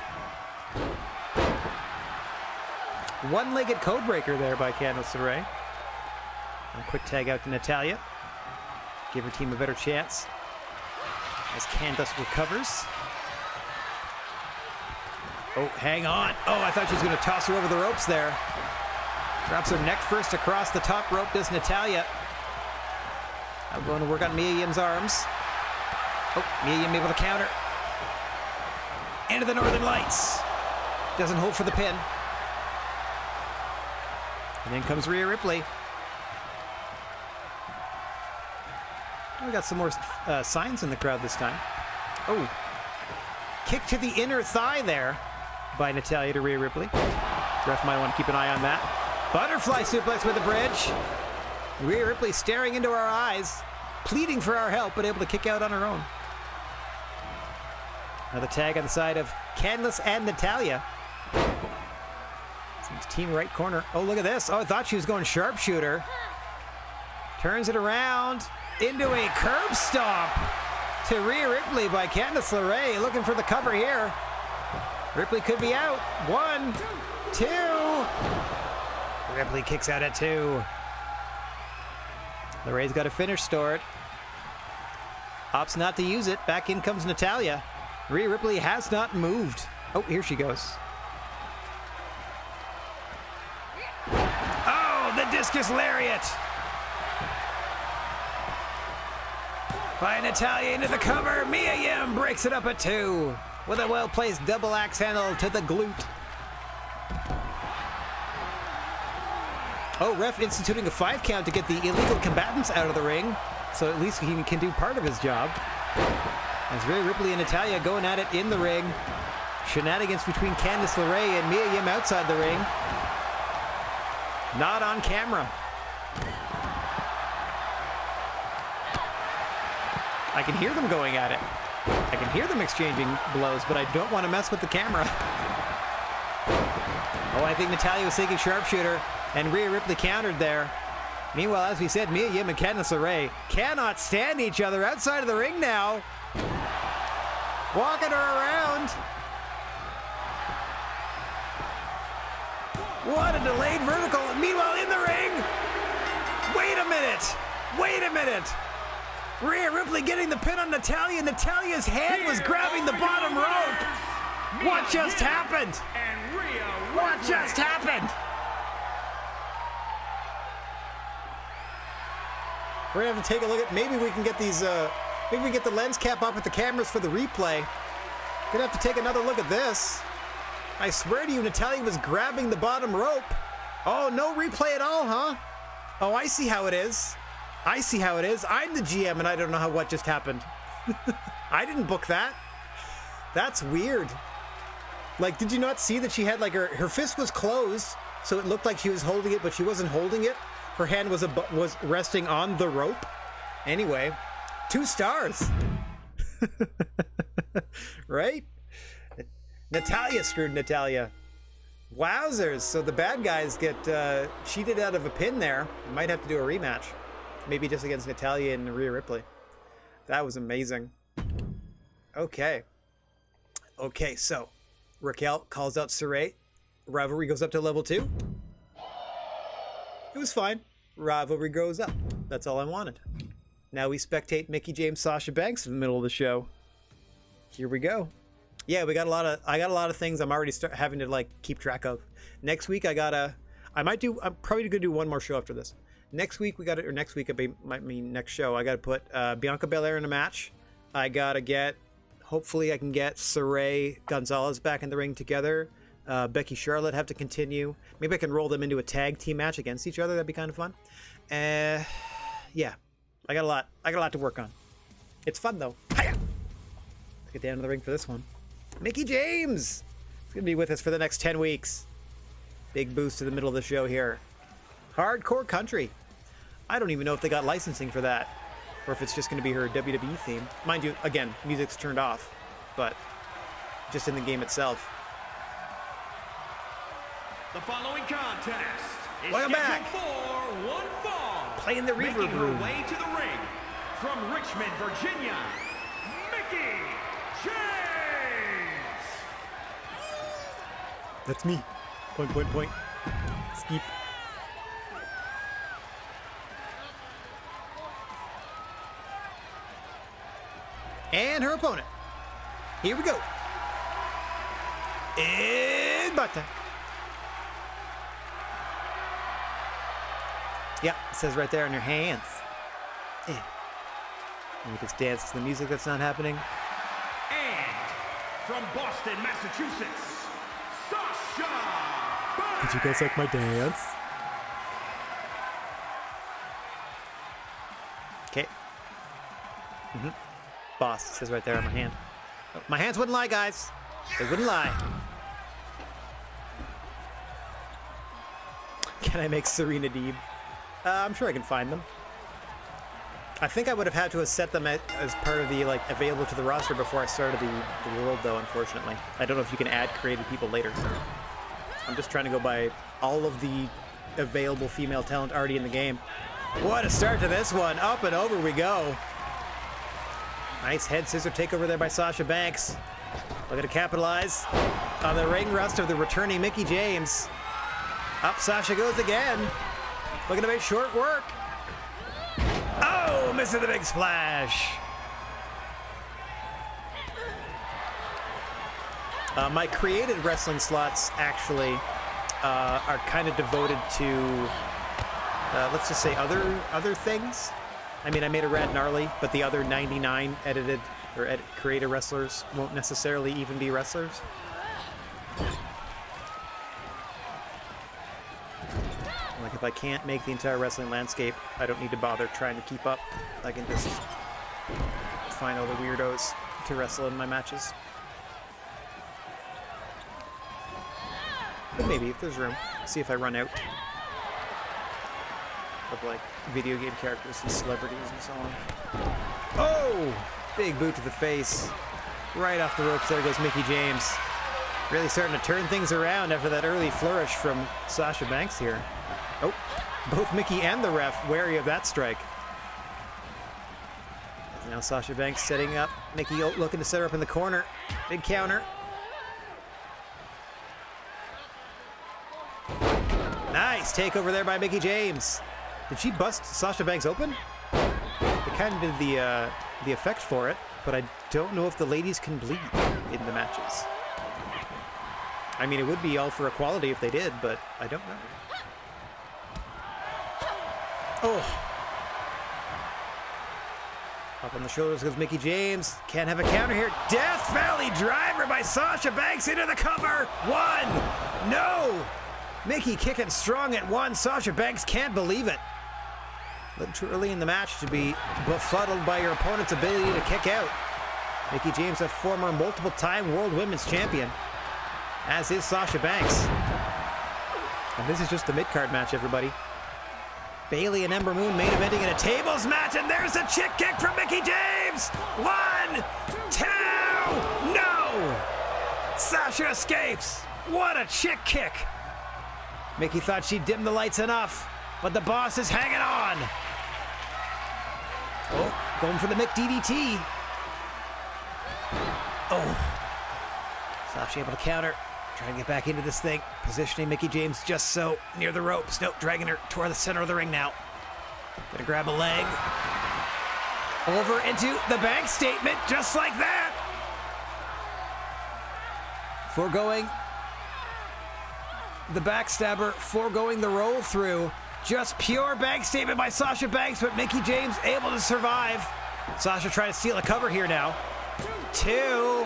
One-legged codebreaker there by Candice LeRae. A quick tag out to Natalya. Give her team a better chance as Candice recovers. Oh, hang on. Oh, I thought she was going to toss her over the ropes there. Drops her neck first across the top rope, does Natalya. Now going to work on Mia Yim's arms. Oh, Mia Yim able to counter. Into the Northern Lights. Doesn't hold for the pin. And then comes Rhea Ripley. We got some more signs in the crowd this time. Oh. Kick to the inner thigh there by Natalya to Rhea Ripley. Ref might want to keep an eye on that. Butterfly suplex with the bridge. Rhea Ripley staring into our eyes, pleading for our help, but able to kick out on her own. Another tag on the side of Candice and Natalya. Seems team right corner. Oh, look at this. Oh, I thought she was going sharpshooter. Turns it around into a curb stomp to Rhea Ripley by Candice LeRae. Looking for the cover here. Ripley could be out. 1, 2. Ripley kicks out at 2. LeRae's got a finish stored. Opts not to use it. Back in comes Natalya. Rhea Ripley has not moved. Oh, here she goes. Oh, the discus lariat by Natalya into the cover. Mia Yim breaks it up at 2 with a well-placed double axe handle to the glute. Oh, ref instituting a 5 count to get the illegal combatants out of the ring, so at least he can do part of his job. As Rhea Ripley and Natalya going at it in the ring. Shenanigans between Candice LeRae and Mia Yim outside the ring. Not on camera. I can hear them going at it. I can hear them exchanging blows, but I don't want to mess with the camera. Oh, I think Natalya was thinking sharpshooter, and Rhea Ripley countered there. Meanwhile, as we said, Mia Yim and Candice LeRae cannot stand each other outside of the ring now. Walking her around. What a delayed vertical. Meanwhile, in the ring. Wait a minute. Wait a minute. Rhea Ripley getting the pin on Natalya. Natalya's hand was grabbing the bottom rope. What just happened? What just happened? We're gonna have to take a look at, maybe we can get these, maybe we can get the lens cap up at the cameras for the replay. Gonna have to take another look at this. I swear to you, Natalya was grabbing the bottom rope. Oh, no replay at all, huh? Oh, I see how it is. I see how it is. I'm the GM and I don't know what just happened. I didn't book that. That's weird. Like, did you not see that she had, like, her fist was closed so it looked like she was holding it, but she wasn't holding it. Her hand was resting on the rope. Anyway, 2 stars. Right? Natalya screwed Natalya. Wowzers. So the bad guys get cheated out of a pin there. Might have to do a rematch. Maybe just against Natalya and Rhea Ripley. That was amazing. Okay. Okay, so Raquel calls out Saray. Rivalry goes up to level 2. It was fine. Rivalry goes up. That's all I wanted. Now we spectate Mickie James, Sasha Banks in the middle of the show. Here we go. Yeah, I got a lot of things I'm already having to like keep track of. Next week I'm probably gonna do one more show after this. Next week might mean next show. I gotta put Bianca Belair in a match. Hopefully I can get Saray Gonzalez back in the ring together. Becky Charlotte have to continue. Maybe I can roll them into a tag team match against each other. That'd be kind of fun. Yeah, I got a lot to work on. It's fun though. Hiya! Let's get down to the ring for this one. Mickie James is gonna be with us for the next 10 weeks. Big boost to the middle of the show here. Hardcore Country. I don't even know if they got licensing for that, or if it's just gonna be her WWE theme. Mind you, again, music's turned off, but just in the game itself. The following contest is Welcome back for one fall. Playing the reverb making room. her way to the ring from Richmond, Virginia, Mickie James. That's me. Point, point, point. Skeep. And her opponent. Here we go. And button. Yeah, it says right there on your hands. Yeah. And we just dance to the music that's not happening. And from Boston, Massachusetts, Sasha Banks. Did you guys like my dance? Okay. Boss, it says right there on my hand. Oh, my hands wouldn't lie, guys. They wouldn't lie. Can I make Serena Deeb? I'm sure I can find them. I think I would have had to have set them as part of the available to the roster before I started the world, though. Unfortunately, I don't know if you can add creative people later. I'm just trying to go by all of the available female talent already in the game. What a start to this one! Up and over we go. Nice head scissor takeover there by Sasha Banks. Looking to capitalize on the ring rust of the returning Mickie James. Up Sasha goes again. Looking to make short work. Oh, missing the big splash. My created wrestling slots actually are kind of devoted to, let's just say other things. I mean, I made a Rad Gnarly, but the other 99 edited or created wrestlers won't necessarily even be wrestlers. Like, if I can't make the entire wrestling landscape, I don't need to bother trying to keep up. I can just find all the weirdos to wrestle in my matches. But maybe, if there's room, see if I run out of, like, video game characters and celebrities and so on. Oh! Big boot to the face. Right off the ropes, there goes Mickie James. Really starting to turn things around after that early flourish from Sasha Banks here. Oh, both Mickie and the ref wary of that strike. Now Sasha Banks setting up. Mickie looking to set her up in the corner. Big counter. Nice takeover there by Mickie James. Did she bust Sasha Banks open? They kind of did the effect for it, but I don't know if the ladies can bleed in the matches. I mean, it would be all for equality if they did, but I don't know. Oh. Up on the shoulders goes Mickie James. Can't have a counter here. Death Valley driver by Sasha Banks into the cover. 1. No. Mickie kicking strong at 1. Sasha Banks can't believe it. A little too early in the match to be befuddled by your opponent's ability to kick out. Mickie James, a former multiple-time World Women's Champion, as is Sasha Banks. And this is just the mid-card match, everybody. Bayley and Ember Moon main eventing in a tables match, and there's a chick kick from Mickie James! 1, 2, no! Sasha escapes! What a chick kick! Mickie thought she'd dim the lights enough, but the boss is hanging on! Oh, going for the Mick DDT. Oh. Sasha able to counter. Trying to get back into this thing. Positioning Mickie James just so near the ropes. Nope, dragging her toward the center of the ring now. Gonna grab a leg. Over into the bank statement, just like that. Foregoing the backstabber, foregoing the roll through. Just pure bank statement by Sasha Banks, but Mickie James able to survive. Sasha trying to steal a cover here now. 2.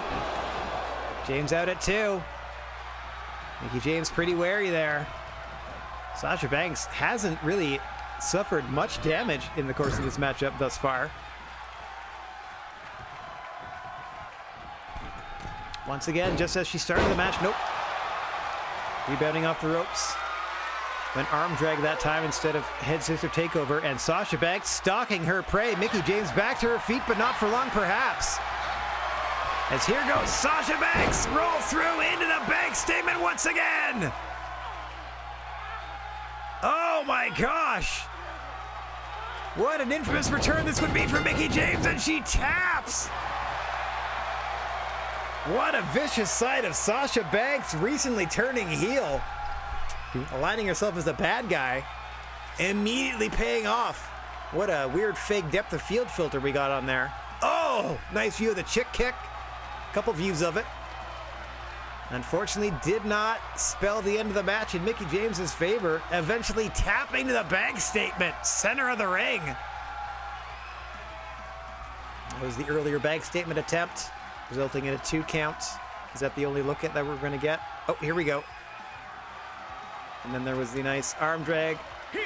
James out at 2. Mickie James pretty wary there. Sasha Banks hasn't really suffered much damage in the course of this matchup thus far. Once again, just as she started the match, nope. Rebounding off the ropes. An arm drag that time instead of head scissor takeover, and Sasha Banks stalking her prey. Mickie James back to her feet, but not for long perhaps. As here goes Sasha Banks, roll through into the bank statement once again. Oh my gosh. What an infamous return this would be for Mickie James, and she taps. What a vicious sight of Sasha Banks recently turning heel. Aligning herself as a bad guy, immediately paying off. What a weird fake depth of field filter we got on there. Oh, nice view of the chick kick. Couple views of it. Unfortunately, did not spell the end of the match in Mickie James's favor, eventually tapping to the bank statement, center of the ring. That was the earlier bank statement attempt, resulting in a 2 count. Is that the only look at that we're going to get? Oh, here we go. And then there was the nice arm drag,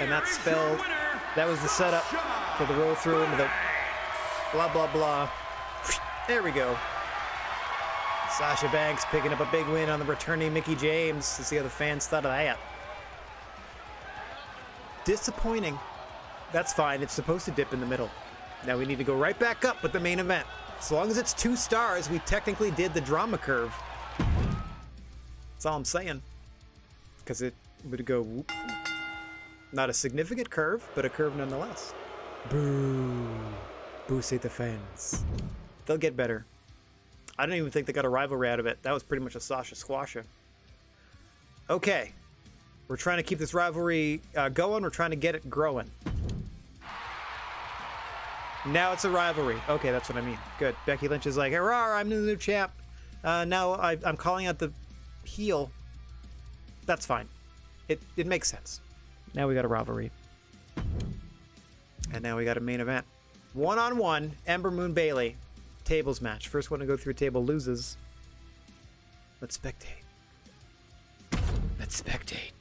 and that spelled, that was the setup for the roll through into the blah, blah, blah. There we go. Sasha Banks picking up a big win on the returning Mickie James. Let's see how the fans thought of that. Disappointing. That's fine. It's supposed to dip in the middle. Now we need to go right back up with the main event. As long as it's 2 stars, we technically did the drama curve. That's all I'm saying. Because it would go whoop. Not a significant curve, but a curve nonetheless. Boo. Boo say the fans. They'll get better. I don't even think they got a rivalry out of it. That was pretty much a Sasha squasher. Okay. We're trying to keep this rivalry going. We're trying to get it growing. Now it's a rivalry. Okay, that's what I mean. Good. Becky Lynch is like, hurrah, I'm the new champ. Now I'm calling out the heel. That's fine. It makes sense. Now we got a rivalry. And now we got a main event. 1-on-1, Ember Moon Bayley. Tables match. First one to go through a table loses. Let's spectate. Let's spectate.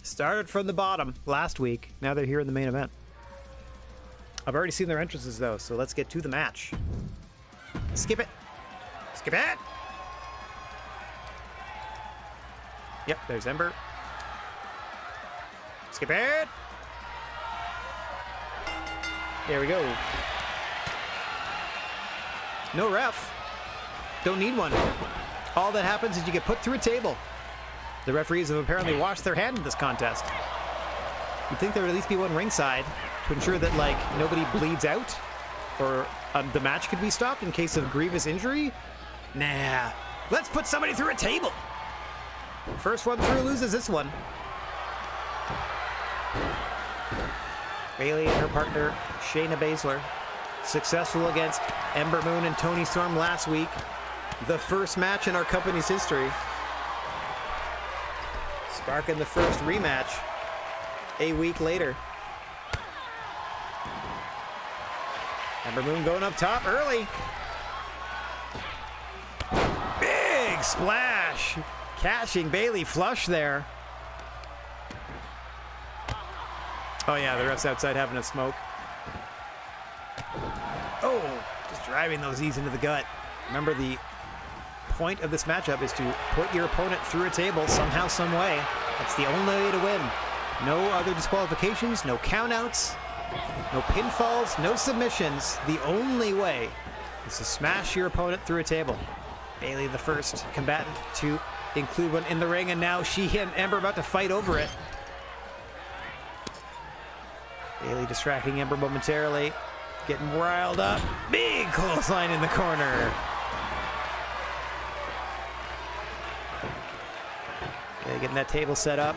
Started from the bottom last week. Now they're here in the main event. I've already seen their entrances though, so let's get to the match. Skip it. Skip it. Yep, there's Ember. Skip it. There we go. No ref. Don't need one. All that happens is you get put through a table. The referees have apparently washed their hand in this contest. You'd think there would at least be one ringside to ensure that, like, nobody bleeds out or the match could be stopped in case of grievous injury. Nah. Let's put somebody through a table. First one through loses this one. Bayley and her partner, Shayna Baszler, successful against Ember Moon and Toni Storm last week. The first match in our company's history. Sparking the first rematch a week later. Ember Moon going up top early. Big splash. Catching Bayley flush there. Oh yeah, the ref's outside having a smoke. Oh, just driving those E's into the gut. Remember the point of this matchup is to put your opponent through a table somehow, some way. That's the only way to win. No other disqualifications, no countouts, no pinfalls, no submissions. The only way is to smash your opponent through a table. Bayley, the first combatant to include one in the ring, and now she and Ember about to fight over it. Bayley distracting Ember momentarily, getting riled up. Big clothesline in the corner. Okay, getting that table set up.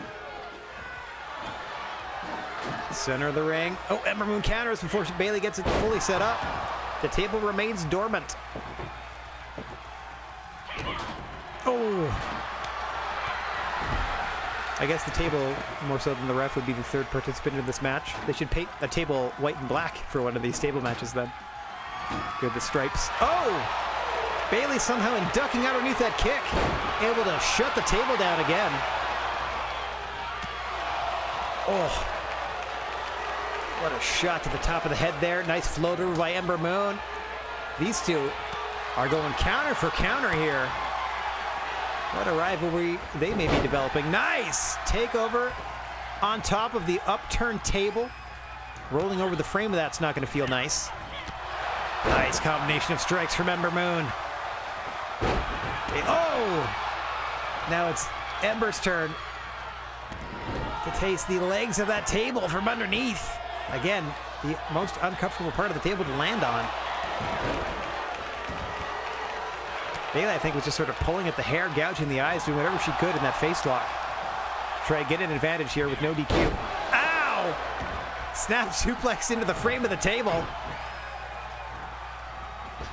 Center of the ring. Oh, Ember Moon counters before Bayley gets it fully set up. The table remains dormant. Oh. I guess the table, more so than the ref, would be the third participant in this match. They should paint a table white and black for one of these table matches then. Good, the stripes. Oh! Bayley somehow ducking underneath that kick. Able to shut the table down again. Oh. What a shot to the top of the head there. Nice floater by Ember Moon. These two are going counter for counter here. What a rivalry they may be developing. Nice! Takeover on top of the upturned table. Rolling over the frame of that's not going to feel nice. Nice combination of strikes from Ember Moon. Oh! Now it's Ember's turn to taste the legs of that table from underneath. Again, the most uncomfortable part of the table to land on. Bayley, I think, was just sort of pulling at the hair, gouging the eyes, doing whatever she could in that face lock. Try to get an advantage here with no DQ. Ow! Snap suplex into the frame of the table.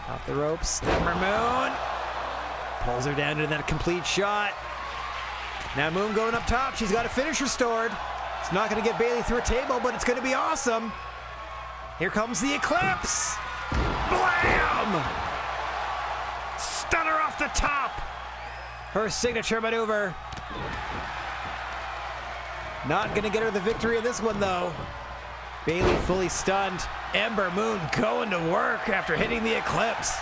Off the ropes. Ember Moon pulls her down into that complete shot. Now Moon going up top. She's got a finish restored. It's not going to get Bayley through a table, but it's going to be awesome. Here comes the Eclipse. Blam! Stunner off the top. Her signature maneuver. Not going to get her the victory in this one, though. Bayley fully stunned. Ember Moon going to work after hitting the Eclipse.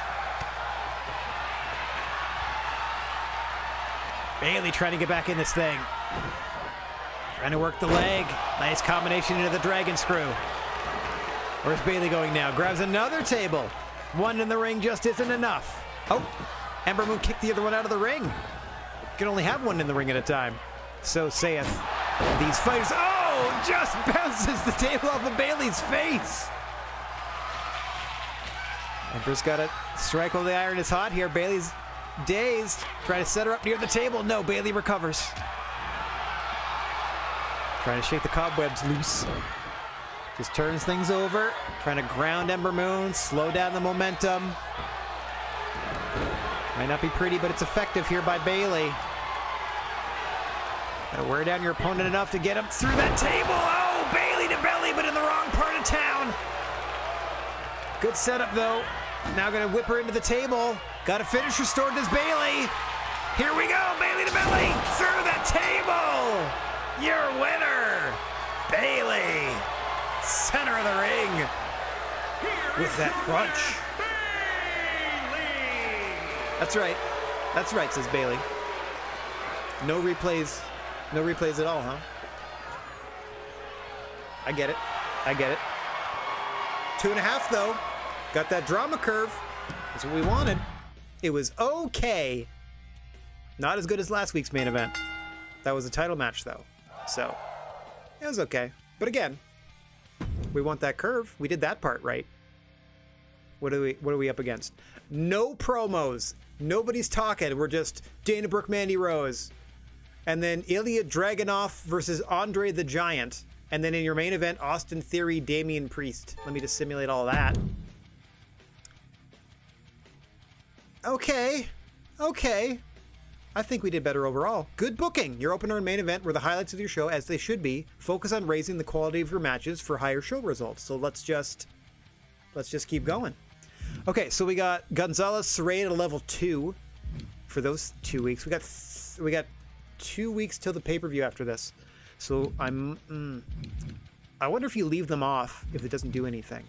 Bayley trying to get back in this thing. Trying to work the leg. Nice combination into the dragon screw. Where's Bayley going now? Grabs another table. One in the ring just isn't enough. Oh, Ember Moon kicked the other one out of the ring. You can only have one in the ring at a time. So saith these fighters. Oh, just bounces the table off of Bayley's face. Ember's got to strike while the iron is hot here. Bayley's dazed. Trying to set her up near the table. No, Bayley recovers. Trying to shake the cobwebs loose. Just turns things over. Trying to ground Ember Moon. Slow down the momentum. Might not be pretty, but it's effective here by Bayley. Gotta wear down your opponent enough to get him through that table. Oh, Bayley to belly, but in the wrong part of town. Good setup, though. Now gonna whip her into the table. Got a finish restored as Bayley. Here we go, Bayley to belly. Through the table. Your winner, Bayley. Center of the ring with that crunch. That's right. That's right, says Bayley. No replays. No replays at all, huh? I get it. I get it. 2.5, though. Got that drama curve. That's what we wanted. It was okay. Not as good as last week's main event. That was a title match, though. So, it was okay. But again, we want that curve. We did that part right. What are we up against? No promos. Nobody's talking. We're just Dana Brooke, Mandy Rose. And then Ilya Dragunov versus Andre the Giant. And then in your main event, Austin Theory, Damian Priest. Let me just simulate all that. Okay. Okay. I think we did better overall. Good booking. Your opener and main event were the highlights of your show, as they should be. Focus on raising the quality of your matches for higher show results. So let's just keep going. Okay, so we got Gonzalez Sarray at a level 2 for those 2 weeks. We got 2 weeks till the pay-per-view after this. So I wonder if you leave them off if it doesn't do anything.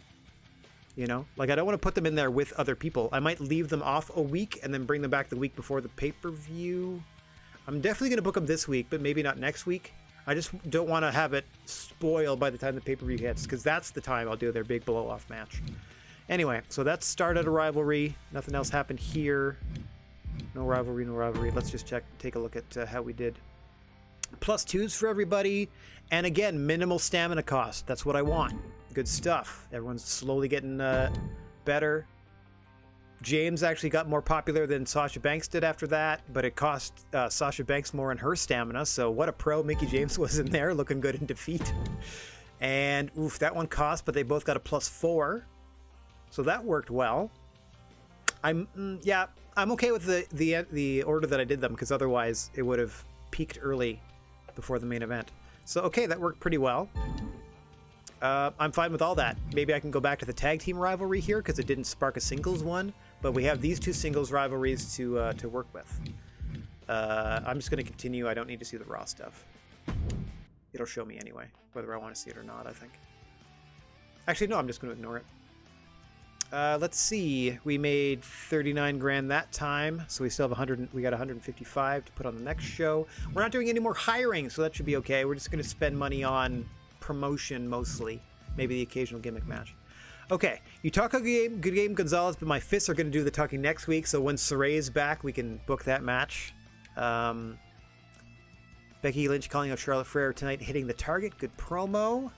You know, like I don't want to put them in there with other people. I might leave them off a week and then bring them back the week before the pay-per-view. I'm definitely going to book them this week, but maybe not next week. I just don't want to have it spoiled by the time the pay-per-view hits, because that's the time I'll do their big blow-off match. Anyway, so that started a rivalry. Nothing else happened here. No rivalry, no rivalry. Let's just take a look at how we did. +2s for everybody. And again, minimal stamina cost. That's what I want. Good stuff. Everyone's slowly getting better. James actually got more popular than Sasha Banks did after that, but it cost Sasha Banks more in her stamina, so what a pro Mickie James was in there, looking good in defeat. And oof, that one cost, but they both got a +4, so that worked well. I'm okay with the order that I did them, because otherwise it would have peaked early before the main event. So okay, that worked pretty well. I'm fine with all that. Maybe I can go back to the tag team rivalry here because it didn't spark a singles one, but we have these two singles rivalries to work with. I'm just going to continue. I don't need to see the Raw stuff. It'll show me anyway, whether I want to see it or not, I think. Actually, no, I'm just going to ignore it. Let's see. We made 39 grand that time, so we still have 100. We got 155 to put on the next show. We're not doing any more hiring, so that should be okay. We're just going to spend money on promotion mostly, maybe the occasional gimmick match. Okay, you talk a good game, Gonzalez, but my fists are going to do the talking next week, so when Saray is back, we can book that match. Becky Lynch calling out Charlotte Flair tonight, hitting the target. Good promo.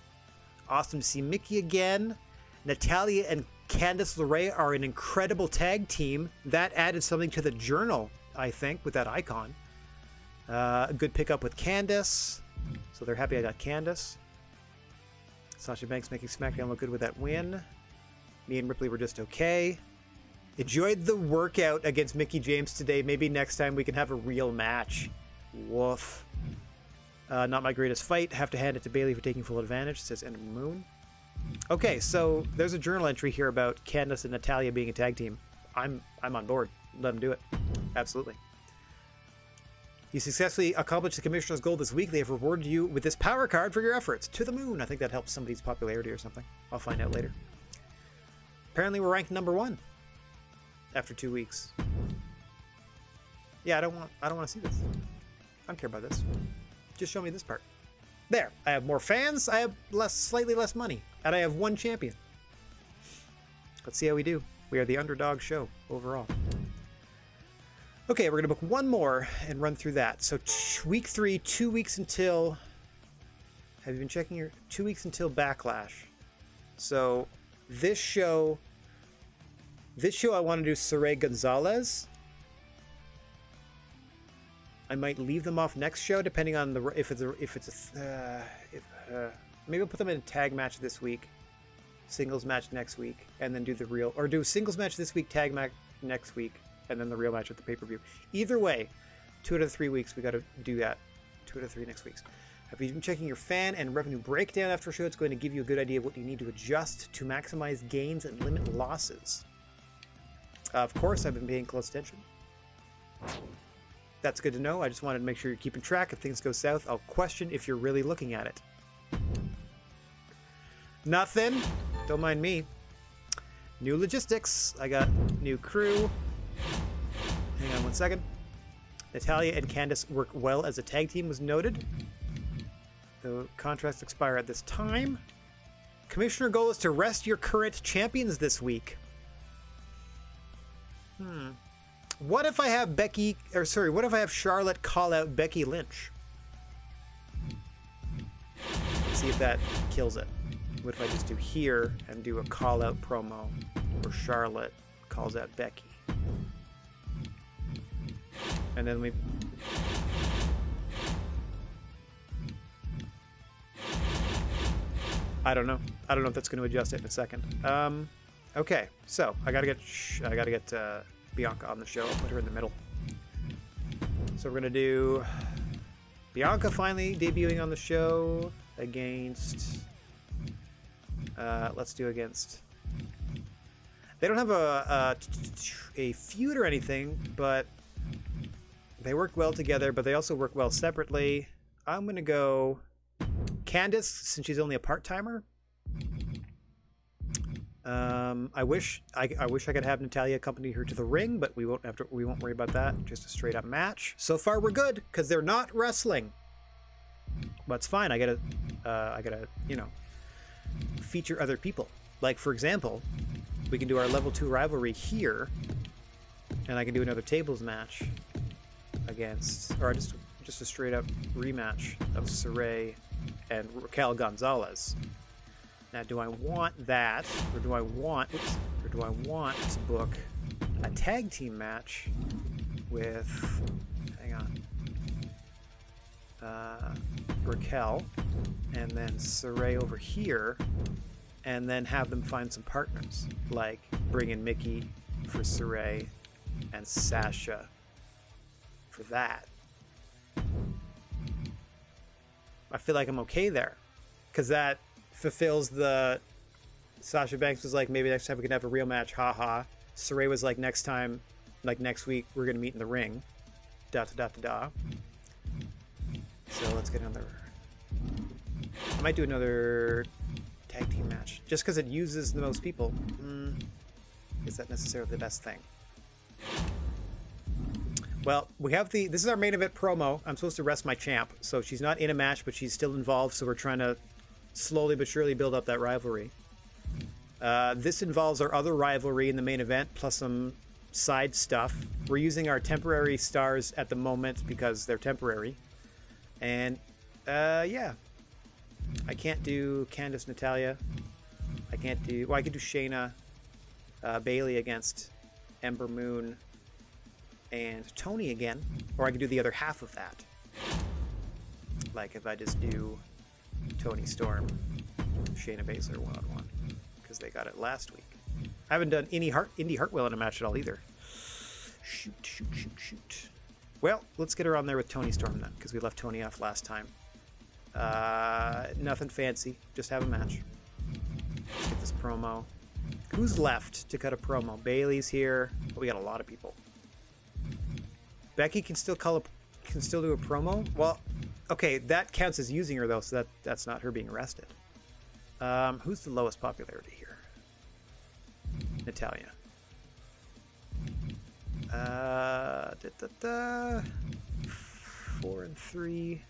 Awesome to see Mickie again. Natalya and Candice LeRae are an incredible tag team. That added something to the journal, I think, with that icon. A good pickup with Candice, so they're happy I got Candice. Sasha Banks making SmackDown look good with that win. Me and Ripley were just okay. Enjoyed the workout against Mickie James today. Maybe next time we can have a real match. Woof. Not my greatest fight. Have to hand it to Bayley for taking full advantage, says End of Moon. Okay, so there's a journal entry here about Candice and Natalya being a tag team. I'm on board. Let them do it. Absolutely. You successfully accomplished the Commissioner's goal this week. They have rewarded you with this power card for your efforts. To the moon. I think that helps somebody's popularity or something. I'll find out later. Apparently we're ranked #1 after 2 weeks. Yeah, I don't want to see this. I don't care about this. Just show me this part. There. I have more fans. I have slightly less money. And I have 1 champion. Let's see how we do. We are the underdog show overall. Okay, we're going to book one more and run through that. So week 3, 2 weeks until... Have you been checking your... 2 weeks until Backlash. So this show I want to do Saray Gonzalez. I might leave them off next show depending on the maybe I'll put them in a tag match this week, singles match next week, and then do the real, or do singles match this week, tag match next week, and then the real match at the pay-per-view. Either way, 2 out of 3 weeks we got to do that. 2 out of 3 next weeks. Have you been checking your fan and revenue breakdown after a show? It's going to give you a good idea of what you need to adjust to maximize gains and limit losses. Of course, I've been paying close attention. That's good to know. I just wanted to make sure you're keeping track. If things go south, I'll question if you're really looking at it. Nothing. Don't mind me. New logistics. I got new crew. Hang on 1 second. Natalya and Candice work well as a tag team was noted. The contracts expire at this time. Commissioner goal is to rest your current champions this week. What if I have what if I have Charlotte call out Becky Lynch? See if that kills it. What if I just do here and do a call out promo where Charlotte calls out Becky? And then I don't know if that's going to adjust it in a second. Okay, so I gotta get Bianca on the show. I'll put her in the middle. So we're gonna do Bianca finally debuting on the show against. Let's do against. They don't have a feud or anything, but they work well together. But they also work well separately. I'm gonna go Candice since she's only a part-timer. I wish I could have Natalya accompany her to the ring, but we won't worry about that. Just a straight up match. So far we're good because they're not wrestling. But it's fine. I gotta feature other people. Like for example, we can do our level 2 rivalry here, and I can do another tables match against, or just a straight up rematch of Saray and Raquel Gonzalez. Now, do I want that, or do I want to book a tag team match with, hang on, Raquel, and then Saray over here, and then have them find some partners, like bring in Mickey for Saray and Sasha for that. I feel like I'm okay there, because that fulfills the Sasha Banks was like, maybe next time we can have a real match, haha. Saray was like, next time, like next week, we're gonna meet in the ring. Da da da da da. So let's get another. I might do another tag team match just because it uses the most people. Is that necessarily the best thing? Well, we have this is our main event promo. I'm supposed to rest my champ, so she's not in a match, but she's still involved. So we're trying to slowly but surely build up that rivalry. This involves our other rivalry in the main event, plus some side stuff. We're using our temporary stars at the moment because they're temporary. And, yeah. I can't do Candice Natalya. I can't do... Well, I could do Shayna Bailey against Ember Moon and Tony again. Or I could do the other half of that. Like if I just do Tony Storm, Shayna Baszler one-on-one, because they got it last week. I haven't done Indy Hartwell in a match at all either. Shoot. Well, let's get her on there with Tony Storm then, because we left Tony off last time. Nothing fancy, just have a match. Let's get this promo. Who's left to cut a promo? Bailey's here. Oh, we got a lot of people. Becky can still do a promo. Well, okay, that counts as using her though, so that's not her being arrested. Who's the lowest popularity here? Natalya. 4 and 3.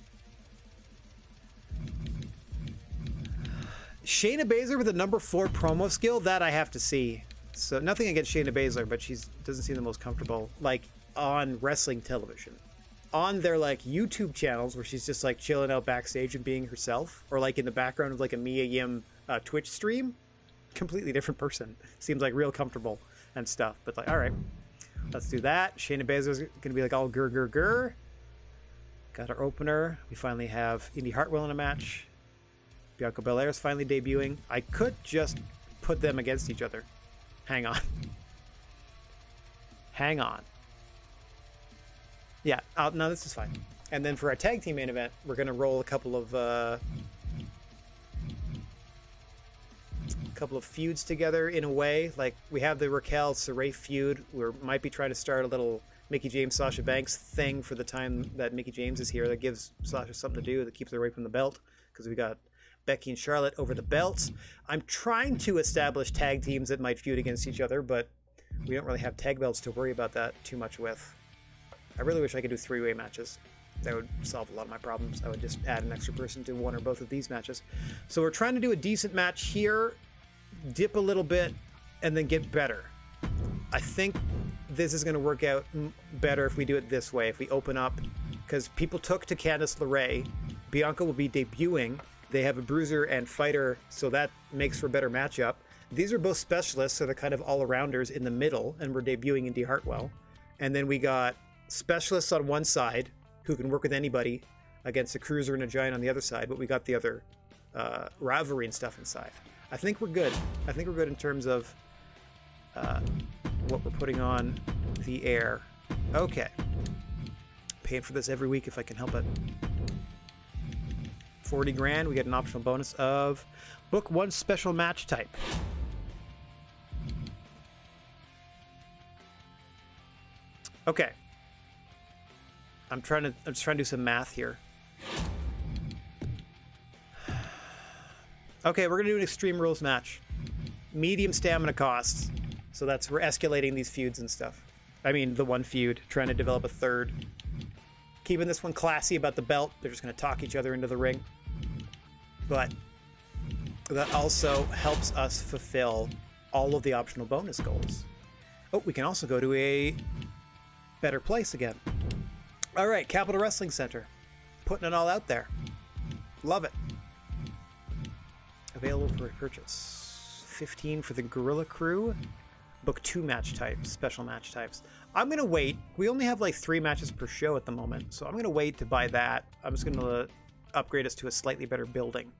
Shayna Baszler with a number 4 promo skill, that I have to see. So nothing against Shayna Baszler, but she doesn't seem the most comfortable, like, on wrestling television. On their, like, YouTube channels where she's just, like, chilling out backstage and being herself, or, like, in the background of, like, a MyGM Twitch stream, completely different person. Seems, like, real comfortable and stuff. But, like, all right, let's do that. Shayna Baszler's going to be, like, all grr. Got our opener. We finally have Indy Hartwell in a match. Bianca Belair's finally debuting. I could just put them against each other. Hang on. Yeah, no, this is fine. And then for our tag team main event, we're going to roll a couple of feuds together in a way. Like, we have the Raquel Saray feud. We might be trying to start a little Mickie James Sasha Banks thing for the time that Mickie James is here. That gives Sasha something to do, that keeps her away from the belt, because we got Becky and Charlotte over the belts. I'm trying to establish tag teams that might feud against each other, but we don't really have tag belts to worry about that too much with. I really wish I could do 3-way matches. That would solve a lot of my problems. I would just add an extra person to one or both of these matches. So we're trying to do a decent match here, dip a little bit, and then get better. I think this is going to work out better if we do it this way, if we open up, because people took to Candice LeRae. Bianca will be debuting. They have a bruiser and fighter, so that makes for a better matchup. These are both specialists, so they're kind of all-arounders in the middle, and we're debuting Indy Hartwell. And then we got specialists on one side, who can work with anybody, against a cruiser and a giant on the other side, but we got the other rivalry and stuff inside. I think we're good. I think we're good in terms of what we're putting on the air. Okay. Paying for this every week if I can help it. 40 grand, we get an optional bonus of book 1 special match type. Okay. I'm just trying to do some math here. Okay, we're gonna do an Extreme Rules match. medium stamina costs. So we're escalating these feuds and stuff. I mean, the one feud, trying to develop a third. Keeping this one classy about the belt. They're just going to talk each other into the ring. But that also helps us fulfill all of the optional bonus goals. Oh, we can also go to a better place again. All right, Capital Wrestling Center. Putting it all out there. Love it. Available for purchase. 15 for the Gorilla Crew. Book 2 match types, special match types. I'm going to wait. We only have like 3 matches per show at the moment, so I'm going to wait to buy that. I'm just going to upgrade us to a slightly better building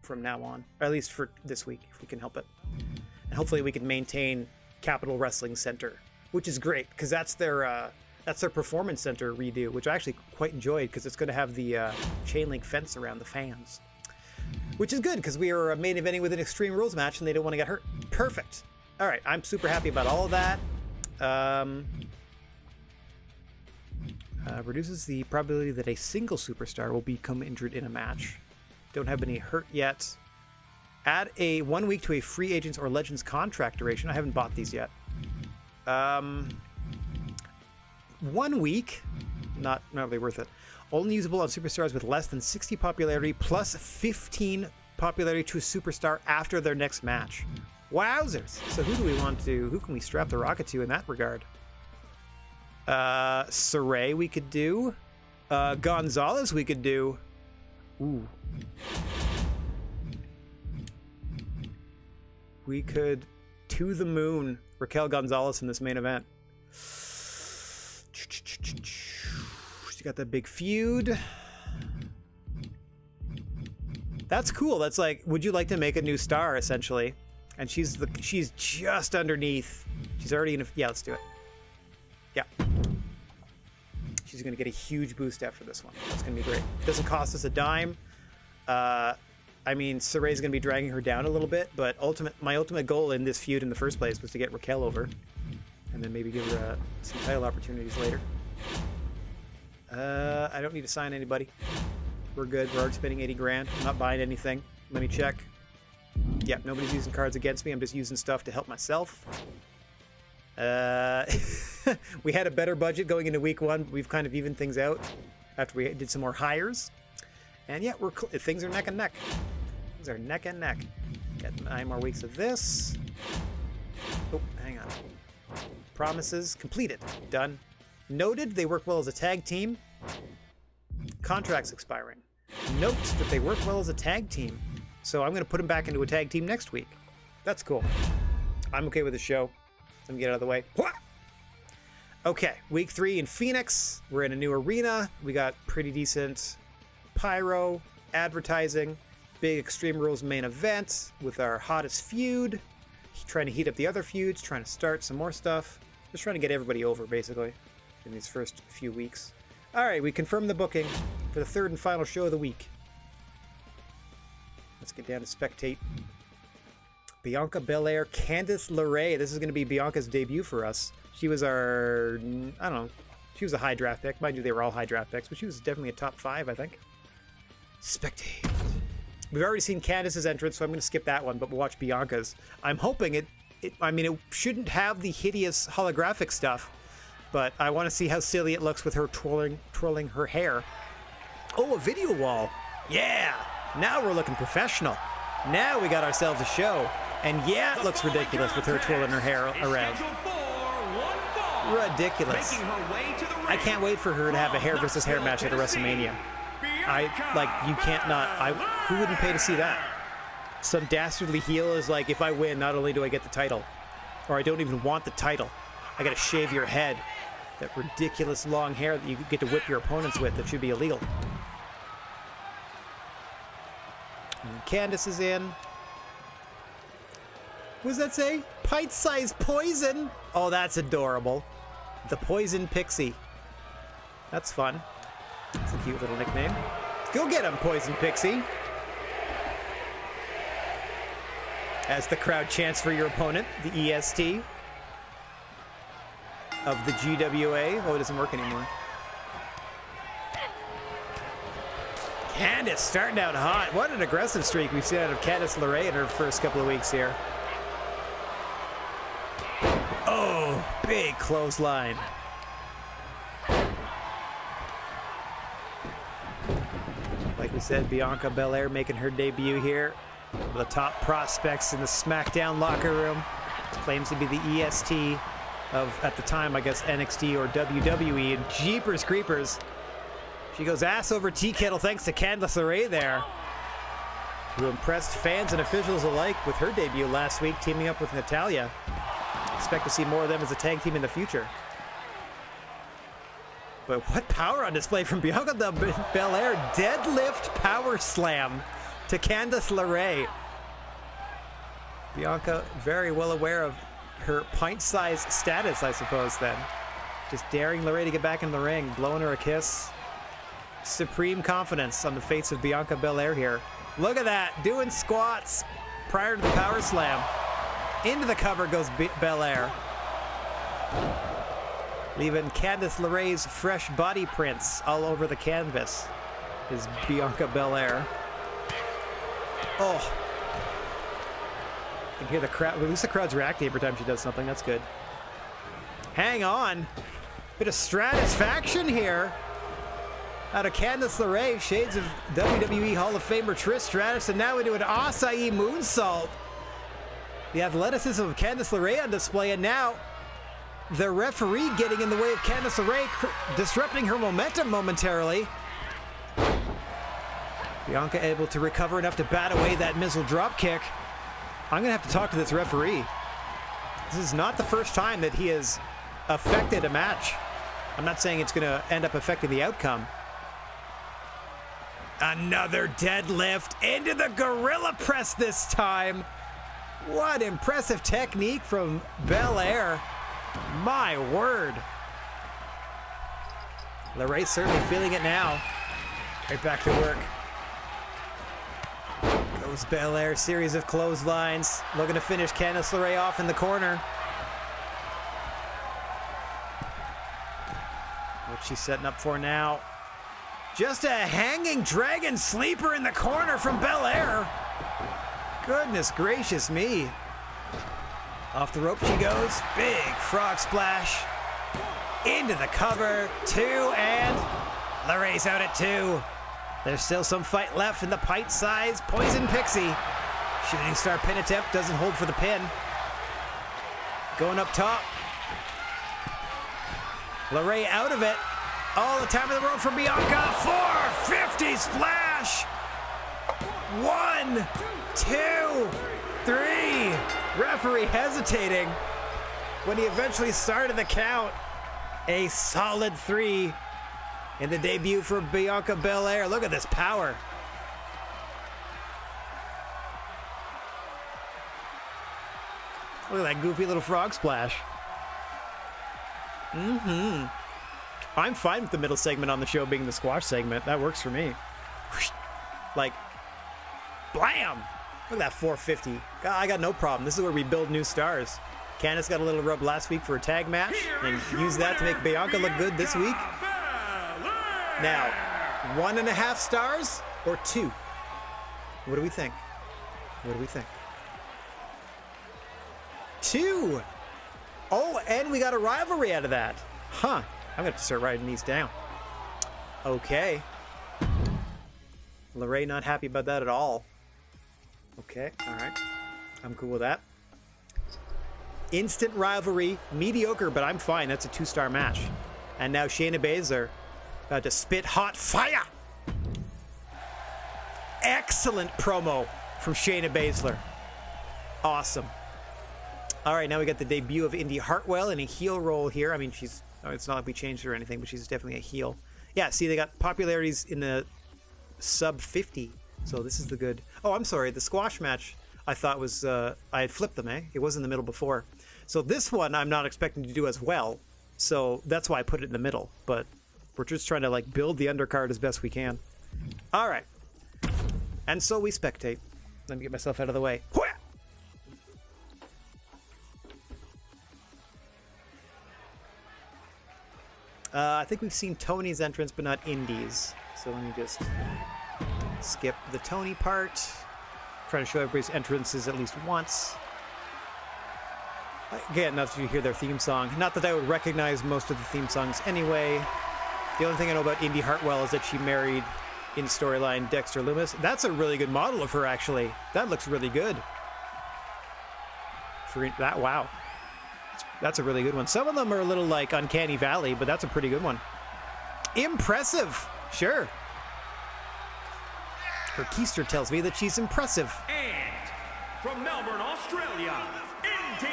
from now on, or at least for this week, if we can help it. And hopefully we can maintain Capital Wrestling Center, which is great, because that's their performance center redo, which I actually quite enjoyed, because it's going to have the chain link fence around the fans, which is good, because we are main eventing with an Extreme Rules match, and they don't want to get hurt. Perfect. All right, I'm super happy about all of that. Reduces the probability that a single superstar will become injured in a match. Don't have any hurt yet. Add a 1 week to a free agents or legends contract duration. I haven't bought these yet. 1 week, not really worth it. Only usable on superstars with less than 60 popularity plus 15 popularity to a superstar after their next match. Wowzers! So who can we strap the rocket to in that regard? Saray we could do. Gonzalez we could do. Ooh. We could to the moon Raquel Gonzalez in this main event. She got that big feud. That's cool. That's like, would you like to make a new star, essentially? And she's just underneath. She's already in a, yeah, let's do it. Yeah. She's going to get a huge boost after this one. That's going to be great. Doesn't cost us a dime. I mean, Saray's going to be dragging her down a little bit, but my ultimate goal in this feud in the first place was to get Raquel over, and then maybe give her some title opportunities later. I don't need to sign anybody. We're good. We're already spending 80 grand. I'm not buying anything. Let me check. Yep, nobody's using cards against me. I'm just using stuff to help myself. We had a better budget going into week 1, but we've kind of evened things out after we did some more hires. And yeah, things are neck and neck. Things are neck and neck. Got 9 more weeks of this. Oh, hang on. Promises completed. Done. Noted they work well as a tag team. Contracts expiring. Note that they work well as a tag team. So I'm going to put them back into a tag team next week. That's cool. I'm okay with the show. Let me get out of the way. Okay, week 3 in Phoenix. We're in a new arena. We got pretty decent pyro, advertising, big Extreme Rules main event with our hottest feud. Trying to heat up the other feuds, trying to start some more stuff. Just trying to get everybody over, basically, in these first few weeks. All right, we confirmed the booking for the 3rd and final show of the week. Let's get down to spectate. Bianca Belair, Candice LeRae. This is going to be Bianca's debut for us. She was our, I don't know, she was a high draft pick. Mind you, they were all high draft picks, but she was definitely a top 5, I think. Spectate. We've already seen Candice's entrance, so I'm going to skip that one, but we'll watch Bianca's. I'm hoping it shouldn't have the hideous holographic stuff, but I want to see how silly it looks with her twirling her hair. Oh, a video wall. Yeah! Now we're looking professional. Now we got ourselves a show. And yeah, it looks ridiculous with her twirling her hair around. Ridiculous. I can't wait for her to have a hair versus hair match at a WrestleMania. You can't not. Who wouldn't pay to see that? Some dastardly heel is like, if I win, not only do I get the title, or I don't even want the title, I gotta shave your head. That ridiculous long hair that you get to whip your opponents with, that should be illegal. And Candice is in. What does that say? Pint-sized poison. Oh, that's adorable. The Poison Pixie. That's fun. That's a cute little nickname. Go get him, Poison Pixie. As the crowd chants for your opponent, the EST of the GWA. Oh, it doesn't work anymore. Candice starting out hot. What an aggressive streak we've seen out of Candice LeRae in her first couple of weeks here. Big clothesline. Like we said, Bianca Belair making her debut here. The top prospects in the SmackDown locker room. Claims to be the EST of, at the time, I guess, NXT or WWE. And jeepers creepers. She goes ass over tea kettle thanks to Candice LeRae there, who impressed fans and officials alike with her debut last week, teaming up with Natalya. Expect to see more of them as a tag team in the future. But what power on display from Bianca Belair. Deadlift power slam to Candice LeRae. Bianca very well aware of her pint-sized status, I suppose, then. Just daring LeRae to get back in the ring, blowing her a kiss. Supreme confidence on the face of Bianca Belair here. Look at that, doing squats prior to the power slam. Into the cover goes Belair, leaving Candice LeRae's fresh body prints all over the canvas. Is Bianca Belair. Oh. You can hear the crowd. At least the crowd's reacting every time she does something. That's good. Hang on. Bit of stratisfaction here out of Candice LeRae. Shades of WWE Hall of Famer Trish Stratus, and now into an acai moonsault. The athleticism of Candice LeRae on display, and now the referee getting in the way of Candice LeRae, disrupting her momentum momentarily. Bianca able to recover enough to bat away that missile drop kick. I'm gonna have to talk to this referee. This is not the first time that he has affected a match. I'm not saying it's gonna end up affecting the outcome. Another deadlift into the gorilla press this time. What impressive technique from Belair. My word. LeRae certainly feeling it now. Right back to work. Goes Belair, series of clotheslines. Looking to finish Candice LeRae off in the corner. What she's setting up for now. Just a hanging dragon sleeper in the corner from Belair. Goodness gracious me. Off the rope she goes. Big frog splash. Into the cover. 2, and LeRae's out at 2. There's still some fight left in the pint-sized Poison Pixie. Shooting star pin attempt. Doesn't hold for the pin. Going up top. LeRae out of it. All the time in the world for Bianca. 450 splash. 1, 2, 3. Referee hesitating when he eventually started the count. A solid 3 in the debut for Bianca Belair. Look at this power. Look at that goofy little frog splash. I'm fine with the middle segment on the show being the squash segment. That works for me. Like, blam! Look at that 450. I got no problem. This is where we build new stars. Candice got a little rub last week for a tag match and used that to make Bianca look good this week. Now, 1.5 stars or 2? What do we think? What do we think? 2! Oh, and we got a rivalry out of that. Huh. I'm going to have to start writing these down. Okay. LeRae not happy about that at all. Okay, alright. I'm cool with that. Instant rivalry. Mediocre, but I'm fine. That's a 2-star match. And now Shayna Baszler about to spit hot fire. Excellent promo from Shayna Baszler. Awesome. Alright, now we got the debut of Indy Hartwell in a heel role here. I mean, she's... it's not like we changed her or anything, but she's definitely a heel. Yeah, see, they got popularities in the sub 50. So this is the good... Oh, I'm sorry. The squash match I thought was... I had flipped them, eh? It was in the middle before. So this one I'm not expecting to do as well. So that's why I put it in the middle. But we're just trying to like build the undercard as best we can. All right. And so we spectate. Let me get myself out of the way. I think we've seen Tony's entrance, but not Indy's. So let me just skip the Tony part. Trying to show everybody's entrances at least once. Again, not that you hear their theme song. Not that I would recognize most of the theme songs anyway. The only thing I know about Indy Hartwell is that she married, in storyline, Dexter Loomis. That's a really good model of her, actually. That looks really good. For that, wow. That's a really good one. Some of them are a little like Uncanny Valley, but that's a pretty good one. Impressive. Sure. Her keister tells me that she's impressive. And from Melbourne, Australia, Indy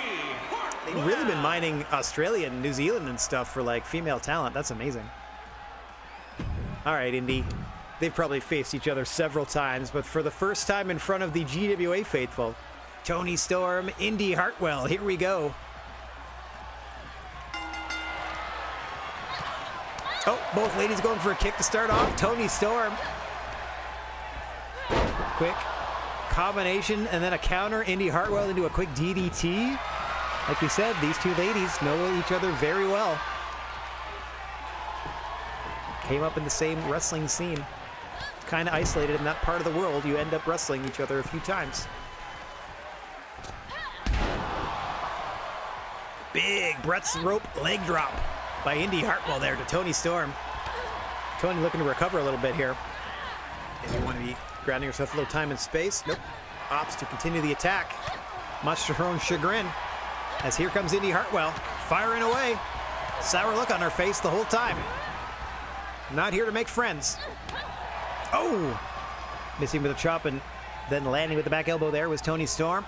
Hartwell. They've really been mining Australia and New Zealand and stuff for like female talent. That's amazing. All right, Indy. They've probably faced each other several times, but for the first time in front of the GWA faithful, Toni Storm, Indy Hartwell. Here we go. Oh, both ladies going for a kick to start off. Toni Storm. Quick combination and then a counter. Indy Hartwell into a quick DDT. Like we said, these two ladies know each other very well. Came up in the same wrestling scene. Kind of isolated in that part of the world. You end up wrestling each other a few times. Big Brett's rope leg drop by Indy Hartwell there to Toni Storm. Toni looking to recover a little bit here. If you want to be grounding yourself a little time and space. Nope. Opts to continue the attack. Much to her own chagrin. As here comes Indy Hartwell. Firing away. Sour look on her face the whole time. Not here to make friends. Oh! Missing with a chop and then landing with the back elbow there was Toni Storm.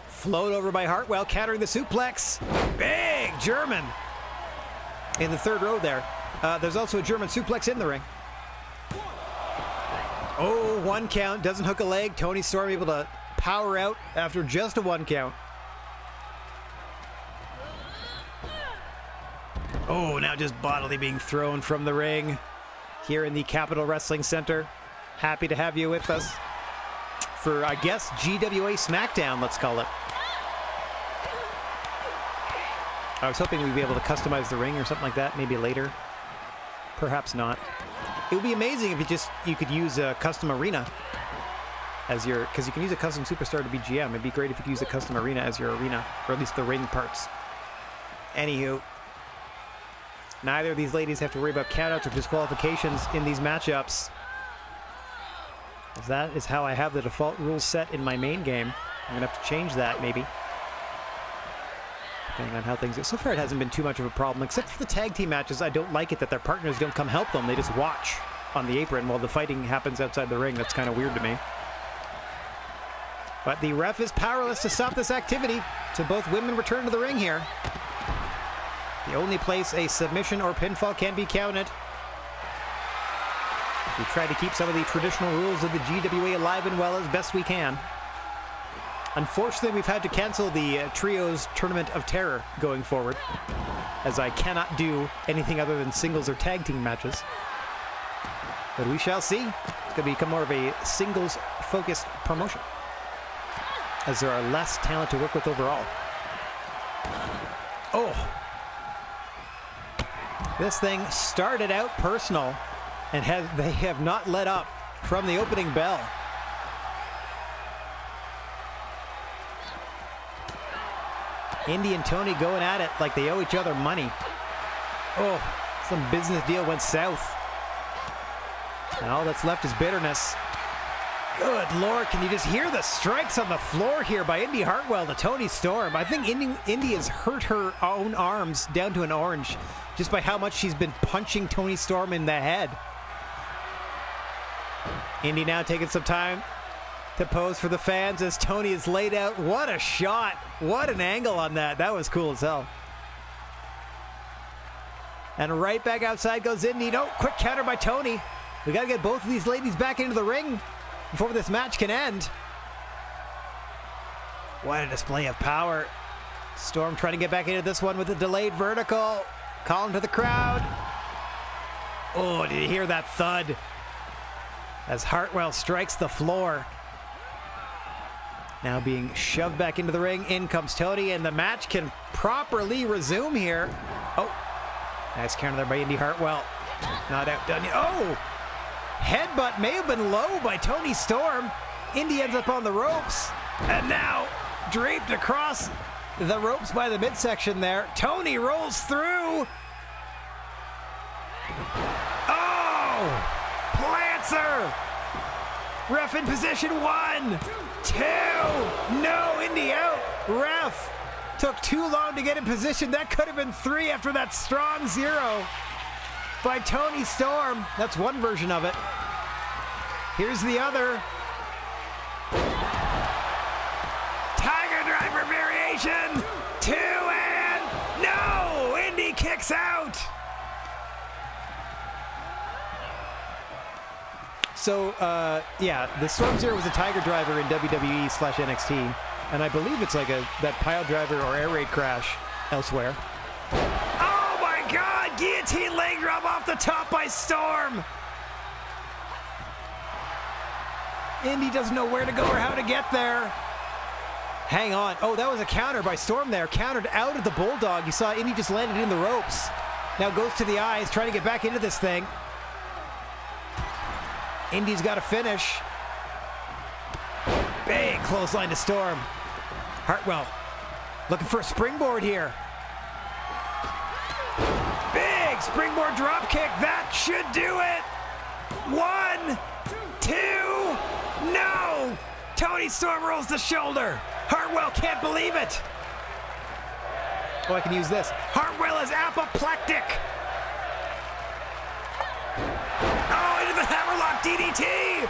Float over by Hartwell, countering the suplex. Big German in the third row there. There's also a German suplex in the ring. Oh, 1 count. Doesn't hook a leg. Toni Storm able to power out after just a 1 count. Oh, now just bodily being thrown from the ring here in the Capitol Wrestling Center. Happy to have you with us for, I guess, GWA SmackDown, let's call it. I was hoping we'd be able to customize the ring or something like that, maybe later. Perhaps not. It would be amazing if you could use a custom arena as your, because you can use a custom superstar to be GM. It'd be great if you could use a custom arena as your arena, or at least the ring parts. Anywho, neither of these ladies have to worry about countouts or disqualifications in these matchups, as that is how I have the default rules set in my main game. I'm gonna have to change that maybe, depending on how things go. So far it hasn't been too much of a problem, except for the tag team matches. I don't like it that their partners don't come help them. They just watch on the apron while the fighting happens outside the ring. That's kind of weird to me. But the ref is powerless to stop this activity, so both women return to the ring here. The only place a submission or pinfall can be counted. We try to keep some of the traditional rules of the GWA alive and well as best we can. Unfortunately, we've had to cancel the Trios Tournament of Terror going forward, as I cannot do anything other than singles or tag team matches. But we shall see. It's going to become more of a singles-focused promotion, as there are less talent to work with overall. Oh! This thing started out personal, and they have not let up from the opening bell. Indy and Toni going at it like they owe each other money. Oh, some business deal went south. And all that's left is bitterness. Good Lord, can you just hear the strikes on the floor here by Indy Hartwell to Toni Storm? I think Indy has hurt her own arms down to an orange just by how much she's been punching Toni Storm in the head. Indy now taking some time to pose for the fans as Toni is laid out. What a shot. What an angle on that. That was cool as hell. And right back outside goes Indy. No, quick counter by Toni. We got to get both of these ladies back into the ring before this match can end. What a display of power. Storm trying to get back into this one with a delayed vertical. Calling to the crowd. Oh, did you hear that thud? As Hartwell strikes the floor. Now being shoved back into the ring. In comes Toni, and the match can properly resume here. Oh, nice counter there by Indy Hartwell. Not outdone yet. Oh! Headbutt may have been low by Toni Storm. Indy ends up on the ropes. And now draped across the ropes by the midsection there. Tony rolls through. Oh! Plants her! Ref in position, 1, 2. No, Indy out. Ref took too long to get in position. That could have been 3 after that strong 0 by Tony Storm. That's one version of it. Here's the other. Tiger Driver variation. 2 and no! Indy kicks out. So, yeah, the Storm Zero was a Tiger Driver in WWE/NXT, and I believe it's like that pile driver or air raid crash elsewhere. Oh my God! Guillotine leg drop off the top by Storm. Indy doesn't know where to go or how to get there. Hang on. Oh, that was a counter by Storm there. Countered out of the Bulldog. You saw Indy just landed in the ropes. Now goes to the eyes, trying to get back into this thing. Indy's got to finish. Big clothesline to Storm. Hartwell looking for a springboard here. Big springboard drop kick. That should do it. 1, 2. No! Tony Storm rolls the shoulder. Hartwell can't believe it. Oh, I can use this. Hartwell is apoplectic. Oh, into the hammerlock DDT.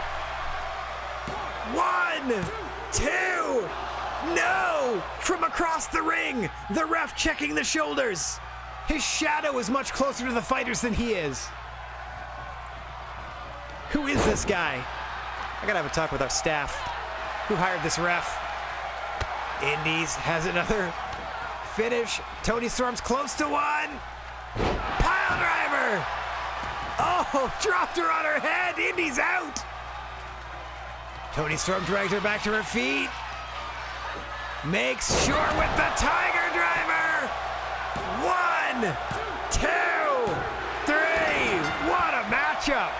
1, 2. No! From across the ring, the ref checking the shoulders. His shadow is much closer to the fighters than he is. Who is this guy? I gotta have a talk with our staff. Who hired this ref? Indies has another finish. Tony Storm's close to 1. Pile driver. Oh, dropped her on her head. Indy's out. Tony Storm dragged her back to her feet. Makes sure with the Tiger Driver. 1, 2, 3. What a matchup.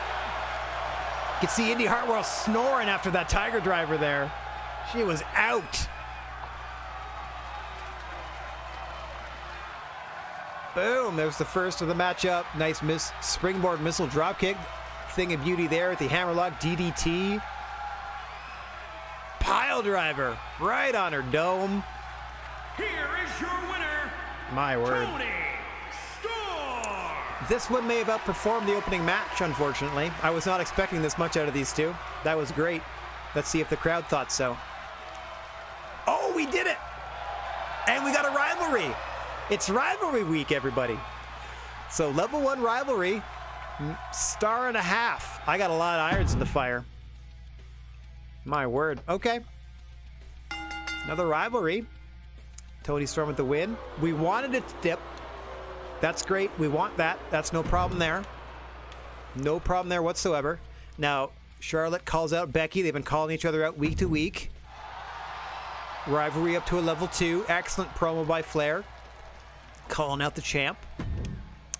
You can see Indy Hartwell snoring after that Tiger Driver there. She was out. Boom, there's the first of the matchup. Nice springboard missile dropkick. Thing of beauty there at the hammerlock DDT. Pile driver right on her dome. Here is your winner. My word. Tony Storm. This one may have outperformed the opening match, unfortunately. I was not expecting this much out of these two. That was great. Let's see if the crowd thought so. Oh, we did it! And we got a rivalry. It's rivalry week, everybody. So level 1 rivalry, star and a half. I got a lot of irons in the fire. My word. Okay. Another rivalry. Tony Storm with the win. We wanted it to dip. That's great. We want that. That's no problem there. No problem there whatsoever. Now, Charlotte calls out Becky. They've been calling each other out week to week. Rivalry up to a level 2. Excellent promo by Flair. Calling out the champ.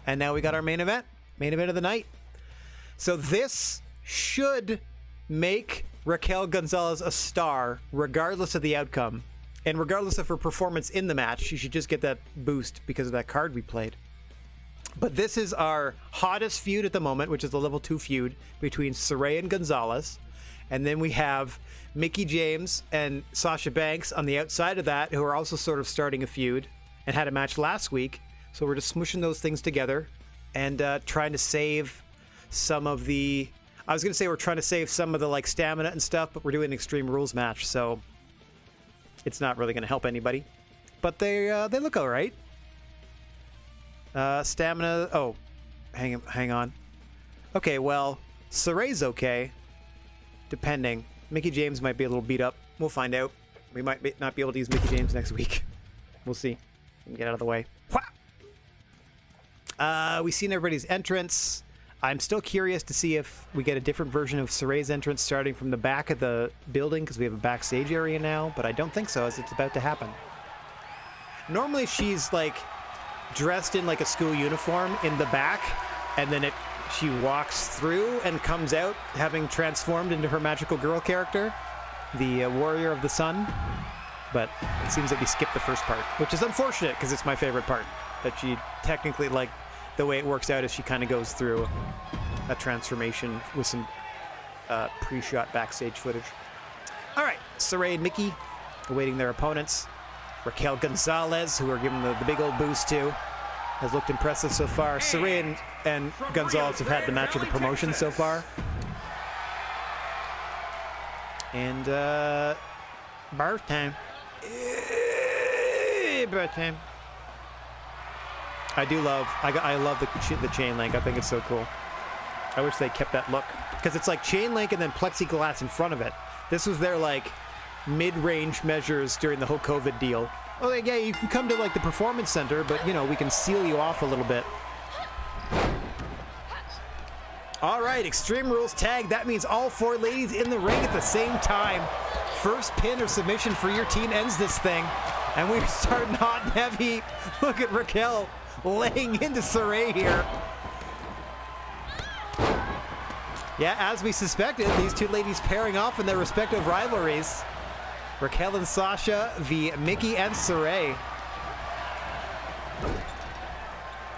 And now we got our main event. Main event of the night. So this should make Raquel Gonzalez a star, regardless of the outcome. And regardless of her performance in the match, she should just get that boost because of that card we played. But this is our hottest feud at the moment, which is the level 2 feud between Sarray and Gonzalez. And then we have Mickie James and Sasha Banks on the outside of that, who are also sort of starting a feud and had a match last week. So we're just smushing those things together and trying to save some of the... I was going to say we're trying to save some of the like stamina and stuff, but we're doing an Extreme Rules match, so it's not really going to help anybody. But they look all right. Stamina... Oh, hang on. Okay, well, Sarray's okay. Depending. Mickie James might be a little beat up. We'll find out. We might not be able to use Mickie James next week. We'll see. Get out of the way. We've seen everybody's entrance. I'm still curious to see if we get a different version of Sarray's entrance starting from the back of the building, because we have a backstage area now, but I don't think so, as it's about to happen. Normally she's like dressed in like a school uniform in the back, and then she walks through and comes out having transformed into her magical girl character, the Warrior of the Sun. but it seems that we skipped the first part, which is unfortunate because it's my favorite part. That she technically, like, the way it works out is she kind of goes through a transformation with some pre-shot backstage footage. All right, Saray and Mickey awaiting their opponents. Raquel Gonzalez, who are giving the big old boost to, has looked impressive so far. Saray and Gonzalez have had the match of the promotion so far. And birth time. Birth time. I love the chain link. I think it's so cool. I wish they kept that look because it's like chain link and then plexiglass in front of it. This was their like mid-range measures during the whole COVID deal. Oh yeah, you can come to like the performance center, but you know we can seal you off a little bit. All right, Extreme Rules tag. That means all 4 ladies in the ring at the same time. First pin or submission for your team ends this thing, and we're starting hot and heavy. Look at Raquel laying into Saray here. Yeah, as we suspected, these 2 ladies pairing off in their respective rivalries. Raquel and Sasha v. Mickey and Saray.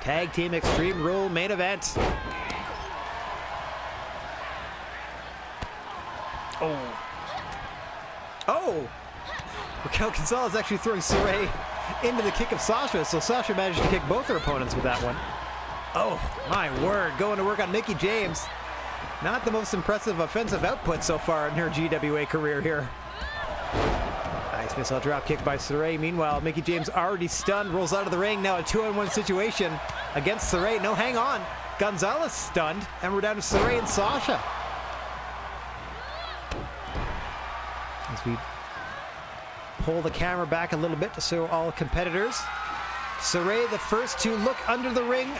Tag Team Extreme Rule main event. Oh! Raquel Gonzalez actually throwing Saray into the kick of Sasha, so Sasha managed to kick both her opponents with that one. Oh, my word. Going to work on Mickie James. Not the most impressive offensive output so far in her GWA career here. Nice missile drop kick by Saray. Meanwhile, Mickie James already stunned, rolls out of the ring. Now a 2-on-1 situation against Saray. No, hang on. Gonzalez stunned, and we're down to Saray and Sasha. As we pull the camera back a little bit to show all competitors. Saray, the first to look under the ring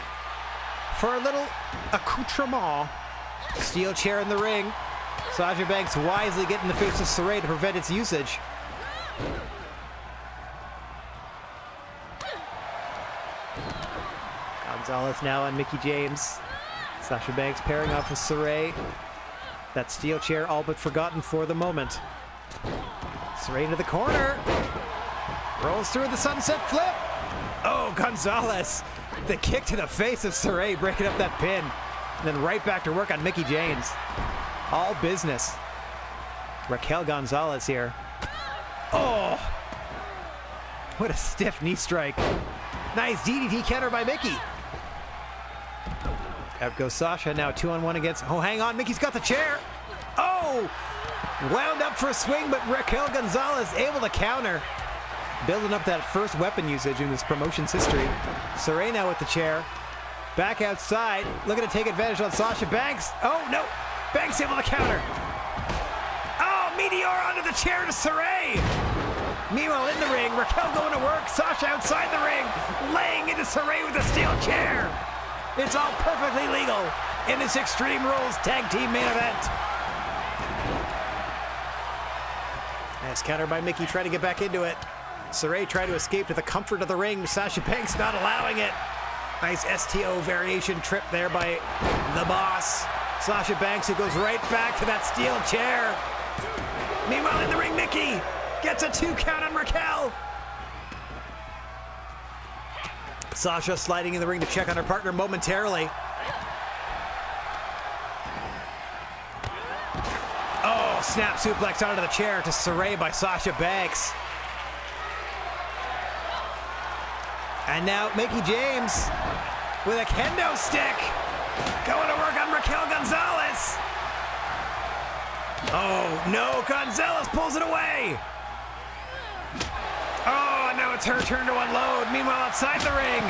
for a little accoutrement. Steel chair in the ring. Sasha Banks wisely getting the face of Saray to prevent its usage. Gonzalez now on Mickie James. Sasha Banks pairing off with Saray. That steel chair all but forgotten for the moment. Saray into the corner. Rolls through the sunset flip. Oh, Gonzalez. The kick to the face of Saray, breaking up that pin. And then right back to work on Mickie James. All business. Raquel Gonzalez here. Oh! What a stiff knee strike. Nice DDT counter by Mickey. Out goes Sasha, now 2-on-1 against... Oh, hang on, Mickey's got the chair. Oh! Wound up for a swing, but Raquel Gonzalez able to counter. Building up that first weapon usage in this promotion's history. Saray now with the chair. Back outside, looking to take advantage on Sasha Banks. Oh, no. Banks able to counter. Oh, Meteor onto the chair to Saray. Meanwhile, in the ring, Raquel going to work. Sasha outside the ring, laying into Saray with a steel chair. It's all perfectly legal in this Extreme Rules Tag Team main event. Nice counter by Mickey, trying to get back into it. Saray trying to escape to the comfort of the ring. Sasha Banks not allowing it. Nice STO variation trip there by the boss. Sasha Banks, who goes right back to that steel chair. Meanwhile, in the ring, Mickey gets a 2 count on Raquel. Sasha sliding in the ring to check on her partner momentarily. Oh, snap suplex onto the chair to Saray by Sasha Banks. And now Mickie James with a kendo stick. Going to work on Raquel Gonzalez. Oh, no. Gonzalez pulls it away. Oh, now it's her turn to unload. Meanwhile, outside the ring.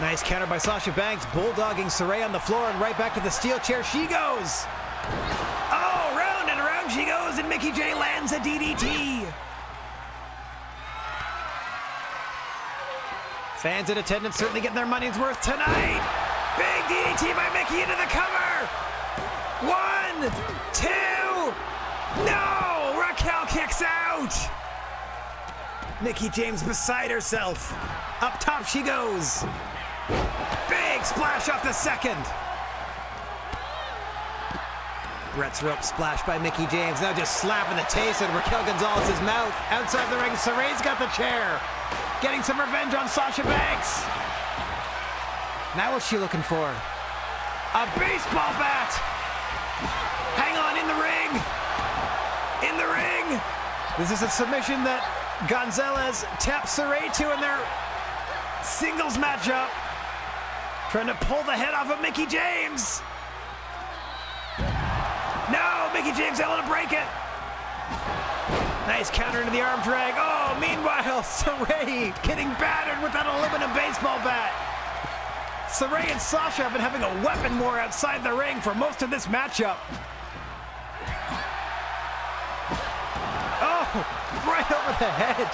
Nice counter by Sasha Banks. Bulldogging Saray on the floor and right back to the steel chair she goes. Oh, round and around she goes, and Mickie J lands a DDT. Fans in attendance certainly getting their money's worth tonight. Big DDT by Mickey into the cover. 1, 2. No! Raquel kicks out. Mickie James beside herself. Up top she goes. Big splash off the second. Brett's rope splash by Mickie James. Now just slapping the taste out of Raquel Gonzalez's mouth. Outside the ring, Saray's got the chair. Getting some revenge on Sasha Banks. Now what's she looking for? A baseball bat! Hang on, in the ring! In the ring! This is a submission that Gonzalez tapped Saray to in their singles matchup. Trying to pull the head off of Mickie James. No, Mickie James able to break it. Nice counter into the arm drag. Oh, meanwhile, Saray getting battered with that aluminum baseball bat. Saray and Sasha have been having a weapon war outside the ring for most of this matchup. Oh, right over the head.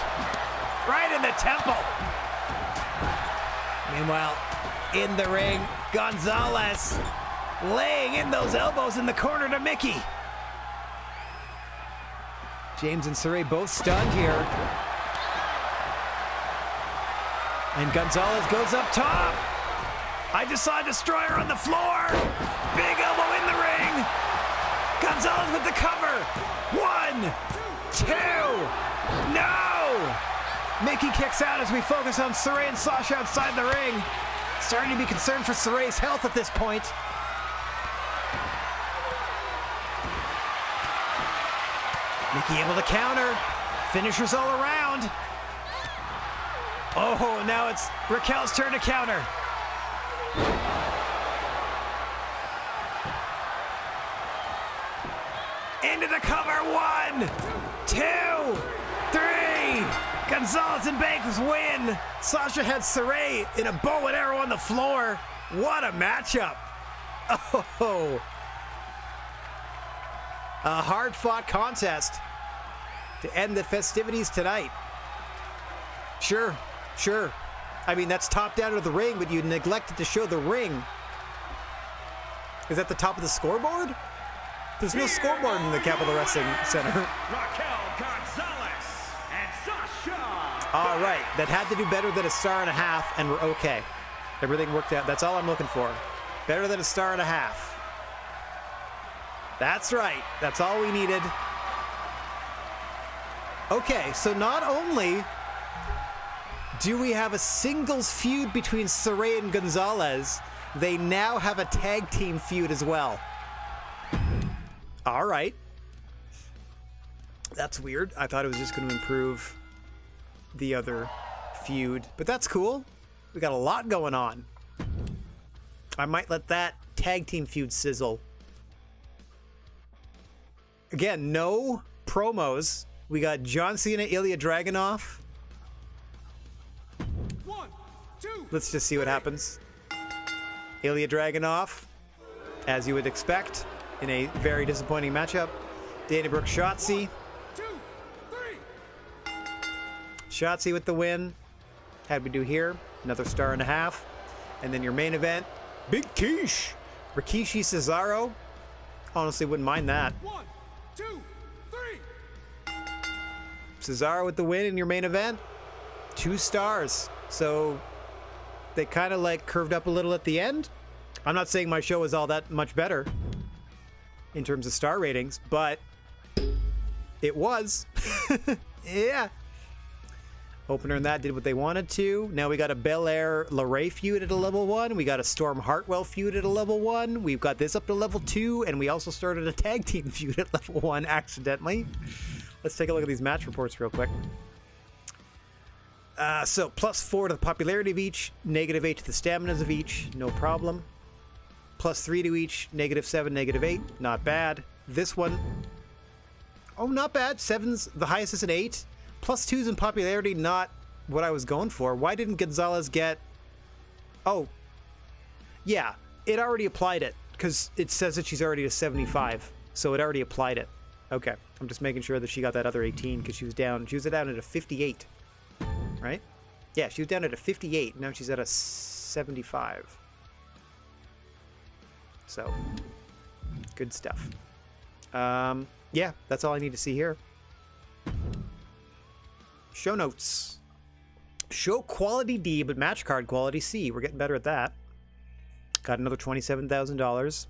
Right in the temple. Meanwhile, in the ring, Gonzalez laying in those elbows in the corner to Mickie. James and Saray both stunned here. And Gonzalez goes up top. I just saw a destroyer on the floor. Big elbow in the ring. Gonzalez with the cover. 1, 2. No! Mickie kicks out as we focus on Saray and Sasha outside the ring. Starting to be concerned for Saray's health at this point. Mickie able to counter. Finishers all around. Oh, now it's Raquel's turn to counter. Into the cover. 1, 2, 3. Gonzalez and Banks win. Sasha had Saray in a bow and arrow on the floor. What a matchup. Oh. A hard-fought contest to end the festivities tonight. Sure. I mean, that's top down of the ring, but you neglected to show the ring. Is that the top of the scoreboard? There's no scoreboard in the Capitol Wrestling Center. Raquel Gonzalez and Sasha. All right, that had to do better than a star and a half, and we're okay. Everything worked out. That's all I'm looking for. Better than a star and a half. That's right. That's all we needed. Okay, so not only do we have a singles feud between Saray and Gonzalez, they now have a tag team feud as well. All right. That's weird. I thought it was just going to improve the other feud, but that's cool. We got a lot going on. I might let that tag team feud sizzle. Again, no promos. We got John Cena, Ilya Dragunov. 1, 2. Let's just see what happens. Ilya Dragunov, as you would expect, in a very disappointing matchup. Dana Brooke Shotzi. 2, 3. Shotzi with the win. How'd we do here? Another star and a half. And then your main event, Big Quiche. Rikishi Cesaro. Honestly, wouldn't mind that. 1, 2, 3. Cesaro with the win in your main event. 2 stars. So they kind of like curved up a little at the end. I'm not saying my show is all that much better in terms of star ratings, but it was. Yeah. Opener and that did what they wanted to. Now we got a Belair LeRae feud at a level 1. We got a Storm Hartwell feud at a level 1. We've got this up to level 2, and we also started a tag team feud at level 1 accidentally. Let's take a look at these match reports real quick. So +4 to the popularity of each, -8 to the staminas of each, no problem. +3 to each, -7, -8, not bad. This one, oh, not bad. 7's the highest is an 8. +2s in popularity, not what I was going for. Why didn't Gonzalez get... Oh, yeah, it already applied it, because it says that she's already a 75, so it already applied it. Okay, I'm just making sure that she got that other 18, because she was down at a 58, right? Yeah, she was down at a 58, now she's at a 75. So, good stuff. Yeah, that's all I need to see here. Show notes. Show quality D, but match card quality C. We're getting better at that. Got another $27,000.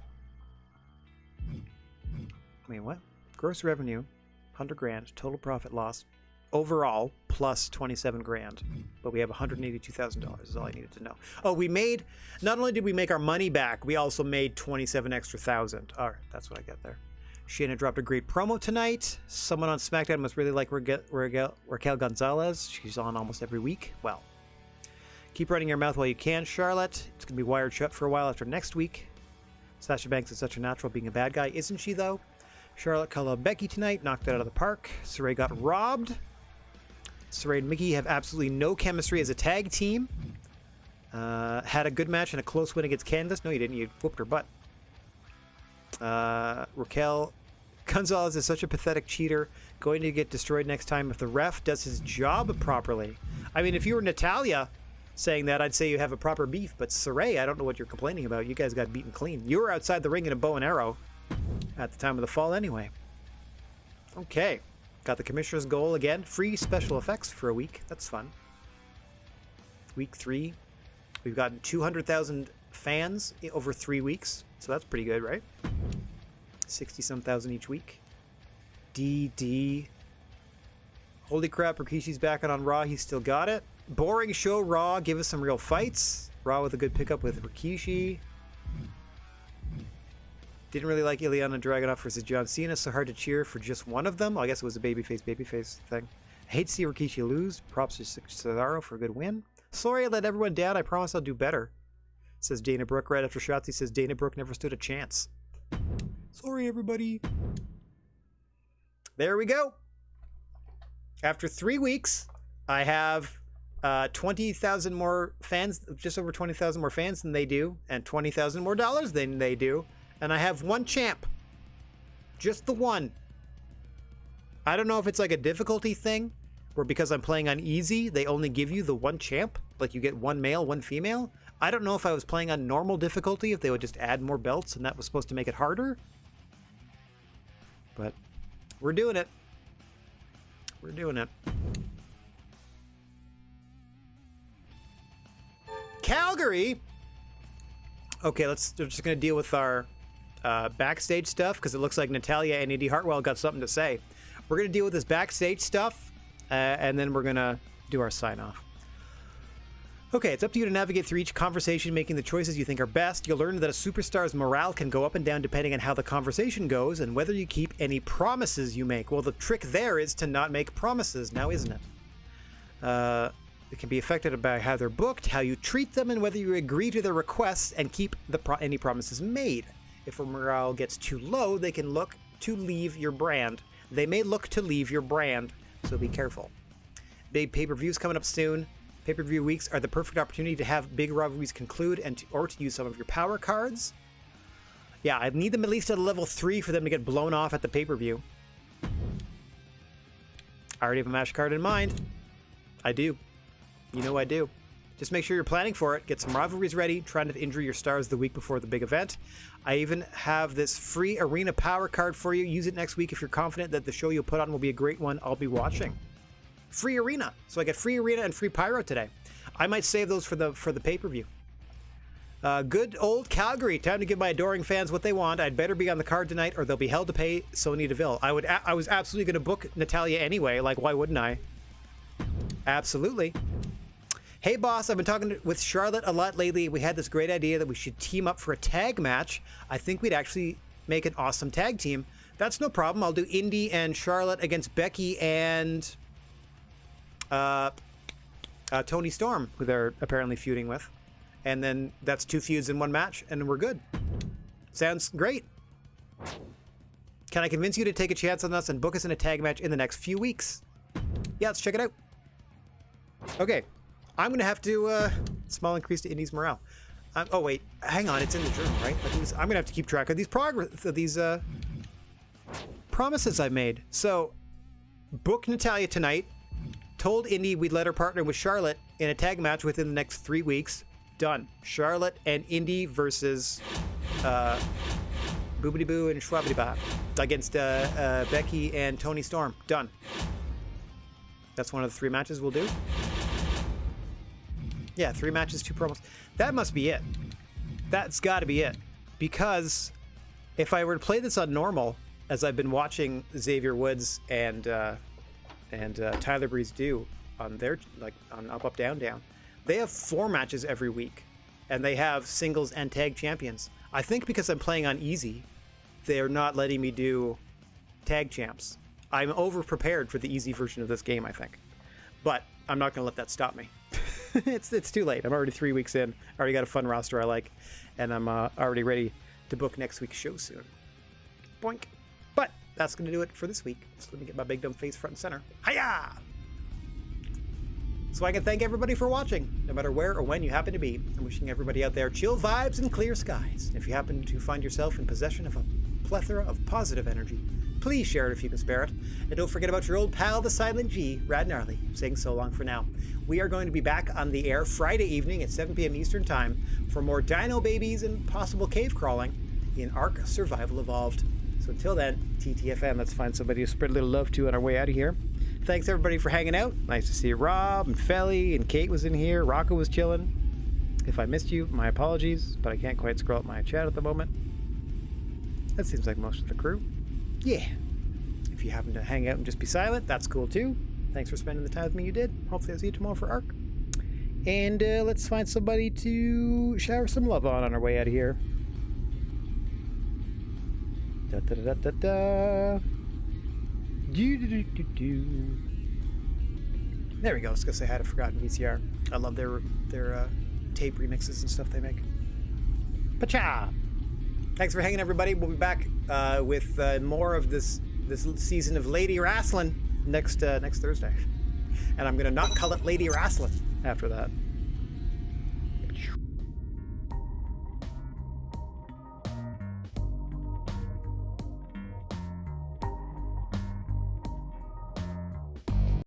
Wait, what? Gross revenue, 100 grand. Total profit loss, overall, plus 27 grand. But we have $182,000 is all I needed to know. Oh, we made, not only did we make our money back, we also made 27 extra thousand. All right, that's what I get there. Shayna dropped a great promo tonight. Someone on SmackDown must really like Raquel Gonzalez. She's on almost every week. Well, keep running your mouth while you can, Charlotte. It's going to be wired shut for a while after next week. Sasha Banks is such a natural being a bad guy, isn't she, though? Charlotte called out Becky tonight, knocked it out of the park. Saray got robbed. Saray and Mickey have absolutely no chemistry as a tag team. Had a good match and a close win against Candice. No, you didn't. You whooped her butt. Raquel Gonzalez is such a pathetic cheater, going to get destroyed next time if the ref does his job properly. I mean, if you were Natalya saying that, I'd say you have a proper beef, but Saray, I don't know what you're complaining about. You guys got beaten clean. You were outside the ring in a bow and arrow at the time of the fall anyway. Okay, got the commissioner's goal again. Free special effects for a week. That's fun. Week 3, we've gotten 200,000 fans over 3 weeks, so that's pretty good, right? 60-some thousand each week. DD. Holy crap, Rikishi's back on Raw. He's still got it. Boring show, Raw. Give us some real fights. Raw with a good pickup with Rikishi. Didn't really like Ileana Dragunov versus John Cena, so hard to cheer for just one of them. Well, I guess it was a babyface thing. I hate to see Rikishi lose. Props to Cesaro for a good win. Sorry I let everyone down. I promise I'll do better. Says Dana Brooke right after Shotzi says Dana Brooke never stood a chance. Sorry, everybody. There we go. After 3 weeks, I have 20,000 more fans, just over 20,000 more fans than they do, and $20,000 more dollars than they do. And I have one champ. Just the one. I don't know if it's like a difficulty thing, where because I'm playing on easy, they only give you the one champ. Like you get one male, one female. I don't know if I was playing on normal difficulty, if they would just add more belts and that was supposed to make it harder. But we're doing it. We're doing it. Calgary. Okay, we're just going to deal with our backstage stuff because it looks like Natalya and Indy Hartwell got something to say. We're going to deal with this backstage stuff and then we're going to do our sign off. Okay, it's up to you to navigate through each conversation, making the choices you think are best. You'll learn that a superstar's morale can go up and down depending on how the conversation goes and whether you keep any promises you make. Well, the trick there is to not make promises now, isn't it? It can be affected by how they're booked, how you treat them, and whether you agree to their requests and keep any promises made. If a morale gets too low, they can look to leave your brand. They may look to leave your brand, so be careful. Big pay-per-views coming up soon. Pay-per-view weeks are the perfect opportunity to have big rivalries conclude or to use some of your power cards. Yeah, I need them at least at a level 3 for them to get blown off at the pay-per-view. I already have a match card in mind. I do. You know I do. Just make sure you're planning for it. Get some rivalries ready. Try not to injure your stars the week before the big event. I even have this free arena power card for you. Use it next week if you're confident that the show you'll put on will be a great one. I'll be watching. Free arena. So I get free arena and free pyro today. I might save those for the pay-per-view. Good old Calgary. Time to give my adoring fans what they want. I'd better be on the card tonight or they'll be held to pay Sonya Deville. I was absolutely going to book Natalya anyway. Like, why wouldn't I? Absolutely. Hey boss, I've been talking with Charlotte a lot lately. We had this great idea that we should team up for a tag match. I think we'd actually make an awesome tag team. That's no problem. I'll do Indy and Charlotte against Becky and Toni Storm, who they're apparently feuding with. And then that's 2 feuds in 1 match, and we're good. Sounds great. Can I convince you to take a chance on us and book us in a tag match in the next few weeks? Yeah, let's check it out. Okay. I'm going to have to, small increase to Indy's morale. Oh, wait. Hang on. It's in the journal, right? I'm going to have to keep track of these promises I made. So, book Natalya tonight. Told Indy we'd let her partner with Charlotte in a tag match within the next 3 weeks. Done. Charlotte and Indy versus Boobity Boo and Schwabbity Bop against Becky and Toni Storm. Done. That's one of the 3 matches we'll do. Yeah, 3 matches, 2 promos. That must be it. That's got to be it. Because if I were to play this on normal, as I've been watching Xavier Woods and Tyler Breeze do on their on Up Up Down Down, they have 4 matches every week, and they have singles and tag champions. I think because I'm playing on easy, they're not letting me do tag champs. I'm over prepared for the easy version of this game, I think, but I'm not going to let that stop me. It's too late. I'm already 3 weeks in. I already got a fun roster I like, and I'm already ready to book next week's show soon. Boink. But that's going to do it for this week. So let me get my big dumb face front and center. Hiya! So I can thank everybody for watching, no matter where or when you happen to be. I'm wishing everybody out there chill vibes and clear skies. If you happen to find yourself in possession of a plethora of positive energy, please share it if you can spare it. And don't forget about your old pal, the Silent G, Rad Gnarly, saying so long for now. We are going to be back on the air Friday evening at 7 p.m. Eastern Time for more dino babies and possible cave crawling in Ark Survival Evolved. So until then, TTFN, let's find somebody to spread a little love to on our way out of here. Thanks everybody for hanging out. Nice to see Rob and Felly and Kate was in here. Rocco was chilling. If I missed you, my apologies, but I can't quite scroll up my chat at the moment. That seems like most of the crew. Yeah. If you happen to hang out and just be silent, that's cool too. Thanks for spending the time with me you did. Hopefully I'll see you tomorrow for Ark. And let's find somebody to shower some love on our way out of here. Da da da da da. Do do do do do. There we go. I was gonna say I had a forgotten VCR. I love their tape remixes and stuff they make. Pacha! Thanks for hanging, everybody. We'll be back with more of this season of Lady Wrestling next Thursday, and I'm gonna not call it Lady Wrestling after that.